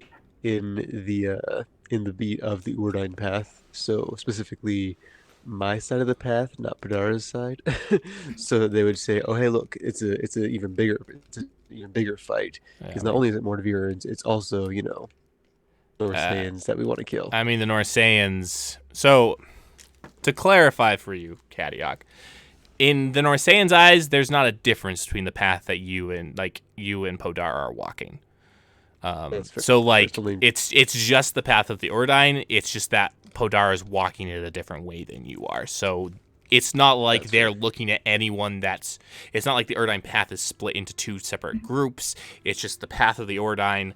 in the beat of the Urdine path. So specifically, my side of the path, not Podara's side. So that they would say, "Oh, hey, look, it's an even bigger fight." Because not only is it more Mordevians, it's also Norsaens that we want to kill. I mean the Norsaens. So to clarify for you, Kadiak, in the Norsaens' eyes, there's not a difference between the path that you and Podara are walking. That's fair. So like There's only- it's just the path of the Urdine. It's just that Podara is walking it a different way than you are. So it's not like That's they're looking at anyone that's. It's not like the Urdine path is split into two separate groups. It's just the path of the Urdine,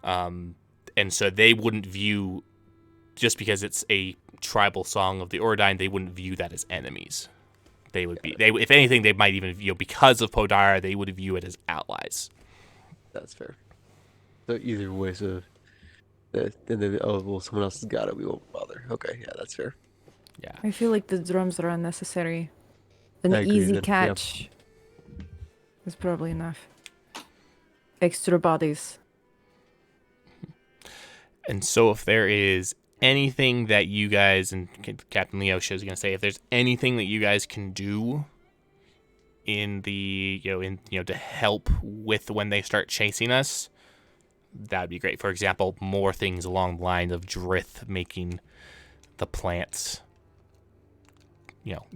and so they wouldn't view, just because it's a tribal song of the Urdine, they wouldn't view that as enemies. They would be. If anything, they might even view, because of Podara, they would view it as allies. That's fair. So either way, so and then someone else has got it. We won't bother. Okay, yeah, that's fair. Yeah. I feel like the drums are unnecessary. An I agree easy then, yeah. catch is probably enough. Extra bodies. And so if there is anything that you guys, and Captain Leosha is going to say, if there's anything that you guys can do in the, to help with when they start chasing us, that'd be great. For example, more things along the lines of Drith making the plants,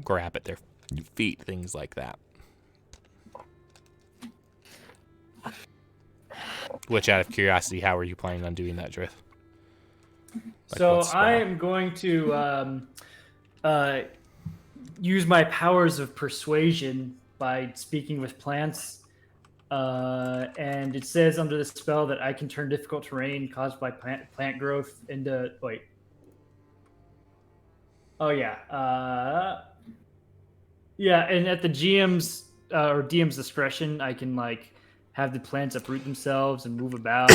grab at their feet, things like that. Which, out of curiosity, how are you planning on doing that, Drith? So what spell? I am going to use my powers of persuasion by speaking with plants. And it says under the spell that I can turn difficult terrain caused by plant growth into... Wait. Oh, yeah. Yeah, and at the GM's or DM's discretion, I can, have the plants uproot themselves and move about,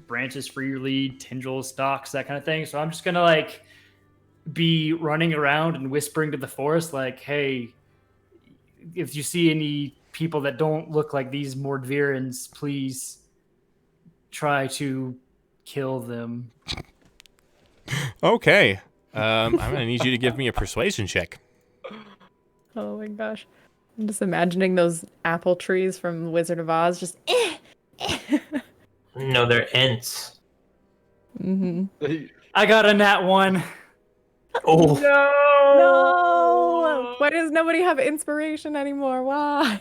branches freely, tendrils, stalks, that kind of thing. So I'm just gonna be running around and whispering to the forest, hey, if you see any people that don't look like these Mordevians, please try to kill them. Okay. I'm going to need you to give me a persuasion check. Oh my gosh. I'm just imagining those apple trees from Wizard of Oz just No, they're Ents. Mm-hmm. I got a nat 1. Oh, No! Why does nobody have inspiration anymore? Why?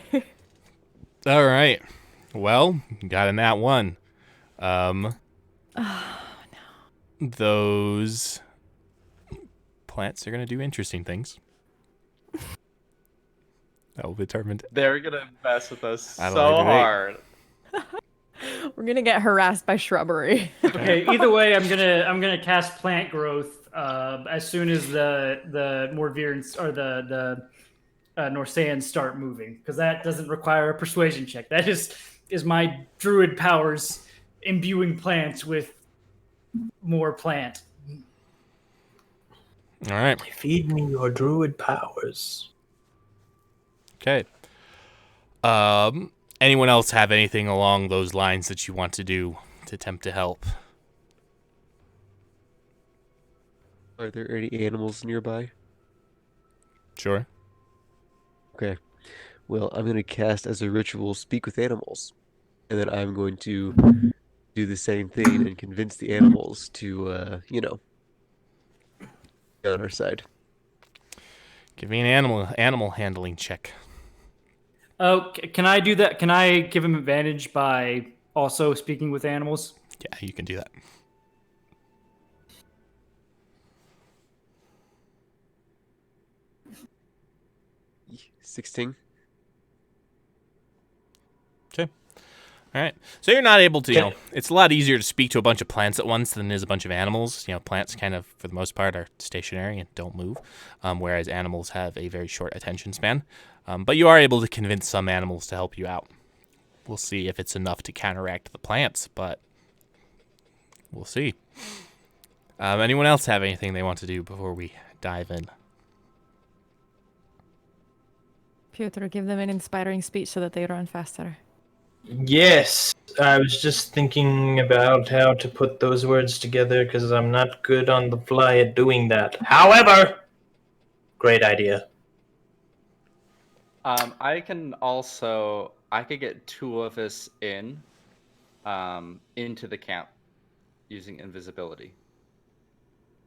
All right. Well, got a nat 1. Those plants are going to do interesting things. That will be determined. They're gonna mess with us I don't so agree. hard. We're gonna get harassed by shrubbery. Okay, either way, I'm gonna cast plant growth as soon as the Mordevians or the Norsaen start moving, because that doesn't require a persuasion check. That is my druid powers imbuing plants with more plant. All right. Feed me your druid powers. Okay. Anyone else have anything along those lines that you want to do to attempt to help? Are there any animals nearby? Sure. Okay. Well, I'm going to cast as a ritual Speak with Animals. And then I'm going to do the same thing and convince the animals to, be on our side. Give me an animal handling check. Oh, can I do that? Can I give him advantage by also speaking with animals? Yeah, you can do that. Yeah. 16. Okay. All right. So you're not able to, it's a lot easier to speak to a bunch of plants at once than it is a bunch of animals. Plants kind of, for the most part, are stationary and don't move, whereas animals have a very short attention span. But you are able to convince some animals to help you out. We'll see if it's enough to counteract the plants, but we'll see. Anyone else have anything they want to do before we dive in? Pyotr, give them an inspiring speech so that they run faster. Yes, I was just thinking about how to put those words together because I'm not good on the fly at doing that. However, great idea. I could get 2 of us into the camp using invisibility.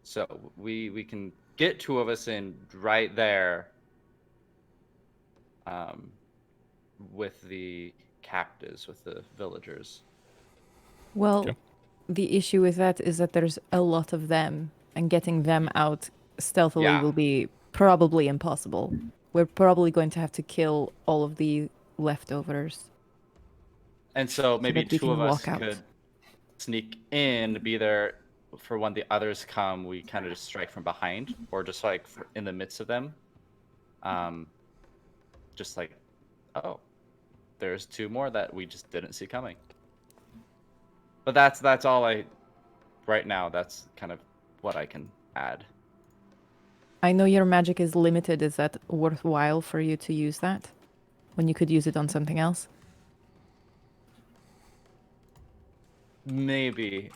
So we can get 2 of us in right there with the captives, with the villagers. Well, Okay. the issue with that is that there's a lot of them, and getting them out stealthily Yeah. will be probably impossible. We're probably going to have to kill all of the leftovers. And so maybe that we 2 can of us walk out. could sneak in, be there for when the others come. We kind of just strike from behind, or just like in the midst of them. Just like, oh, there's 2 more that we just didn't see coming. But that's all right now. That's kind of what I can add. I know your magic is limited. Is that worthwhile for you to use that when you could use it on something else? Maybe.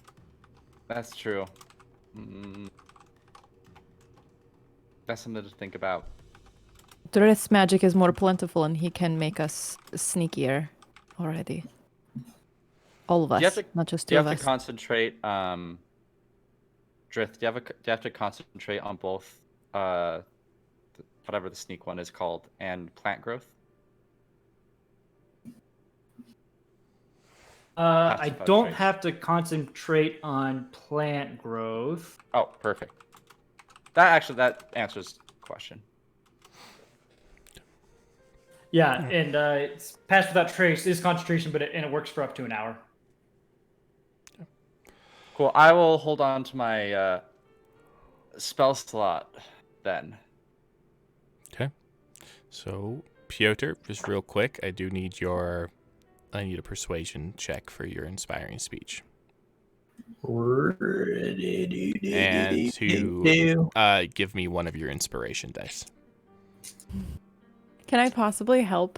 That's true. That's something to think about. Drith's magic is more plentiful, and he can make us sneakier already. All of us, not just 2 Do you of have us. to concentrate, Drith, do you have to concentrate on both, whatever the sneak one is called, and plant growth? I Passive don't traits. have to concentrate on plant growth. Oh, perfect. That answers the question. Yeah, and it's pass without trace is concentration, but it works for up to an hour. Cool. I will hold on to my spell slot then. Okay. So, Pyotr, just real quick, I need a persuasion check for your inspiring speech. And to give me one of your inspiration dice. Can I possibly help?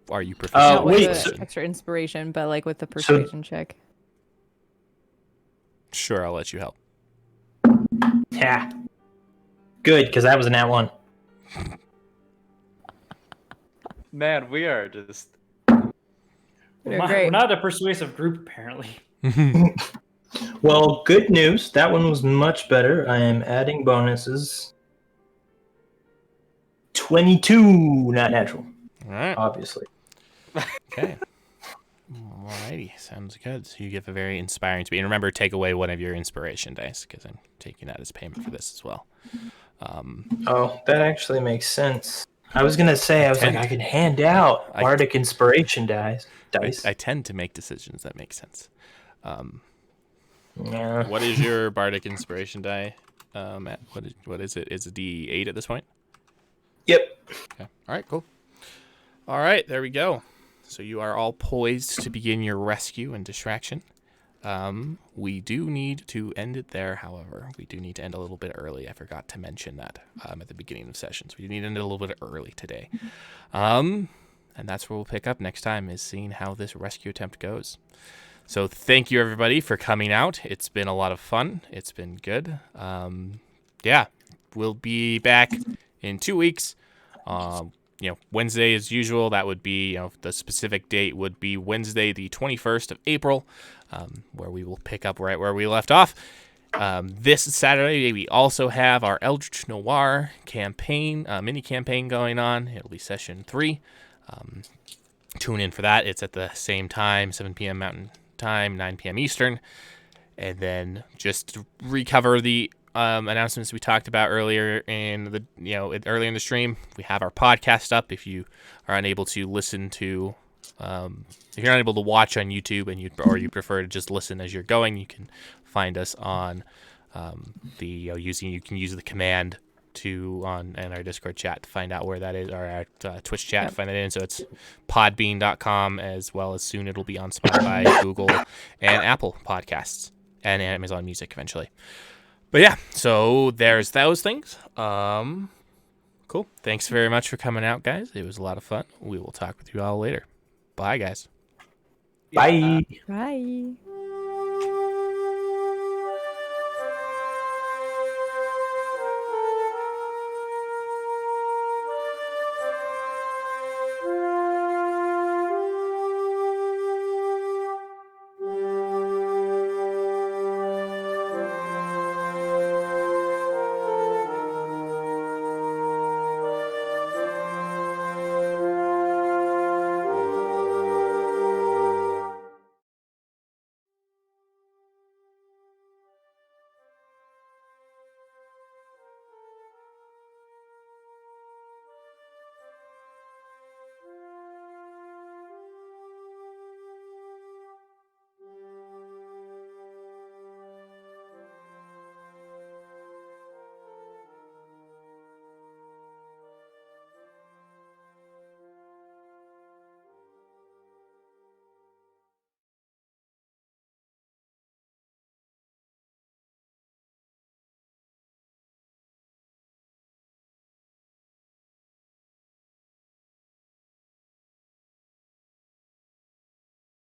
Are you proficient? Not with with wait, the persuasion? extra inspiration, but like with the persuasion check. Sure, I'll let you help. Yeah. Good, because that was a nat 1. Man, we are just... You're great. We're not a persuasive group, apparently. Well, good news. That one was much better. I am adding bonuses. 22, not natural, All right. obviously. Okay. Alrighty, sounds good. So you give a very inspiring speech. And remember, take away one of your inspiration dice, because I'm taking that as payment for this as well. Oh, that actually makes sense. I was gonna say, I could hand out bardic inspiration dice. I tend to make decisions that make sense. Yeah. What is your bardic inspiration die? Matt, what is it? Is it D8 at this point? Yep. Okay. All right, cool. All right, there we go. So you are all poised to begin your rescue and distraction. We do need to end it there, however. We do need to end a little bit early. I forgot to mention that at the beginning of sessions. We need to end it a little bit early today. And that's where we'll pick up next time, is seeing how this rescue attempt goes. So thank you, everybody, for coming out. It's been a lot of fun. It's been good. Yeah, we'll be back in 2 weeks. Wednesday as usual. That would be, the specific date would be Wednesday, the 21st of April, where we will pick up right where we left off. This Saturday, we also have our Eldritch Noir campaign, mini campaign going on. It'll be session 3. Tune in for that. It's at the same time, 7 p.m. Mountain Time, 9 p.m. Eastern. And then just to recover the announcements we talked about earlier in the stream, we have our podcast up. If you are unable to listen to, if you're not able to watch on YouTube and you prefer to just listen as you're going, you can find us on you can use the command in our Discord chat to find out where that is, or our Twitch chat to find that in. So it's podbean.com, as well as soon it'll be on Spotify, Google, and Apple Podcasts, and Amazon Music eventually. But yeah, so there's those things. Cool. Thanks very much for coming out, guys. It was a lot of fun. We will talk with you all later. Bye, guys. Bye. Bye.